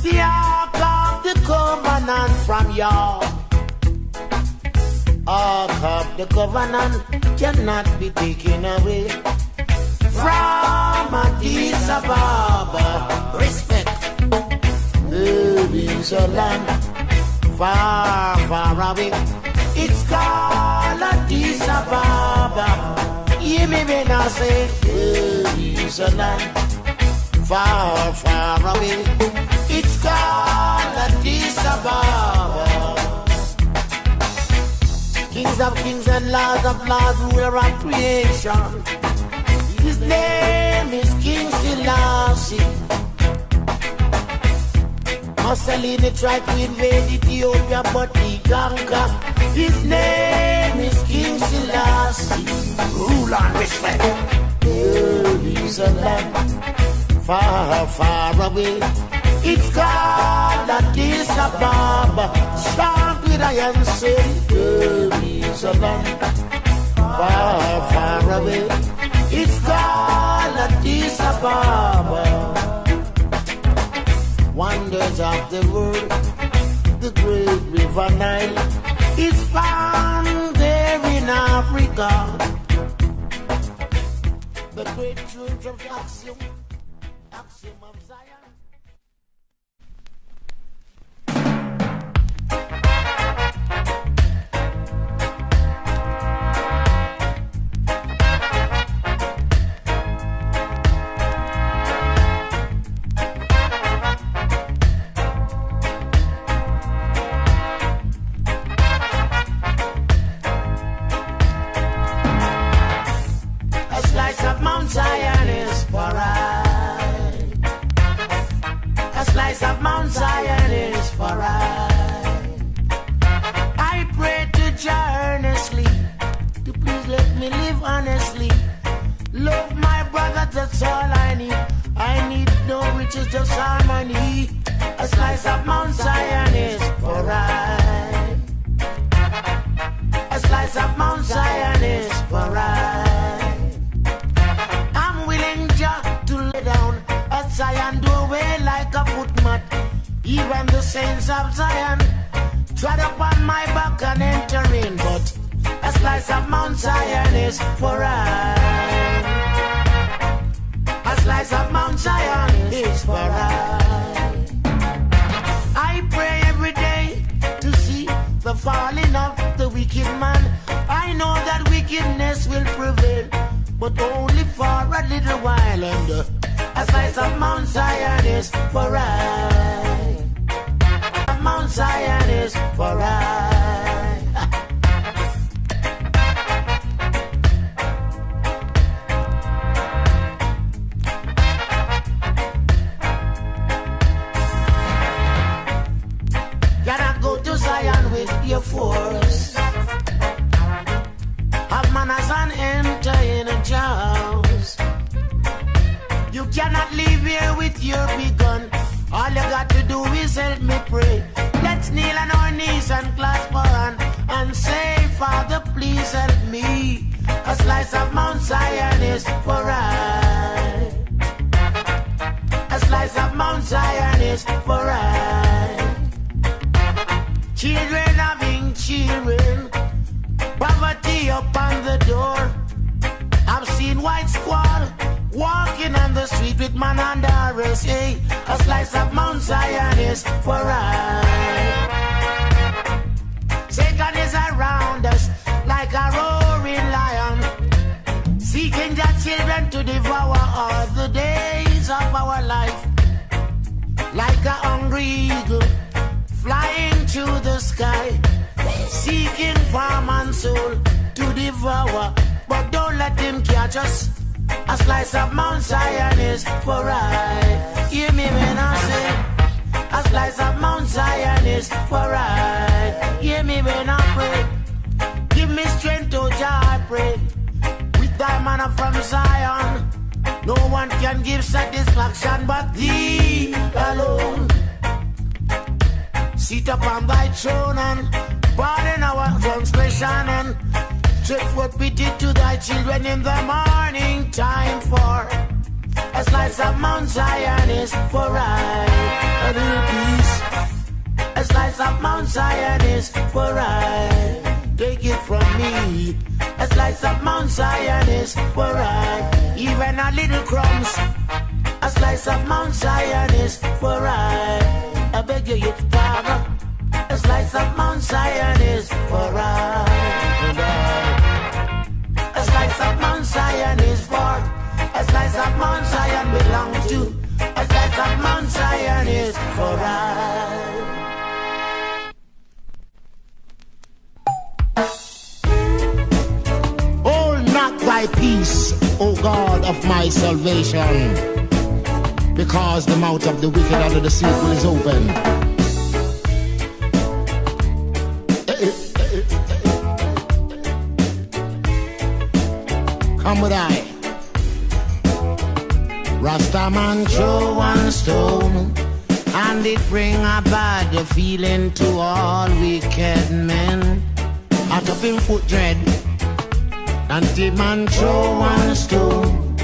the Ark of the Covenant from y'all. Ark of the covenant cannot be taken away from Addis Ababa. Respect. There is a land far, far away. It's called Addis Ababa. Hear me when I say there is a land far, far away. It's called Addis Ababa. Kings of kings and lords of lords, ruler of creation. His name is King Selassie. Mussolini tried to invade Ethiopia, but he conquered. His name is King Selassie. Rule and respect. There is a land far, far away. It's called Addis Ababa. Start with iron say, there is a land far, far away. It's called Addis Ababa. Wonders of the world, the great river Nile is found there in Africa. The great church of Axiom of Zion. Zion is for I. A slice of Mount Zion is for I. I pray to Jah earnestly to please let me live honestly. Love my brother, that's all I need. I need no riches, just harmony. A slice of Mount Zion is for I. A slice of Mount Zion is for I. Zion do away like a footmat. Even the saints of Zion trod upon my back and enter in. But a slice of Mount Zion is for I. A slice of Mount Zion is for I. I pray every day to see the falling of the wicked man. I know that wickedness will prevail, but only for a little while. And a slice of Mount Zion is for I. Mount Zion is for I. Gotta go to Zion with your force. Have manners and enter in a house. You cannot leave here with your big gun. All you got to do is help me pray. Let's kneel on our knees and clasp our hand and say, Father, please help me. A slice of Mount Zion is for I. A slice of Mount Zion is for I. Children having children, poverty upon the door. I've seen white squall walking on the street with man under arrest. Hey, a slice of Mount Zion is for I. Satan is around us like a roaring lion, seeking their children to devour all the days of our life. Like a hungry eagle flying to the sky, seeking farm and soul to devour. But don't let him catch us. A slice of Mount Zion is for I. Hear me when I say, a slice of Mount Zion is for I. Hear me when I pray. Give me strength, oh Jah, I pray. With thy manna from Zion, no one can give satisfaction but thee alone. Sit upon thy throne and pardon our transgression and show forth pity to thy children in the morning time. For a slice of Mount Zion is for I. A little peace. A slice of Mount Zion is for I. take it from me. A slice of Mount Zion is for I. Even a little crumbs. A slice of Mount Zion is for I beg you, Father. A slice of Mount Zion is for I. A slice of Mount Zion is for. A slice of Mount Zion belongs to. A slice of Mount Zion is for I. Not thy peace, O God of my salvation, because the mouth of the wicked and of the sinful is open. Come with I. Rastaman throw one stone, and it bring a bad feeling to all wicked men. Out of him foot dread. And the man throw one stone,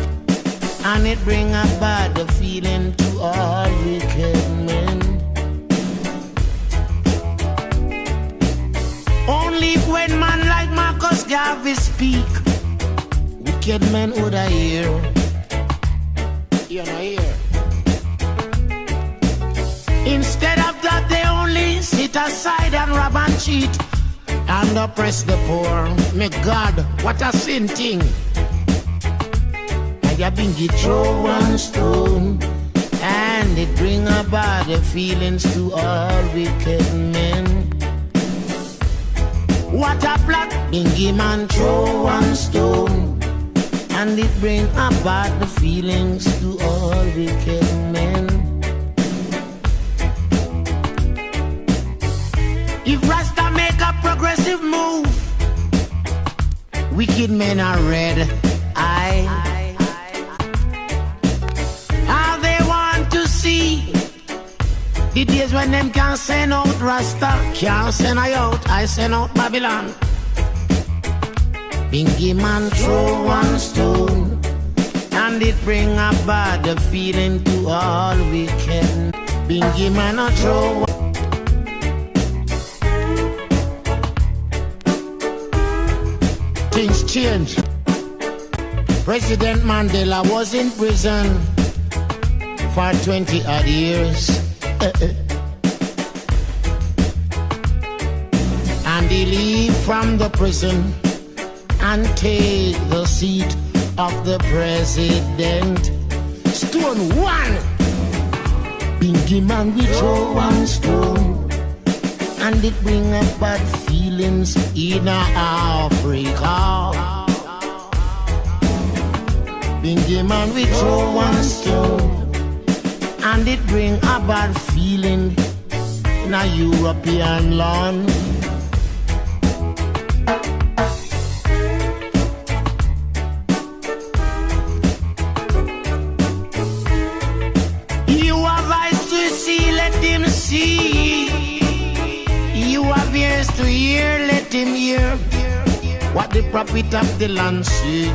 and it bring a bad feeling to all wicked men. Only when man like Marcus Garvey speak, wicked men would I hear. You know hear. Instead of that, they only sit aside and rob and cheat and oppress the poor. May God, what a sin thing. I have been get throw one stone, and it bring a bad feelings to all wicked men. What a plot, bingy man throw one stone, and it bring a bad feelings to all wicked men. If Rasta make a progressive move, wicked men are red eye. How they want to see the days when them can send out Rasta, can't send I out, I send out Babylon. Bingy man throw one stone, and it bring a bad feeling to all wicked. Bingy man a throw one. Things change. President Mandela was in prison for 20 odd years. And he leave from the prison and take the seat of the president. Stone one. Bingy man we throw one stone, and it bring up bad feelings in Africa. Bingy man we throw one stone, and it bring a bad feeling in a European land. You have eyes to see, let him see. You have ears to hear, let him hear what the prophet of the land say.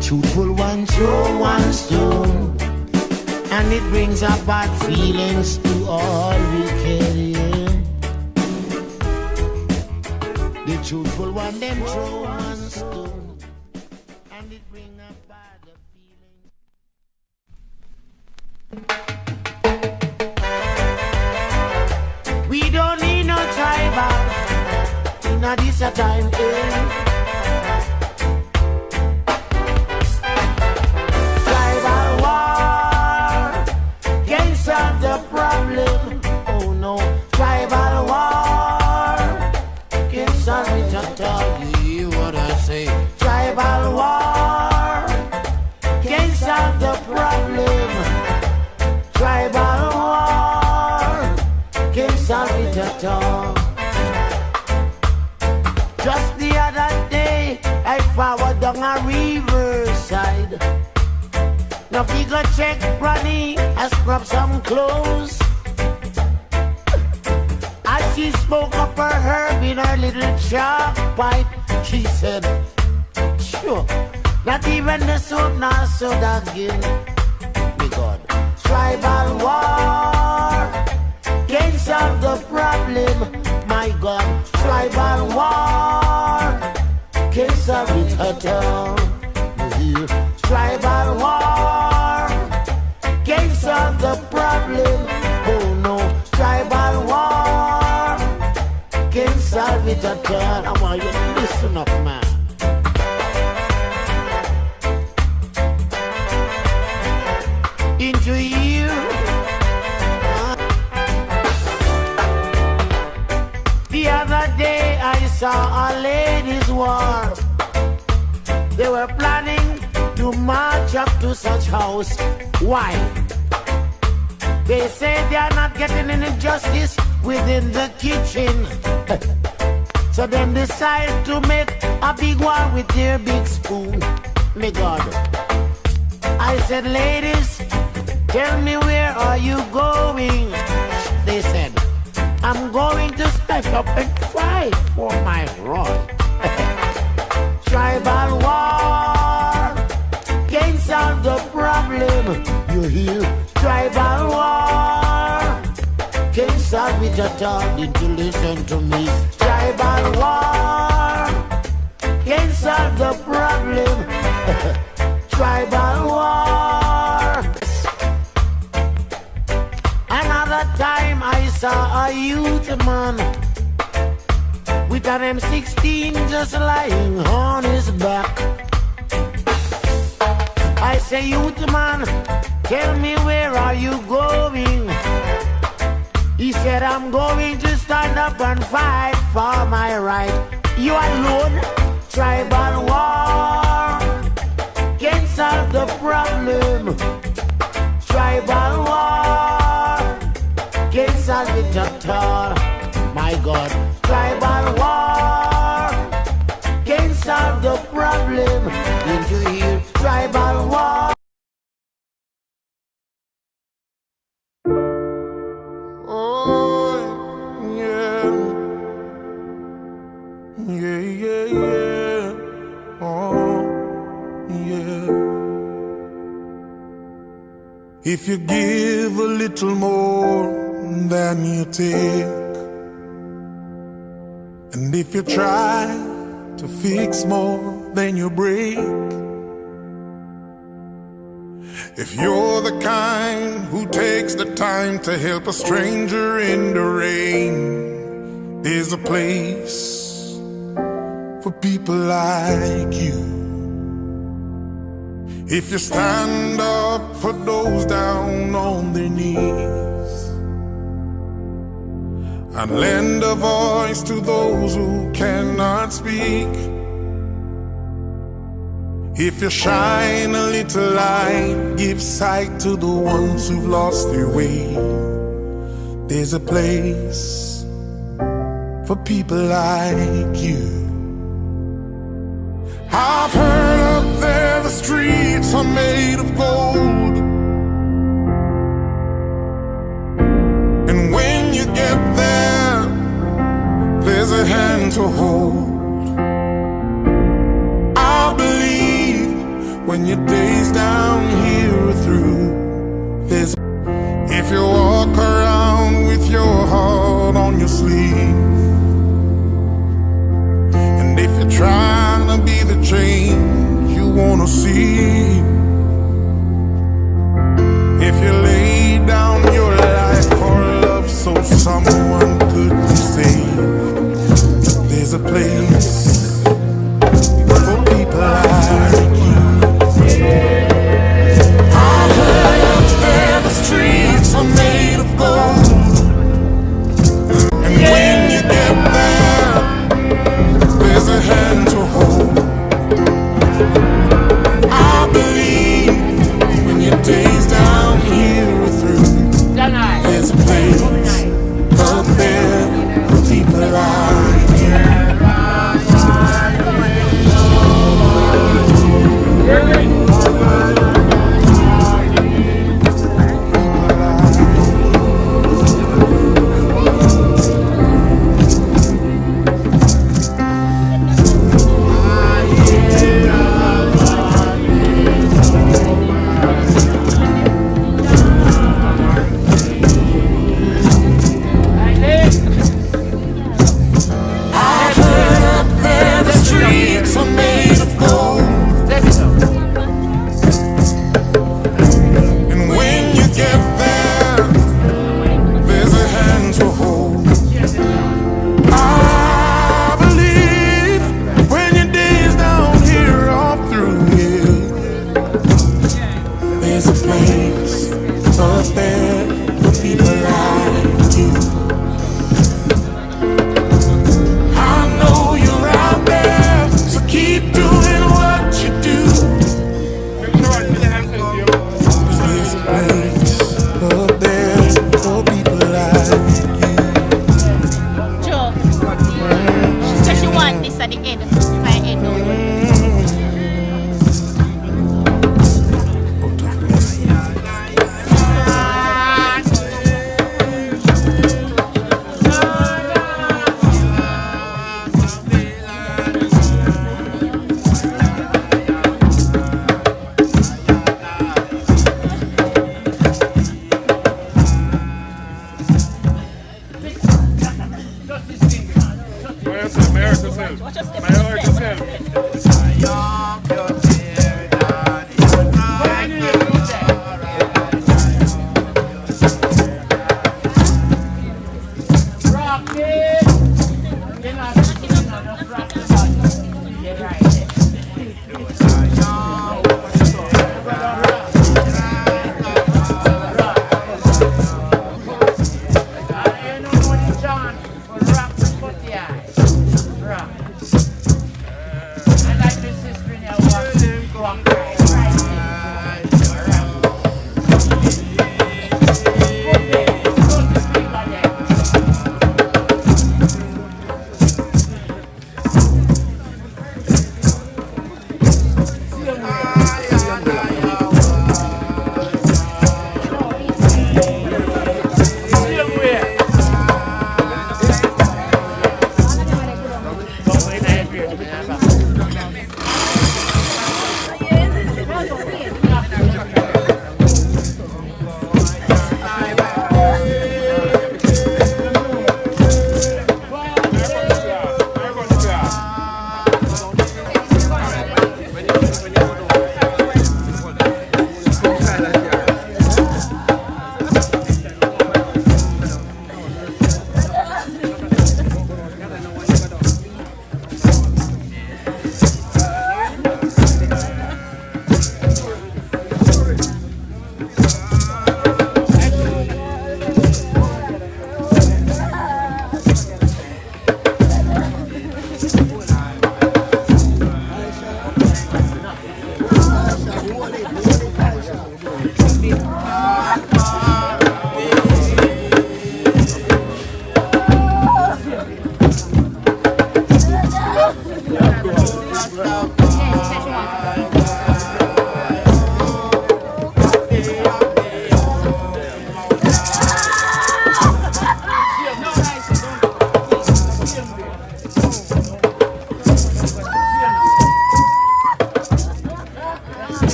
Truthful one throw one stone, and it brings up bad feelings to all wicked. Yeah. The truthful one them throw one stone, and it brings up bad feelings. We don't need no tribal in this time. Tribal war can't solve the problem. Oh no, tribal war can't solve it at all. You hear what I say? Tribal war can't solve the problem. Tribal war can't solve it at all. Just the other day, I forward down a riverside. Now we go check Granny, I scrub some clothes. As she spoke up her herb in her little chalk pipe, she said, sure, not even the soap nor soda again. Me God, tribal war can't solve the problem. problem. My God, tribal war can't solve it at all. You hear? Tribal war can't solve the problem. Oh no, tribal war can't solve it at all. I want you to listen up, man. Into you. The other day I saw a ladies' war. They were planning to march up to such house. Why? They say they are not getting any justice within the kitchen. So them decide to make a big war with their big spoon. My God. I said, ladies, tell me where are you going? They said, I'm going to step up and fight for my right. Tribal war can't solve the problem. You hear? Tribal war can't solve it at all. Did you listen to me? Tribal war can't solve the problem. Tribal war. Another time I saw a youth man with an M16 just lying on his back. I say, youth man, tell me where are you going? He said, I'm going to stand up and fight for my right. You alone? Tribal war can't solve the problem. Tribal war can't solve it at all. My God, tribal war can't solve the problem. Did you hear? Tribal war. Oh, yeah. Yeah, yeah, yeah. Oh, yeah. If you give a little more than you take, and if you try to fix more than you break, if you're the kind who takes the time to help a stranger in the rain, there's a place for people like you. If you stand up for those down on their knees and lend a voice to those who cannot speak, if you shine a little light, give sight to the ones who've lost their way, there's a place for people like you. I've heard up there the streets are made of gold, and when you get there, there's a hand to hold. I believe when your days down here are through, there's if you walk around with your heart on your sleeve, and if you're trying to be the change you wanna see, if you lay down your life for love so someone could be saved, there's a place for people like you. I've heard up there the streets are made of gold, and when you get there, there's a hand to hold. I believe when your days down here are through, there's a place up there for people like you. at the end. My head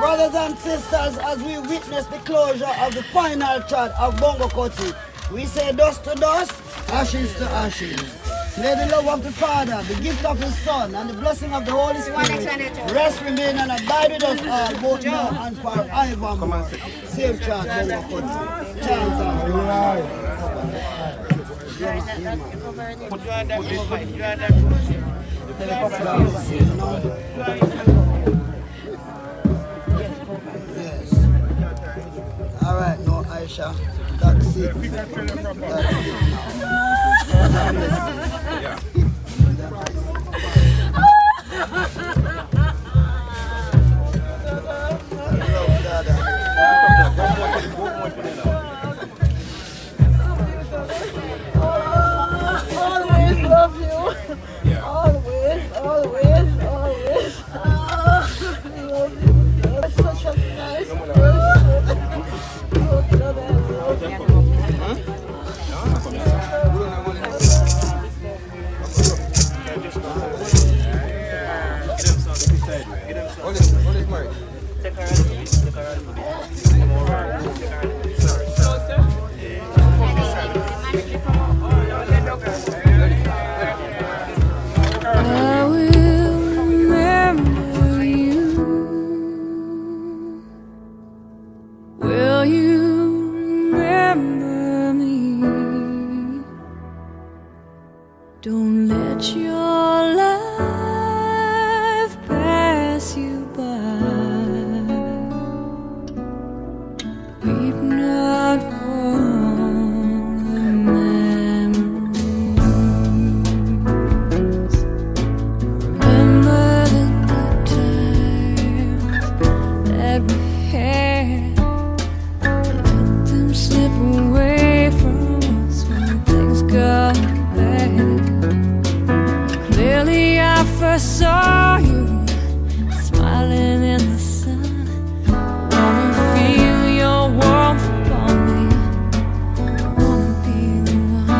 Brothers and sisters, as we witness the closure of the final chant of Bongo Koti, we say dust to dust, ashes to ashes. May the love of the Father, the gift of the Son, and the blessing of the Holy Spirit rest, remain, and abide with us all, both now and forevermore. Same chant, chant all right, no, Aisha, that's it. Always love you. Always, always, always. I love you. You're such a nice person. I will remember you. Will you remember me? Don't let your life pass you by. Weep not for the memories. Remember the good times that we had. Let them slip away from us when things got bad. Clearly I first saw you smiling in the sun. Wanna feel your warmth upon me. Wanna be the one.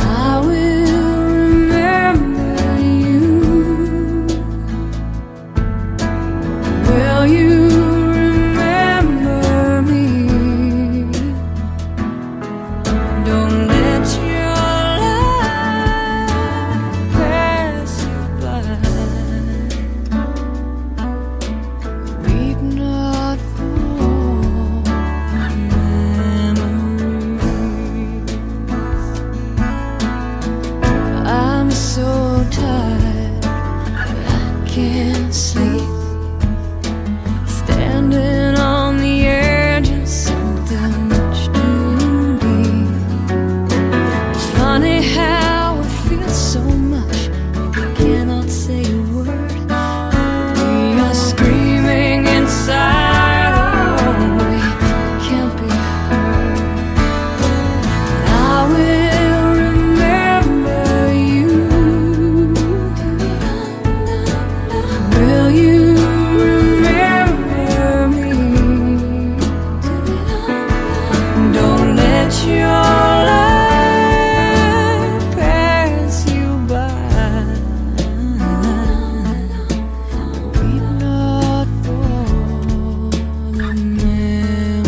I will remember you. Will you remember me? Don't let your life pass you by. Weep not for memories. I'm so tired, I can't sleep. Standing on the edge of something much too deep. It's funny how it feels so much, we cannot say a word. We are screaming inside, oh, we can't be heard. But I will remember you. Will you remember me? Don't let your life pass you by. Weep not for the memories.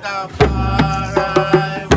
Rastafari.